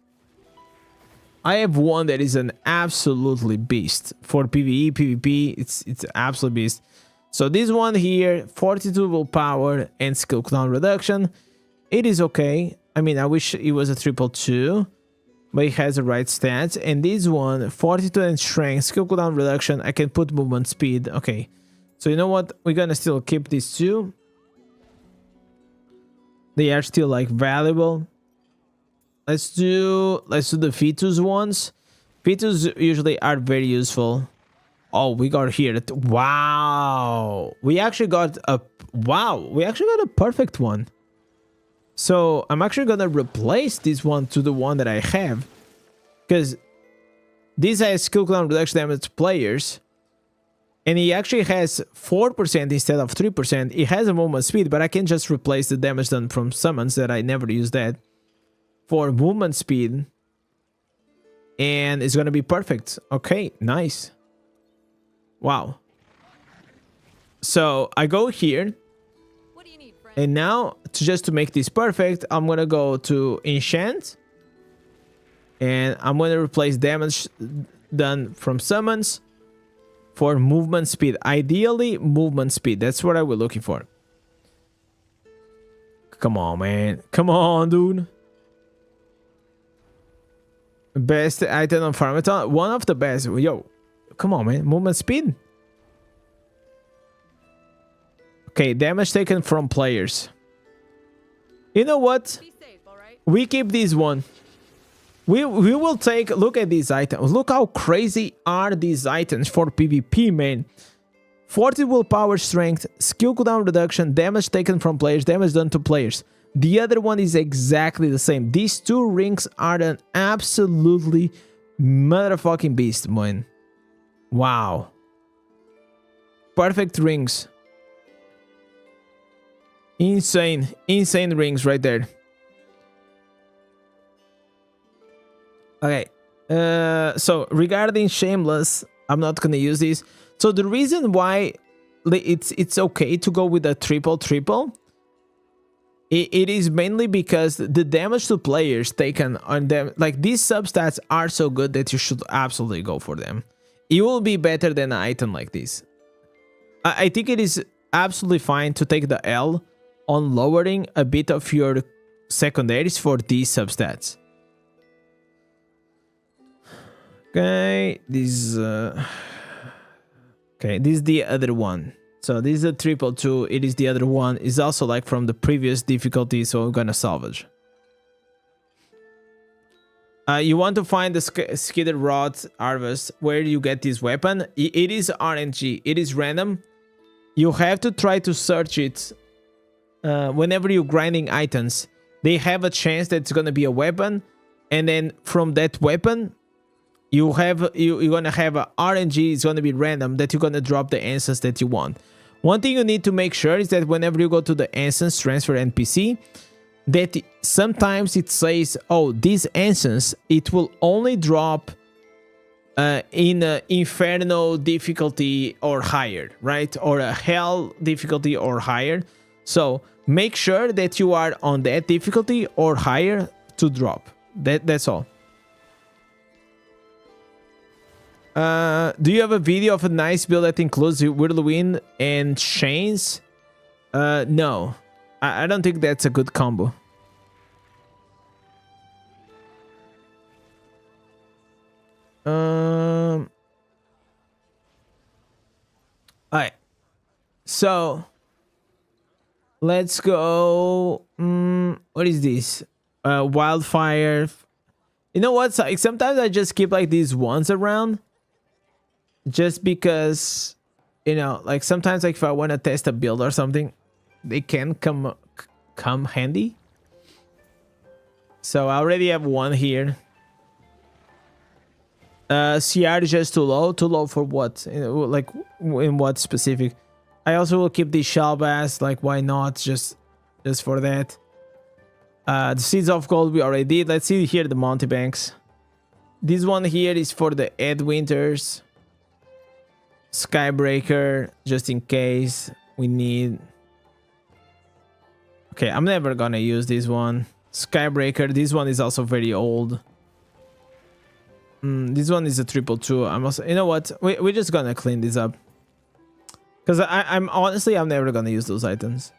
[SPEAKER 2] I have one that is an absolutely beast. For PvE, PvP, it's absolute beast. So this one here, fortitude willpower and skill cooldown reduction. It is okay. I mean, I wish it was a 222. But it has the right stats. And this one, fortitude and strength, skill cooldown reduction. I can put movement speed. Okay. So you know what? We're gonna still keep these two. They are still like valuable. Let's do the fetus ones. Fetus usually are very useful. Oh, we got here. Wow. We actually got a perfect one. So I'm actually gonna replace this one to the one that I have, because this has skill cooldown reduction damage to players, and he actually has 4% instead of 3%. It has a movement speed, but I can just replace the damage done from summons that I never use that for movement speed, and it's gonna be perfect. Okay, nice. Wow. So I go here. And now, just to make this perfect, I'm gonna go to enchant, and I'm gonna replace damage done from summons for movement speed. Ideally, movement speed. That's what I was looking for. Come on, man. Come on, dude. Best item on farmathon. One of the best. Yo, come on, man. Movement speed. Okay, damage taken from players. You know what? We keep this one. We will take a look at these items. Look how crazy are these items for PvP, man. 40 willpower strength, skill cooldown reduction, damage taken from players, damage done to players. The other one is exactly the same. These two rings are an absolutely motherfucking beast, man. Wow. Perfect rings. Insane rings right there. Okay, so regarding Shameless, I'm not gonna use this. So the reason why it's okay to go with a triple, it is mainly because the damage to players taken on them, like these substats are so good that you should absolutely go for them. It will be better than an item like this. I think it is absolutely fine to take the L on lowering a bit of your secondaries for these substats. Okay, this okay, this is the other one. So this is a 222. It is the other one. It's also like from the previous difficulty, so I'm gonna salvage. You want to find the skidded rod harvest where you get this weapon. It is RNG. It is random. You have to try to search it. Whenever you're grinding items, they have a chance that it's gonna be a weapon, and then from that weapon, you're gonna have a RNG. It's gonna be random that you're gonna drop the instance that you want. One thing you need to make sure is that whenever you go to the instance transfer NPC, that sometimes it says, oh, this instance, it will only drop in a Inferno difficulty or higher, right? Or a Hell difficulty or higher. So make sure that you are on that difficulty or higher to drop. That's all. Do you have a video of a nice build that includes whirlwind and chains? No. I don't think that's a good combo. Alright. So let's go. What is this? Wildfire. You know what? So, like, sometimes I just keep like these ones around, just because, you know, like sometimes like if I want to test a build or something, they can come handy. So I already have one here. CR is just too low. Too low for what? You know, like in what specific? I also will keep the shell bass. Like why not? Just for that. The Seeds of Gold we already did. Let's see here the Monty Banks. This one here is for the Ed Winters. Skybreaker, just in case we need. Okay, I'm never gonna use this one. Skybreaker, this one is also very old. This one is a 222. I'm also, you know what? We're just gonna clean this up. Because I'm honestly, I'm never gonna use those items.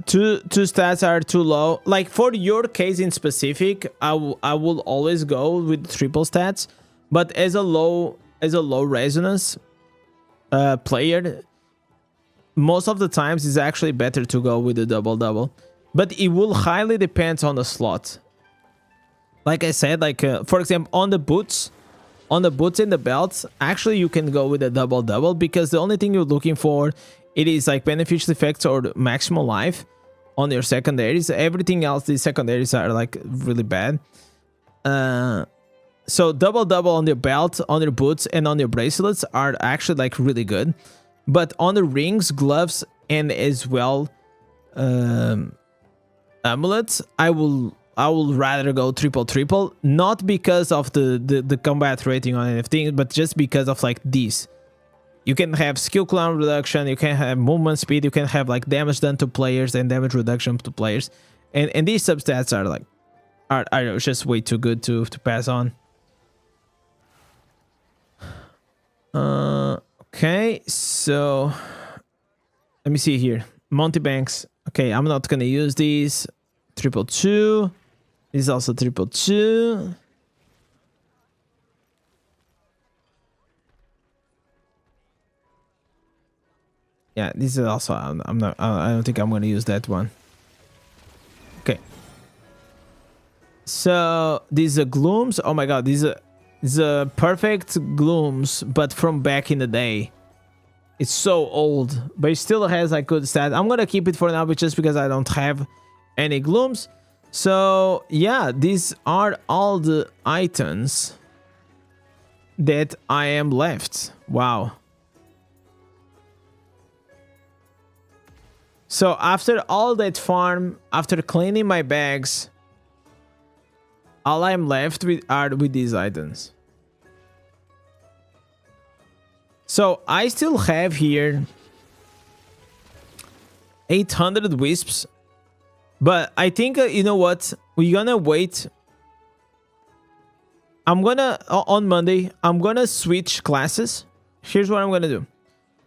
[SPEAKER 2] Two stats are too low. Like for your case in specific, I will always go with triple stats. But as a low resonance player, most of the times it's actually better to go with the double. But it will highly depend on the slot. Like I said, like for example, on the boots and the belts, actually you can go with a double because the only thing you're looking for, it is like beneficial effects or maximal life on your secondaries. Everything else, the secondaries are like really bad. So double on your belt, on your boots, and on your bracelets are actually like really good. But on the rings, gloves, and as well amulets, I will rather go triple, not because of the combat rating on anything, but just because of like these. You can have skill cooldown reduction, you can have movement speed, you can have like damage done to players and damage reduction to players, and these substats are like are just way too good to pass on. Okay, so let me see here. Monty Banks. Okay, I'm not gonna use these. 222. This is also 222. Yeah, this is also. I'm not. I don't think I'm gonna use that one. Okay. So these are glooms. Oh my god, these are perfect glooms, but from back in the day. It's so old, but it still has like good stats. I'm gonna keep it for now, but just because I don't have any glooms. So yeah, these are all the items that I am left. Wow. So after all that farm, after cleaning my bags, all I'm left with are with these items. So I still have here 800 wisps, but I think you know what? We're gonna wait. I'm gonna on Monday. I'm gonna switch classes. Here's what I'm gonna do.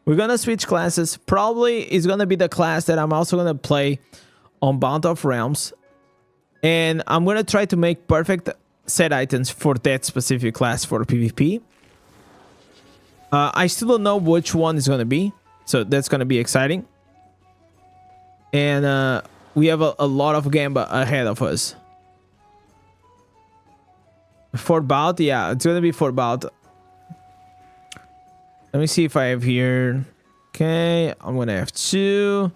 [SPEAKER 2] We're gonna switch classes. Probably is gonna be the class that I'm also gonna play on Bound of Realms, and I'm gonna try to make perfect set items for that specific class for PvP. I still don't know which one is gonna be, so that's gonna be exciting. And we have a lot of game ahead of us. For bout, yeah, it's gonna be for bout. Let me see if I have here. Okay, I'm gonna have 2.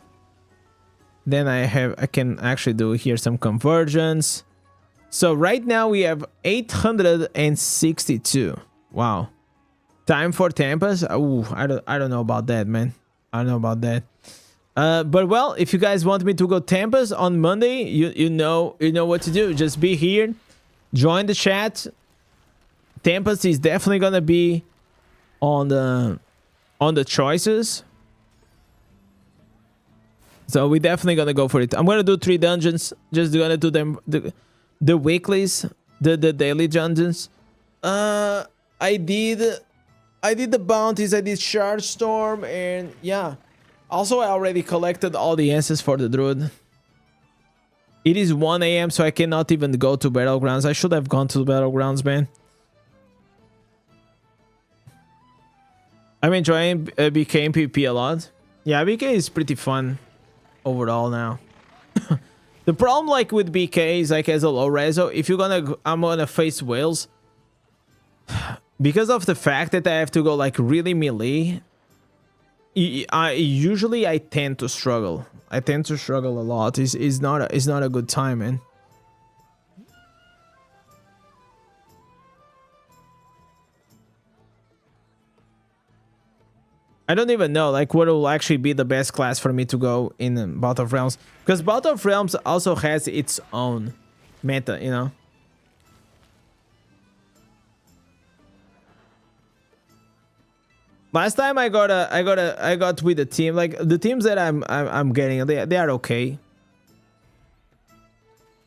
[SPEAKER 2] Then I can actually do here some conversions. So right now we have 862. Wow. Time for Tempest. Ooh, I don't know about that, man. I don't know about that. But well, if you guys want me to go Tempest on Monday, you know what to do. Just be here, join the chat. Tempest is definitely gonna be on the choices. So we definitely gonna go for it. I'm gonna do 3 dungeons. Just gonna do them the weeklies, the daily dungeons. I did the bounties. I did Shard Storm, and yeah. Also, I already collected all the answers for the druid. It is 1 a.m. so I cannot even go to Battlegrounds. I should have gone to the Battlegrounds, man. I'm enjoying BK and PvP a lot. Yeah, BK is pretty fun overall now. The problem like with BK is like as a low reso, if you're I'm gonna face whales. Because of the fact that I have to go like really melee, I tend to struggle. I tend to struggle a lot. It's not a good time, man. I don't even know like what will actually be the best class for me to go in Battle of Realms, because Battle of Realms also has its own meta, you know. Last time I got with the team, like the teams that I'm getting, they are okay.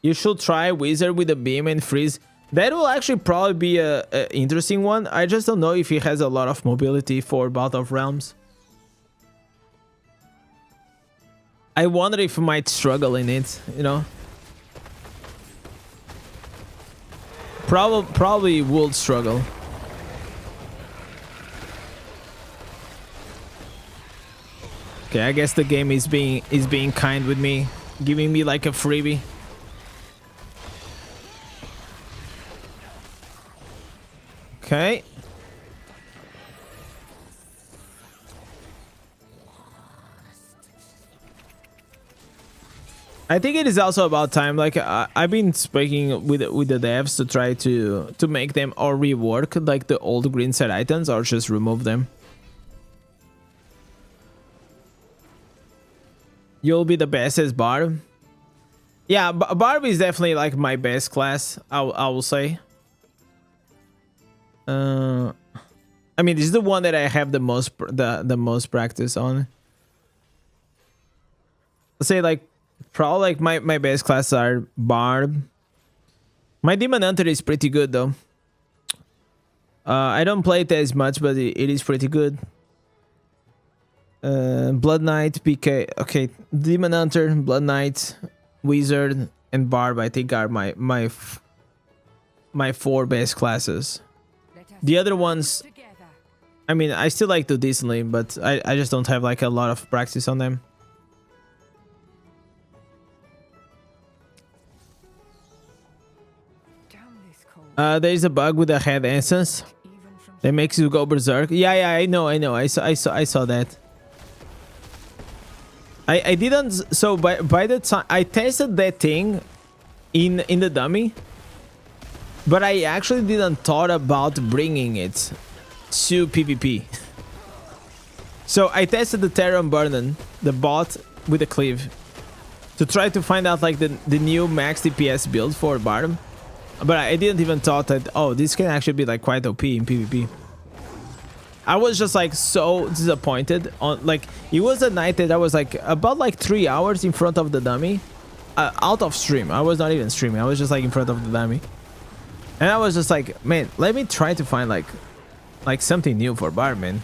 [SPEAKER 2] You should try Wizard with a beam and freeze. That will actually probably be a interesting one. I just don't know if he has a lot of mobility for Battle of Realms. I wonder if he might struggle in it, you know. Probably will struggle. Okay, I guess the game is being kind with me, giving me like a freebie. Okay. I think it is also about time. Like I've been speaking with the devs to try to make them or rework like the old green set items or just remove them. You'll be the best as Barb. Yeah, Barb is definitely like my best class. I will say. I mean, this is the one that I have the most practice on. Let's say like probably like my best classes are Barb. My Demon Hunter is pretty good though. I don't play it as much, but it is pretty good. Blood Knight, PK. Okay, Demon Hunter, Blood Knight, Wizard, and Barb. I think are my 4 best classes. The other ones, I mean, I still like to decently, but I just don't have like a lot of practice on them. There's a bug with the head essence that makes you go berserk. Yeah, I know. I saw that. I didn't. So by the time I tested that thing in the dummy. But I actually didn't thought about bringing it to PvP. So I tested the Terra Burden, the bot with the cleave, to try to find out like the new max DPS build for Barb. But I didn't even thought that, oh, this can actually be like quite OP in PvP. I was just like so disappointed on like it was a night that I was like about like 3 hours in front of the dummy, out of stream. I was not even streaming. I was just like in front of the dummy. And I was just like, man, let me try to find like something new for Barb, man.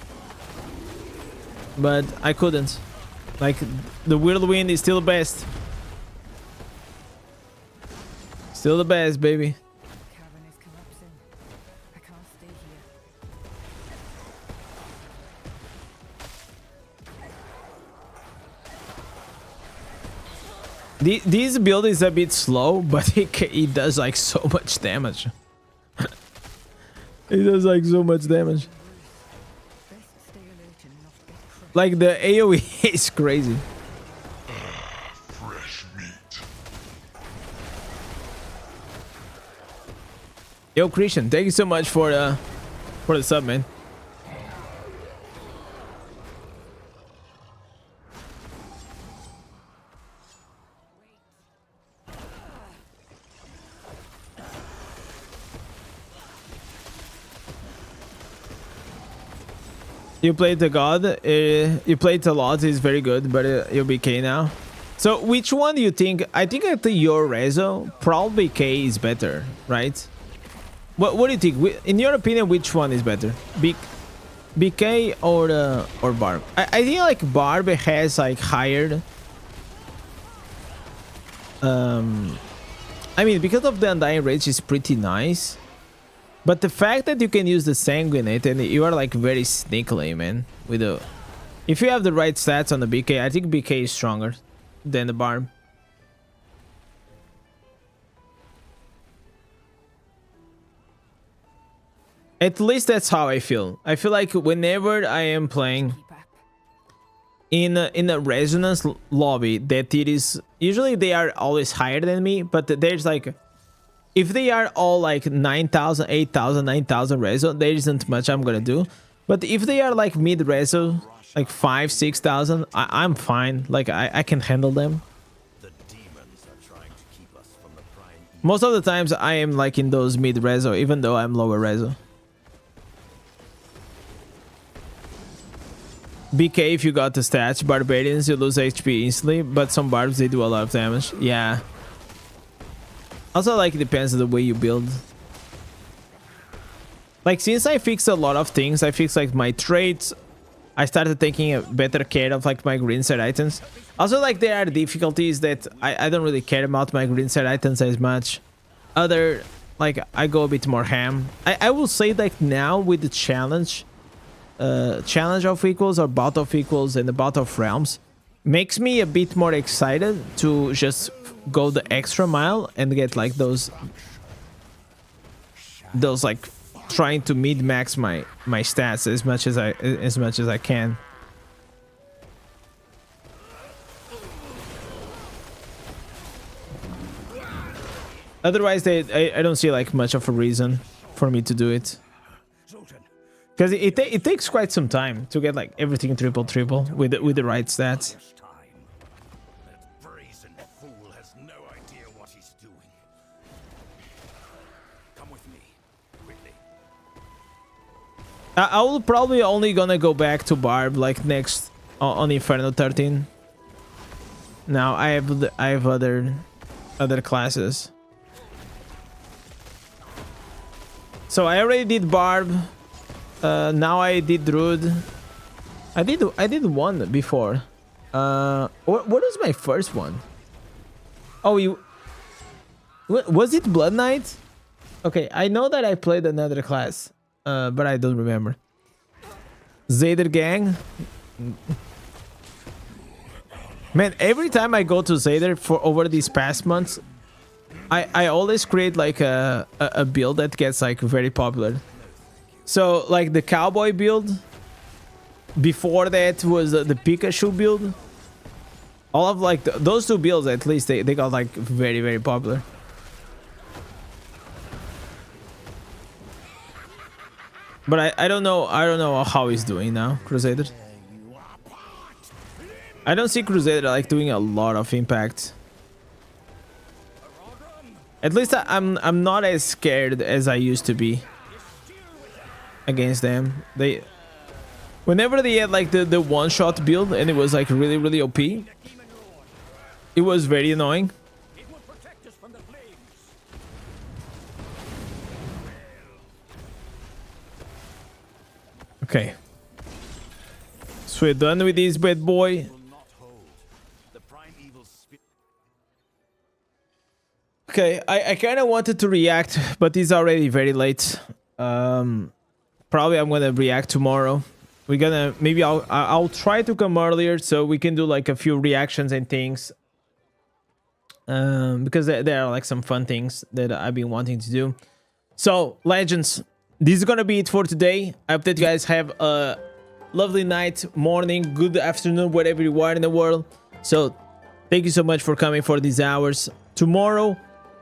[SPEAKER 2] But I couldn't. Like the Whirlwind is still the best. Still the best, baby.
[SPEAKER 3] Cavern is collapsing. I can't stay here.
[SPEAKER 2] This build is a bit slow, but it does like so much damage. It does like so much damage.
[SPEAKER 3] Best stay alert and not get crushed.
[SPEAKER 2] Like the AoE is crazy.
[SPEAKER 1] Fresh meat.
[SPEAKER 2] Yo, Christian, thank you so much for the sub, man. You played the god. You played a lot. It's very good, but you're BK now. So which one do you think? I think that your Rezo probably K is better, right? What do you think? In your opinion, which one is better? BK or Barb? I think like Barb has like higher. I mean, because of the Undying Rage is pretty nice. But the fact that you can use the Sanguinate and you are like very sneakily, man. With the, if you have the right stats on the BK, I think BK is stronger than the Barb. At least that's how I feel. I feel like whenever I am playing in a resonance lobby, that it is usually they are always higher than me, but there's like, if they are all like 9,000, 8,000, 9,000 reso, there isn't much I'm gonna do. But if they are like mid reso, like 5,000, 6,000, I'm fine. Like I can handle them.
[SPEAKER 1] The demons are trying to keep us from the prime.
[SPEAKER 2] Most of the times I am like in those mid reso, even though I'm lower reso. BK, if you got the stats, Barbarians, you lose HP instantly, but some Barbs, they do a lot of damage. Yeah. Also, like, it depends on the way you build. Like, since I fixed a lot of things, I fixed, like, my traits. I started taking a better care of, like, my green set items. Also, like, there are difficulties that I don't really care about my green set items as much. Other, like, I go a bit more ham. I will say, like, now with the challenge of equals or bout of equals and the bout of realms, makes me a bit more excited to just go the extra mile and get like those like trying to mid max my stats as much as I can. Otherwise, I don't see like much of a reason for me to do it. Because it takes quite some time to get like everything triple with the right stats.
[SPEAKER 1] That brazen fool has no idea what he's doing. Come with me, quickly.
[SPEAKER 2] I will probably only gonna go back to Barb like next on Inferno 13. Now I have other classes. So I already did Barb. Now I did Druid. I did one before. What was my first one? Oh, was it Blood Knight? Okay, I know that I played another class, but I don't remember. Zayder Gang. Man, every time I go to Zayder for over these past months, I always create like a build that gets like very popular. So, like the cowboy build, before that was the Pikachu build. All of like those two builds, at least they got like very, very popular. But I don't know how he's doing now, Crusader. I don't see Crusader like doing a lot of impact. At least I'm not as scared as I used to be against them. Whenever they had like the one-shot build and it was like really, really OP, it was very annoying. Okay, so we're done with this bad boy. Okay, I kind of wanted to react, but it's already very late. Probably I'm gonna react tomorrow. We're gonna maybe I'll try to come earlier so we can do like a few reactions and things. Because there are like some fun things that I've been wanting to do. So legends, this is gonna be it for today. I hope that you guys have a lovely night, morning, good afternoon, wherever you are in the world. So thank you so much for coming for these hours. Tomorrow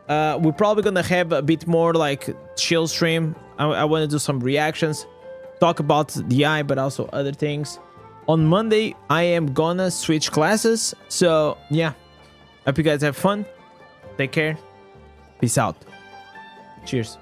[SPEAKER 2] we're probably gonna have a bit more like chill stream. I want to do some reactions, talk about the eye, but also other things. On Monday I am gonna switch classes, so yeah, hope you guys have fun. Take care, peace out, cheers.